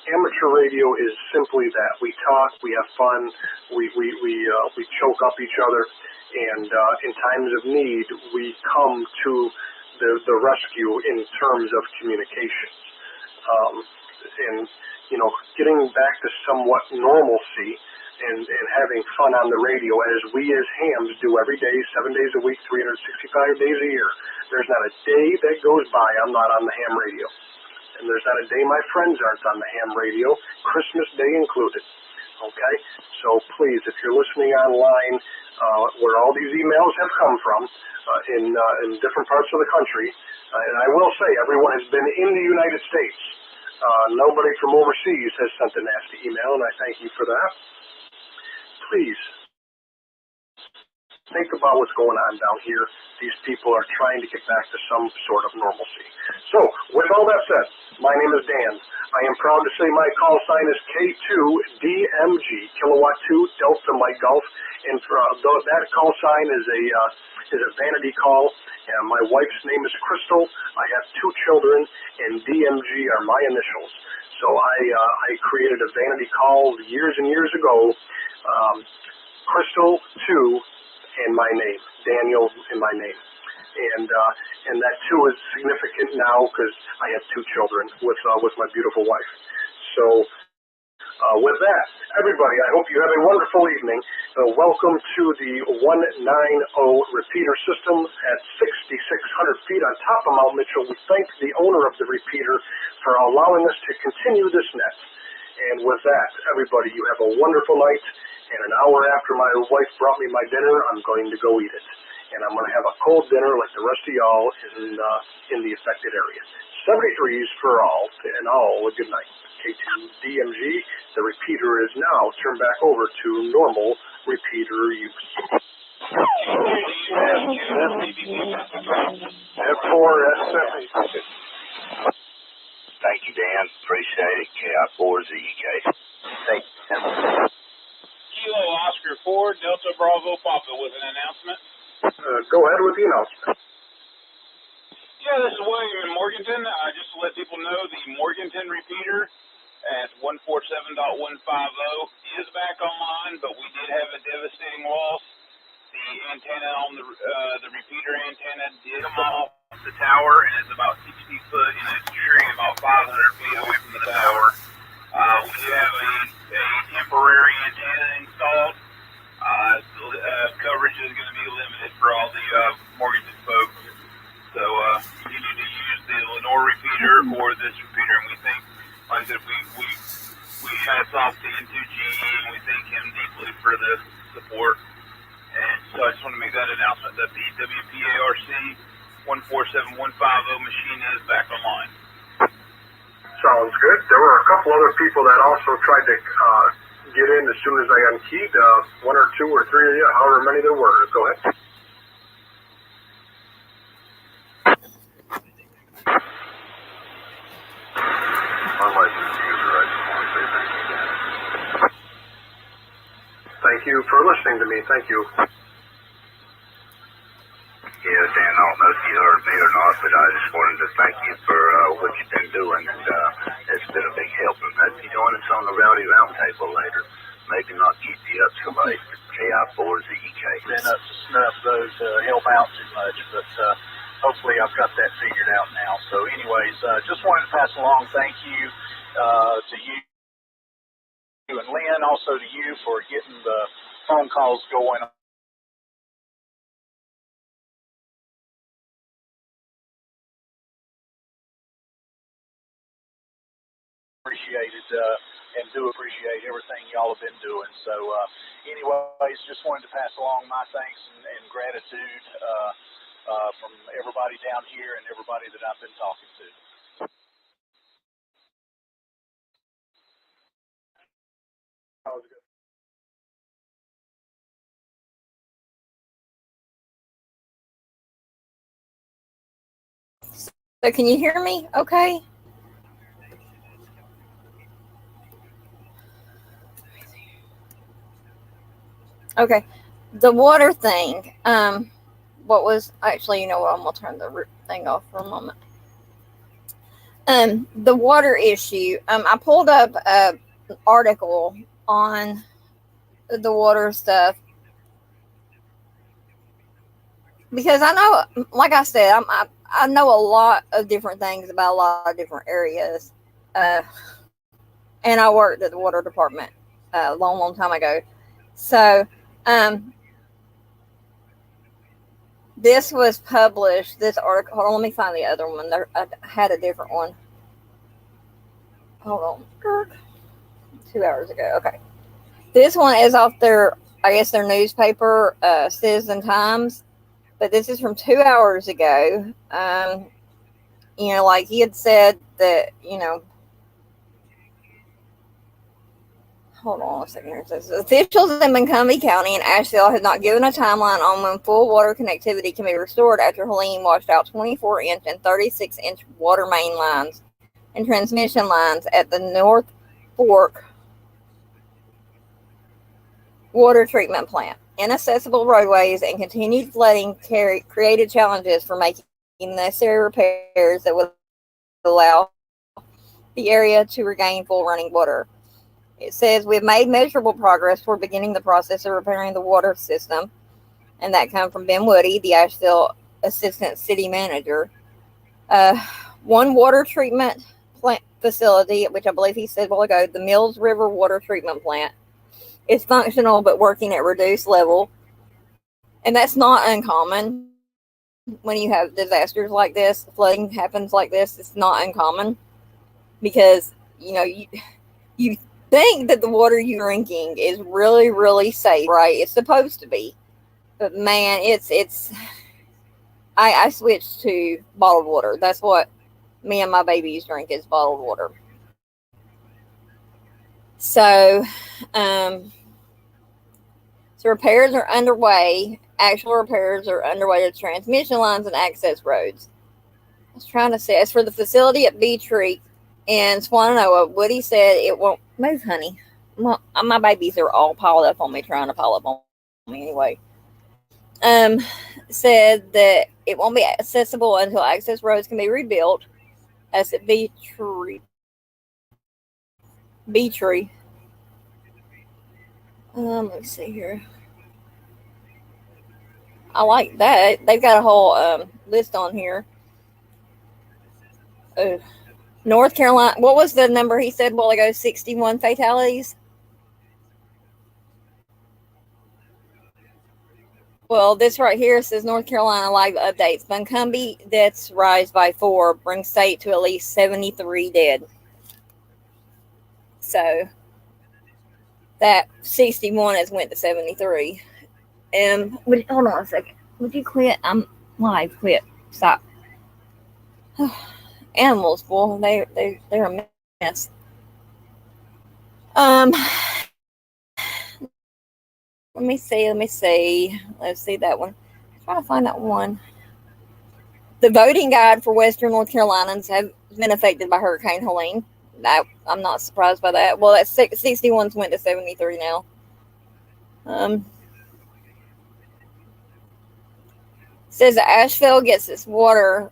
amateur radio is simply that. We talk, we have fun, we choke up each other, and in times of need, we come to the rescue in terms of communications. And, you know, getting back to somewhat normalcy and having fun on the radio, as we as hams do every day, 7 days a week, 365 days a year. There's not a day that goes by I'm not on the ham radio. and there's not a day my friends aren't on the ham radio, Christmas Day included. Okay? So please, if you're listening online, where all these emails have come from, in different parts of the country, and I will say everyone has been in the United States. Nobody from overseas has sent a nasty email, and I thank you for that. Please, think about what's going on down here. These people are trying to get back to some sort of normalcy. So, with all that said, my name is Dan. I am proud to say my call sign is K2DMG, Kilowatt 2 Delta Mike Golf, and that call sign is a vanity call. And my wife's name is Crystal. I have 2 children, and DMG are my initials. So I created a vanity call years and years ago. Crystal 2 and my name, Daniel in my name. And that 2 is significant now because I have 2 children with my beautiful wife. So with that, everybody, I hope you have a wonderful evening. Welcome to the 190 repeater system at 6,600 feet on top of Mount Mitchell. We thank the owner of the repeater for allowing us to continue this net. And with that, everybody, you have a wonderful night. And an hour after my wife brought me my dinner, I'm going to go eat it. And I'm going to have a cold dinner like the rest of y'all in the affected area. 73s for all, and all a good night. K2DMG, the repeater is now turned back over to normal repeater use. F4S70. Thank you, Dan. Appreciate it. KI4ZEK. Thank you. Kilo Oscar 4, Delta Bravo Papa with an announcement. Go ahead with the announcement. Yeah, this is William in Morganton. Just to let people know, the Morganton repeater at 147.150 is back online, but we did have a devastating loss. The antenna on the repeater antenna did come off the tower, and it's about 60 foot in a tree about 500 feet away from the tower. We do have a temporary antenna installed. Coverage is going to be limited for all the Morganton folks. So you need to use the Lenore repeater or this repeater, and we think, like I said, we hats off to N2GE, and we thank him deeply for the support. And so I just want to make that announcement that the WPARC 147.150 machine is back online. Sounds good. There were a couple other people that also tried to get in as soon as I unkeyed. 1 or 2 or 3 of you, however many there were. Go ahead. Thank you for listening to me. Thank you. Yeah, Dan, I don't know if you heard me or not, but I just wanted to thank you for what you've been doing. And it's been a big help. And maybe join us on the Rowdy Roundtable later. Maybe not keep you up so late. KI4ZEK. Been up to snuff those help out too much, but hopefully I've got that figured out now. So anyways, just wanted to pass along thank you to you and Lynn, also to you for getting the phone calls going. Appreciated and do appreciate everything y'all have been doing. So anyways, just wanted to pass along my thanks and gratitude from everybody down here and everybody that I've been talking to. That was good. So can you hear me okay? Okay. The water thing. What was actually, you know what? I'm gonna turn the thing off for a moment. The water issue. I pulled up an article on the water stuff because I know, like I said, I know a lot of different things about a lot of different areas, and I worked at the water department a long time ago. So, this was published. This article. Hold on, let me find the other one. I had a different one. Hold on. 2 hours ago. Okay. This one is off their, I guess, their newspaper, Citizen Times. But this is from 2 hours ago. Like he had said that, hold on a second here. It says, officials in Montgomery County and Asheville have not given a timeline on when full water connectivity can be restored after Helene washed out 24-inch and 36-inch water main lines and transmission lines at the North Fork water treatment plant. Inaccessible roadways and continued flooding created challenges for making necessary repairs that would allow the area to regain full running water. It says, we've made measurable progress toward beginning the process of repairing the water system. And that comes from Ben Woody, the Asheville Assistant City Manager. One water treatment plant facility, which I believe he said a while ago, the Mills River Water Treatment Plant, is functional but working at reduced level. And that's not uncommon when you have disasters like this. Flooding happens like this. It's not uncommon because, you think that the water you're drinking is really, really safe, right? It's supposed to be. But man, I switched to bottled water. That's what me and my babies drink, is bottled water. So, repairs are underway. Actual repairs are underway to transmission lines and access roads. I was trying to say, as for the facility at Bee Tree in Swananoa, Woody said it won't move, honey. My babies are all piled up on me, trying to pile up on me anyway. Said that it won't be accessible until access roads can be rebuilt. As at Bee Tree. Let's see here. I like that. They've got a whole list on here. North Carolina. What was the number he said a while ago? 61 fatalities. Well, this right here says North Carolina live updates. Montgomery deaths rise by 4, brings state to at least 73 dead. So that 61 has went to 73. Hold on a second. Would you quit? I'm live. Quit. Stop. Animals, boy, they're a mess. Let me see. Let's see that one. Try to find that one. The voting guide for Western North Carolinians have been affected by Hurricane Helene. I'm not surprised by that. Well, that's 61's went to 73 now. Says that Asheville gets its water.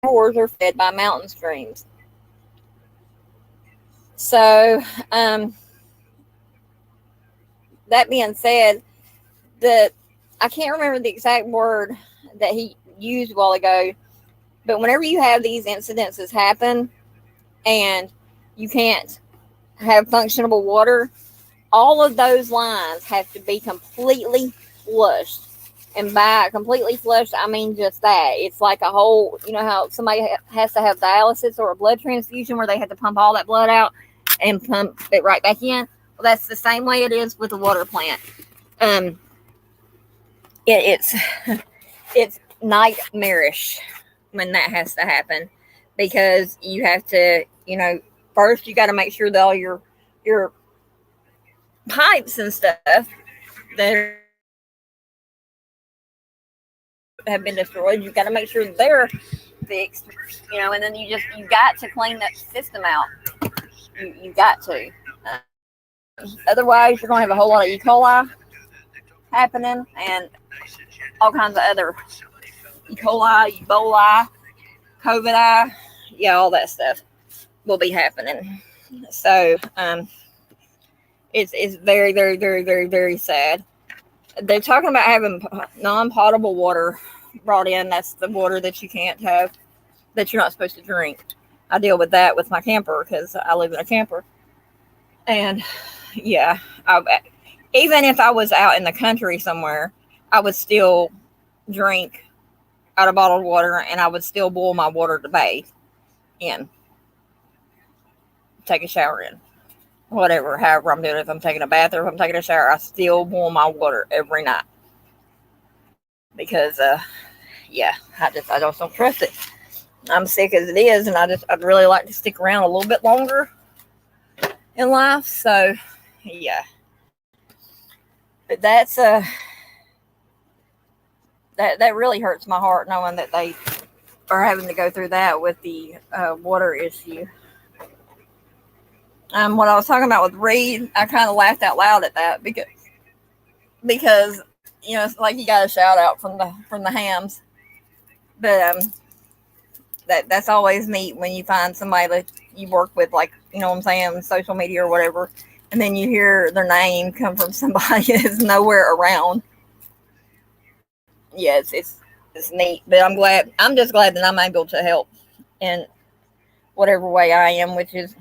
Stores are fed by mountain streams. So, that being said, I can't remember the exact word that he used a while ago, but whenever you have these incidences happen and you can't have functionable water, all of those lines have to be completely flushed. And by completely flushed, I mean just that. It's like a whole, how somebody has to have dialysis or a blood transfusion where they have to pump all that blood out and pump it right back in. Well, that's the same way it is with the water plant. It's nightmarish when that has to happen, because you have to, first you got to make sure that all your pipes and stuff that have been destroyed, you got to make sure they're fixed, and then you got to clean that system out. You got to. Otherwise, you're going to have a whole lot of E. coli happening and all kinds of other E. coli, Ebola, COVID, all that stuff will be happening. So, it's very, very, very, very, very sad. They're talking about having non-potable water brought in. That's the water that you can't have, that you're not supposed to drink. I deal with that with my camper because I live in a camper. And even if I was out in the country somewhere I would still drink out of bottled water, and I would still boil my water to bathe in, take a shower in, whatever, however I'm doing it. If I'm taking a bath or if I'm taking a shower, I still boil my water every night because, yeah, I just don't trust it. I'm sick as it is, and I'd really like to stick around a little bit longer in life. So, yeah, but that's that really hurts my heart knowing that they are having to go through that with the water issue. What I was talking about with Reed, I kind of laughed out loud at that because you know, it's like you got a shout out from the hams, but that's always neat when you find somebody that you work with, like, you know what I'm saying, social media or whatever, and then you hear their name come from somebody that's nowhere around. Yeah, it's neat, but I'm just glad that I'm able to help in whatever way I am, which is,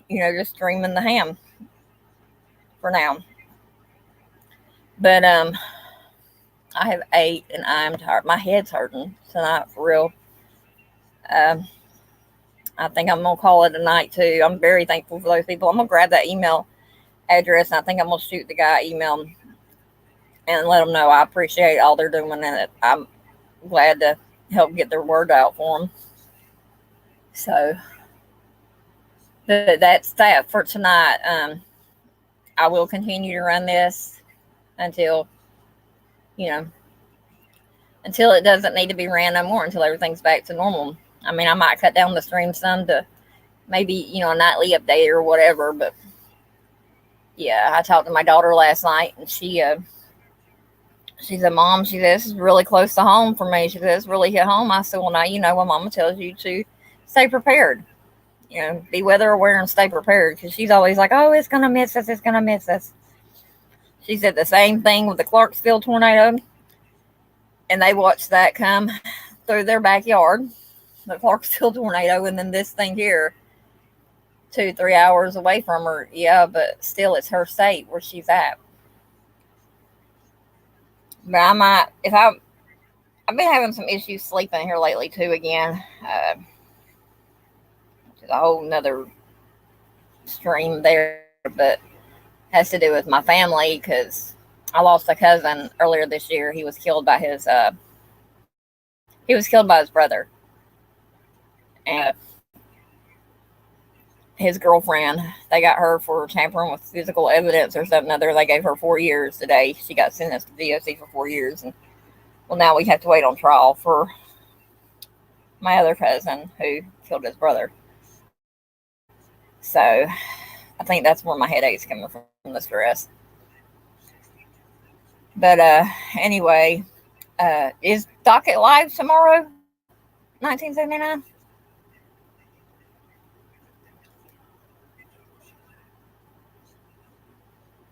you know, just streaming the ham for now. But I have ate and I'm tired. My head's hurting tonight for real. I think I'm gonna call it a night too. I'm very thankful for those people. I'm gonna grab that email address, and I think I'm gonna shoot the guy email and let them know I appreciate all they're doing, and that I'm glad to help get their word out for them. So, but that's that for tonight. I will continue to run this until, you know, until it doesn't need to be ran no more, until everything's back to normal. I mean, I might cut down the stream some to maybe, you know, a nightly update or whatever, but yeah, I talked to my daughter last night, and she said, Mom, she said, this is really close to home for me. She said, it's really hit home. I said, well, now you know what Mama tells you to stay prepared. You know, be weather aware and stay prepared, because she's always like, oh, it's going to miss us. It's going to miss us. She said the same thing with the Clarksville tornado, and they watched that come through their backyard, the Clarksville tornado, and then this thing here 2-3 hours away from her. Yeah, but still it's her state where she's at. But I might, if I've been having some issues sleeping here lately too again. A whole nother stream there, but has to do with my family, because I lost a cousin earlier this year. He was killed by his brother, and his girlfriend, they got her for tampering with physical evidence or something other. They gave her 4 years today. She got sentenced to DOC for 4 years, and well, now we have to wait on trial for my other cousin who killed his brother. So I think that's where my headache's coming from the stress. But anyway, is Docket live tomorrow? 1979?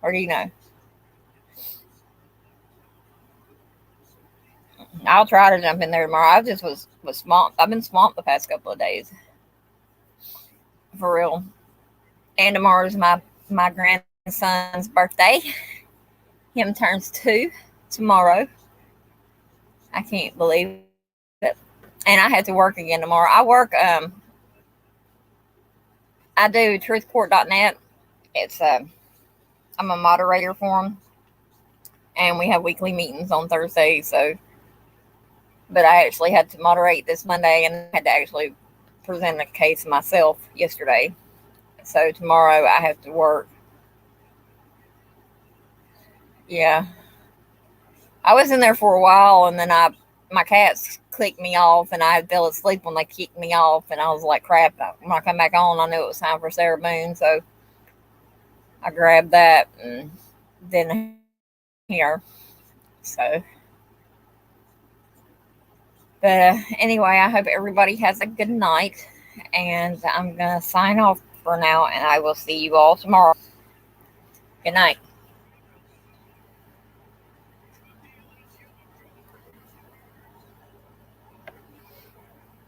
Or do you know? I'll try to jump in there tomorrow. I just was swamped. I've been swamped the past couple of days. For real. And tomorrow's my grandson's birthday. Him turns 2 tomorrow. I can't believe it. And I have to work again tomorrow. I work, I do truthcourt.net. It's, I'm a moderator for them. And we have weekly meetings on Thursday, so, but I actually had to moderate this Monday and had to actually present a case myself yesterday. So tomorrow I have to work. Yeah. I was in there for a while, and then my cats clicked me off, and I fell asleep when they kicked me off, and I was like, crap, when I come back on, I knew it was time for Sarah Boone, so I grabbed that and then here. So, but anyway, I hope everybody has a good night, and I'm going to sign off for now, and I will see you all tomorrow. Good night.